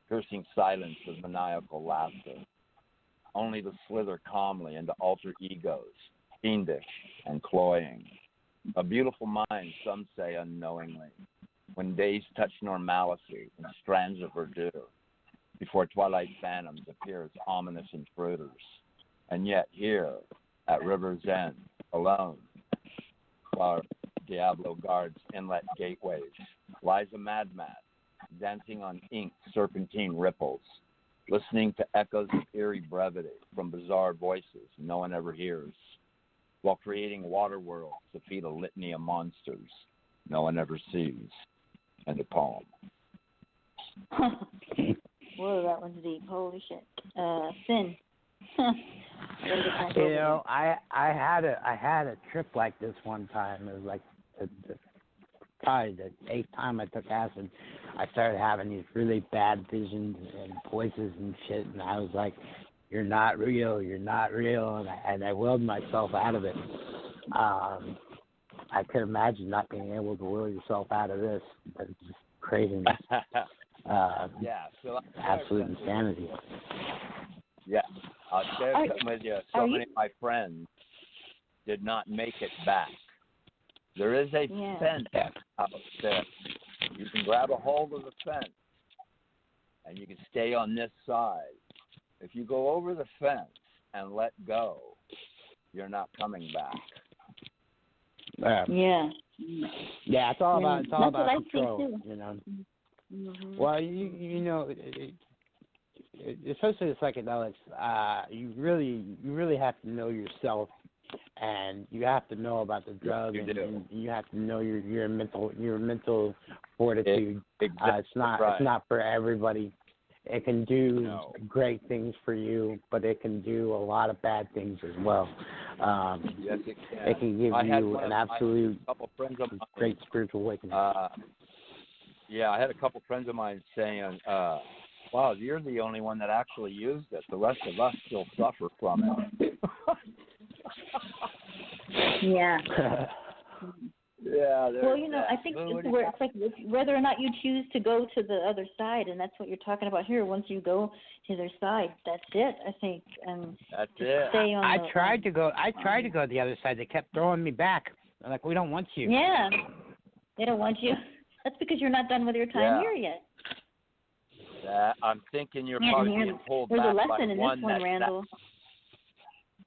cursing silence with maniacal laughter. Only to slither calmly into alter egos, fiendish and cloying. A beautiful mind, some say unknowingly, when days touch normalcy in strands of verdure, before twilight phantoms appear as ominous intruders. And yet here, at river's end, alone, while Diablo guards inlet gateways, lies a madman, dancing on inked serpentine ripples, listening to echoes of eerie brevity from bizarre voices no one ever hears, while creating water worlds to feed a litany of monsters no one ever sees. And a poem. Whoa, that one's deep. Holy shit. Sin. I had a trip like this one time. It was like probably the 8th time I took acid. I started having these really bad visions and voices and shit, and I was like, "You're not real. You're not real," and I willed myself out of it. I could imagine not being able to will yourself out of this. It's just craziness. So absolute insanity. Yeah, I'll share something with you. So many of my friends did not make it back. There is a fence out there. You can grab a hold of the fence, and you can stay on this side. If you go over the fence and let go, you're not coming back. Yeah, it's all about control, you know. Mm-hmm. Well, you know, especially the psychedelics, you really have to know yourself, and you have to know about the drug, and you have to know your mental fortitude. It's not for everybody. It can do great things for you, but it can do a lot of bad things as well. Yes, it can. It can give you an absolute great spiritual awakening. I had a couple friends of mine saying, wow, you're the only one that actually used it. The rest of us still suffer from it. Yeah. Yeah. Well, you know, I think it's like whether or not you choose to go to the other side, and that's what you're talking about here. Once you go to their side, that's it. I think. That's it. Stay on I tried to go to the other side. They kept throwing me back. They're like, we don't want you. Yeah. They don't want you. That's because you're not done with your time here yet. I'm thinking you're probably being pulled back There's a lesson by in one this one, Randall.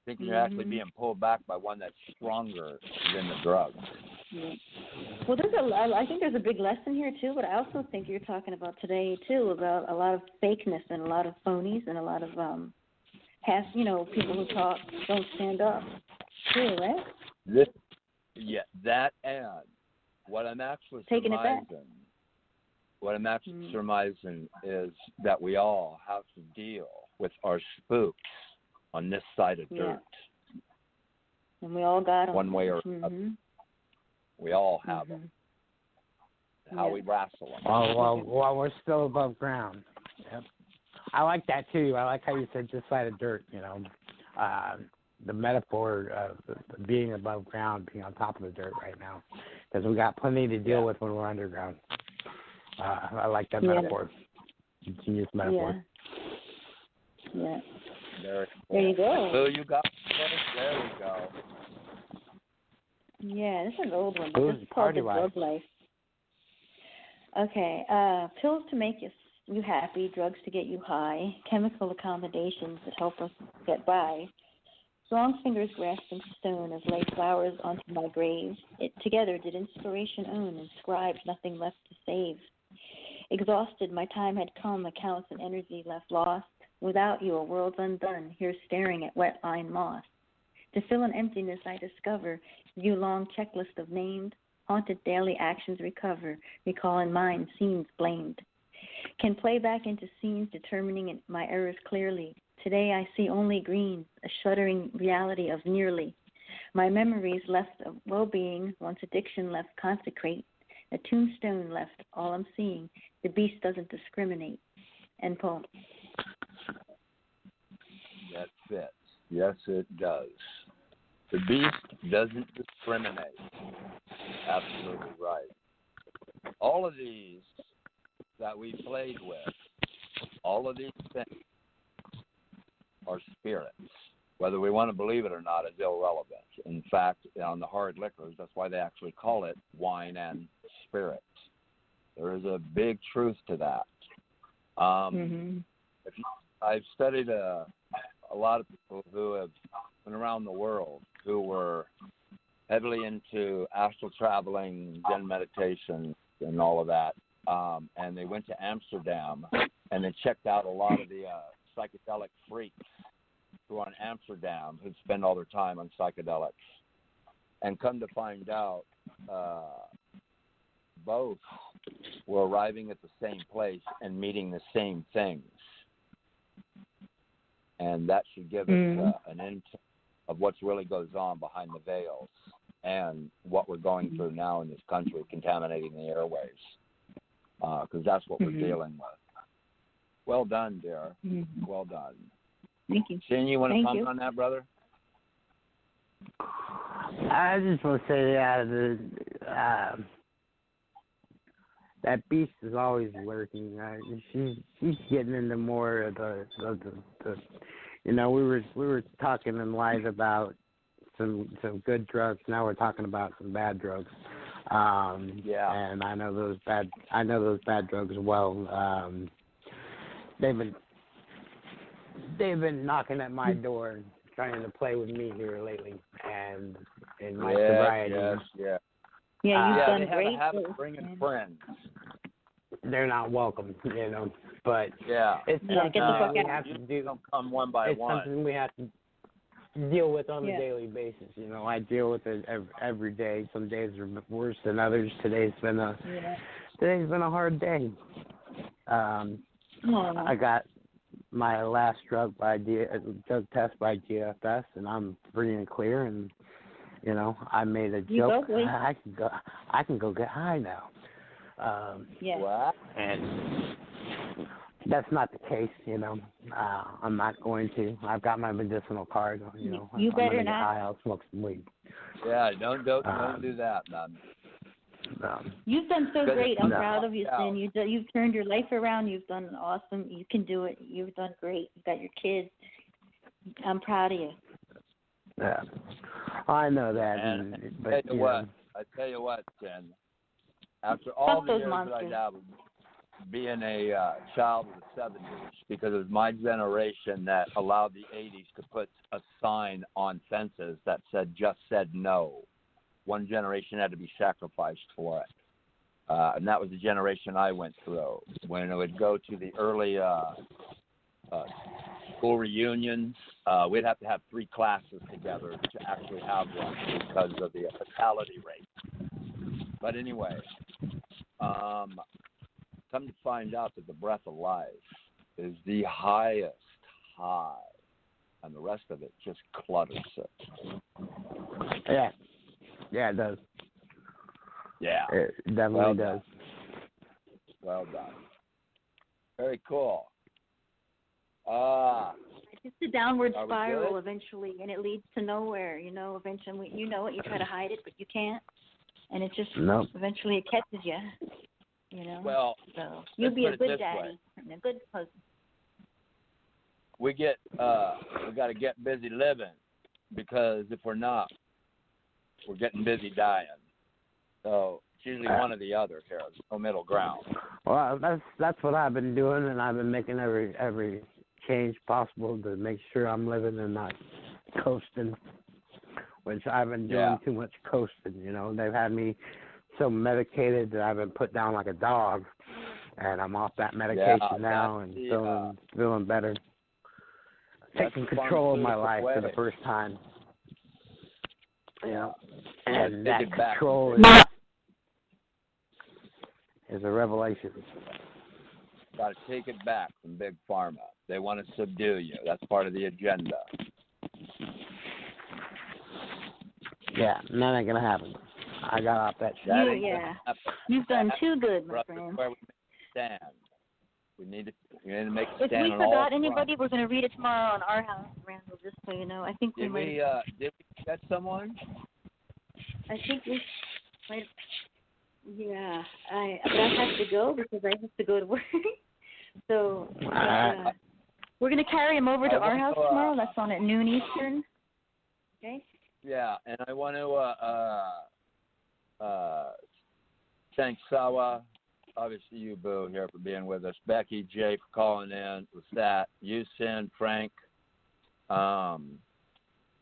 Thinking you're actually being pulled back by one that's stronger than the drug. Yeah. Well, I think there's a big lesson here too, but I also think you're talking about today too about a lot of fakeness and a lot of phonies and a lot of people who talk don't stand up. Too, right? That and what I'm actually surmising is that we all have to deal with our spooks on this side of dirt. And we all got them. One way or another. We all have them. How we wrestle them. While we're still above ground. Yep. I like that too. I like how you said this side of dirt, you know. The metaphor of being above ground, being on top of the dirt right now. Because we got plenty to deal with when we're underground. I like that metaphor. Genius metaphor. Yeah. There you go. So you got there we go. Yeah, this is an old one. This is called The Drug Life. Okay. Pills to make you happy, drugs to get you high, chemical accommodations that help us get by. Strong fingers grasping stone as lay flowers onto my grave. It together did inspiration own, inscribed, nothing left to save. Exhausted, my time had come, accounts and energy left lost. Without you, a world's undone, here staring at wet line moss. To fill an emptiness I discover, view long checklist of named, haunted daily actions recover, recall in mind scenes blamed. Can play back into scenes determining my errors clearly. Today I see only green, a shuddering reality of nearly. My memories left of well-being, once addiction left consecrate. A tombstone left, all I'm seeing. The beast doesn't discriminate. End poem. That fits. Yes, it does. The beast doesn't discriminate. Absolutely right. All of these that we played with, all of these things are spirits. Whether we want to believe it or not is irrelevant. In fact, on the hard liquors, that's why they actually call it wine and spirits. There is a big truth to that. I've studied a lot of people who have been around the world who were heavily into astral traveling, Zen meditation, and all of that. And they went to Amsterdam and they checked out a lot of the psychedelic freaks who are in Amsterdam who spend all their time on psychedelics. And come to find out, both were arriving at the same place and meeting the same things. And that should give us an insight of what really goes on behind the veils and what we're going through now in this country, contaminating the airways, because that's what we're dealing with. Well done, dear. Well done. Thank you. Shane, you want to comment on that, brother? I just want to say, that beast is always lurking. She's getting into more of the you know, we were talking in live about some good drugs. Now we're talking about some bad drugs. And I know those bad drugs well. They've been knocking at my door, trying to play with me here lately, and in my sobriety. Yeah, you've done they great. Have a habit of bringing friends. They're not welcome, you know. But get it's the fuck out. We have to do. Don't come one by one. It's something we have to deal with on a daily basis. You know, I deal with it every day. Some days are worse than others. Today's been a hard day. I got my last drug test by DFS, and I'm free and clear. And you know, I made a joke. I can go get high now. And that's not the case, you know. I'm not going to. I've got my medicinal card, you know. You better not. High, I'll smoke some weed. Yeah, don't do that, man. You've done so great. I'm proud of you, Sin. You've turned your life around. You've done awesome. You can do it. You've done great. You've got your kids. I'm proud of you. Yeah, I know that. But I tell you what, Sin. After all the years that I have being a child of the 70s, because it was my generation that allowed the 80s to put a sign on fences that just said no. One generation had to be sacrificed for it. And that was the generation I went through. When it would go to the early school reunions, we'd have to have 3 classes together to actually have one because of the fatality rate. But anyway, come to find out that the breath of life is the highest high, and the rest of it just clutters it. Yeah, it does. Yeah. It definitely does. Well done. Very cool. It's just a downward spiral eventually, and it leads to nowhere. You know, eventually, you know it. You try to hide it, but you can't, and it just eventually it catches you. You know. Well, so you'll be a good daddy and a good husband. We got to get busy living, because if we're not, we're getting busy dying. So usually one or the other here. There's no middle ground. Well, that's what I've been doing, and I've been making every change possible to make sure I'm living and not coasting, which I've been doing too much coasting. You know, they've had me so medicated that I've been put down like a dog, and I'm off that medication now and feeling better. Taking control of my life for the first time. You know, and that control is a revelation. Got to take it back from Big Pharma. They want to subdue you. That's part of the agenda. Yeah, that ain't gonna happen. I got off that shit. You've done too good, my friend. Where we stand. We need to make a stand. If we forgot anybody, we're going to read it tomorrow on our house, Randall, just so you know. I think did we get someone? I think we might. Yeah, but I have to go because I have to go to work. So we're going to carry him over to our house tomorrow. That's on at noon Eastern. Okay? Yeah, and I want to thank Sawa, obviously you, Boo, here for being with us. Becky, Jay for calling in with that. You, Sin, Frank, and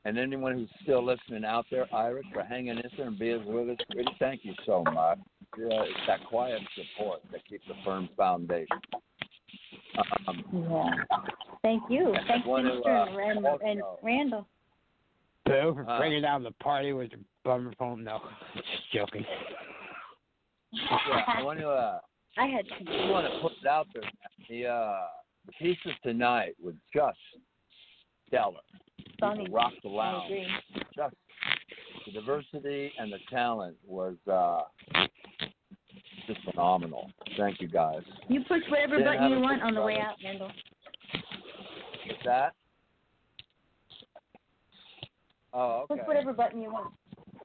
anyone who's still listening out there, Iris, for hanging in there and being with us. Really, thank you so much. It's that quiet support that keeps a firm foundation. Thank you. Thanks, Minister and Randall. Boo, for bringing down the party with your bummer phone. No, just joking. I want to. I want to put it out there. The pieces tonight was just stellar. Funny. Rocked the lounge. I agree. Just the diversity and the talent was just phenomenal. Thank you, guys. You push whatever button you want on the way out, Randall. What's that? Oh, okay. Push whatever button you want.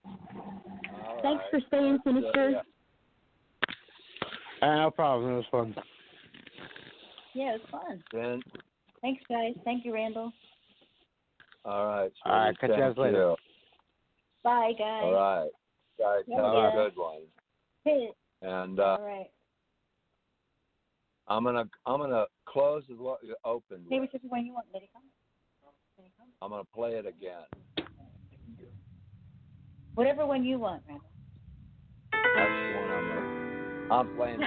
All Thanks right. for staying, Sinister. No problem. It was fun. Yeah, it was fun. Ben? Thanks, guys. Thank you, Randall. All right. All right. Catch you guys later. Bye, guys. All right. Guys, have a good one. Hey. And all right. I'm gonna close with what you opened with. Hey, whichever one you want. Let it come. I'm gonna play it again. Whatever one you want, Randall. That's the one I'm playing.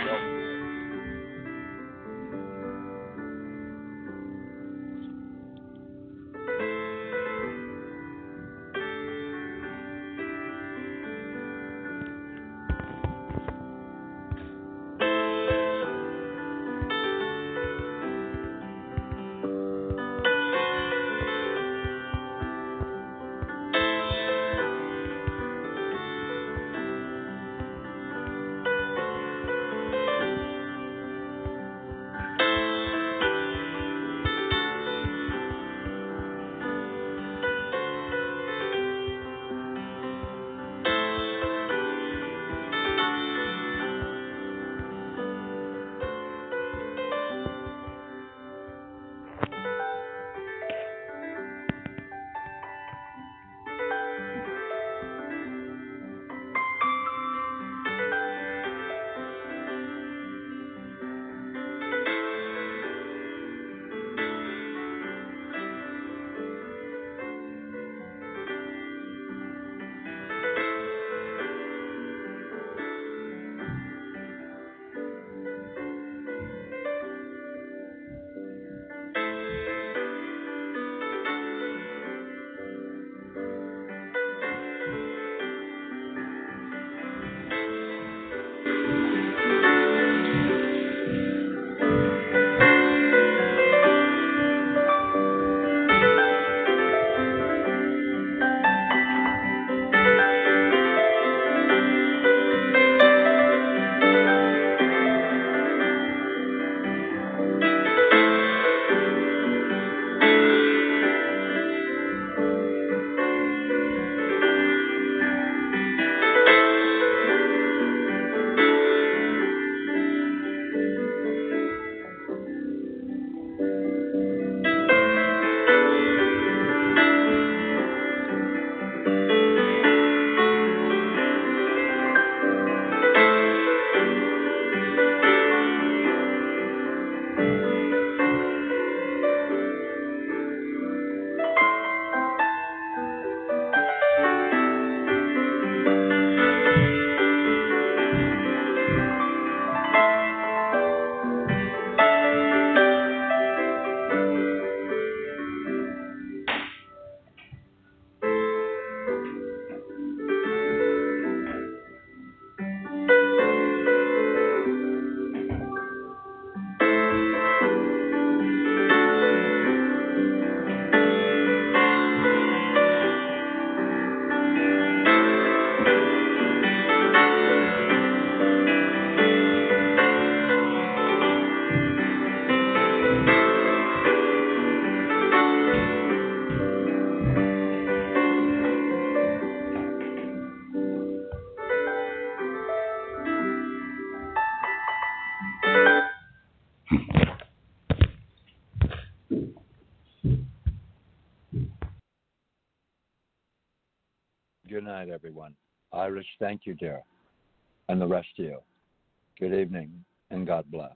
Good night, everyone. Irish, thank you, dear. And the rest of you, good evening and God bless.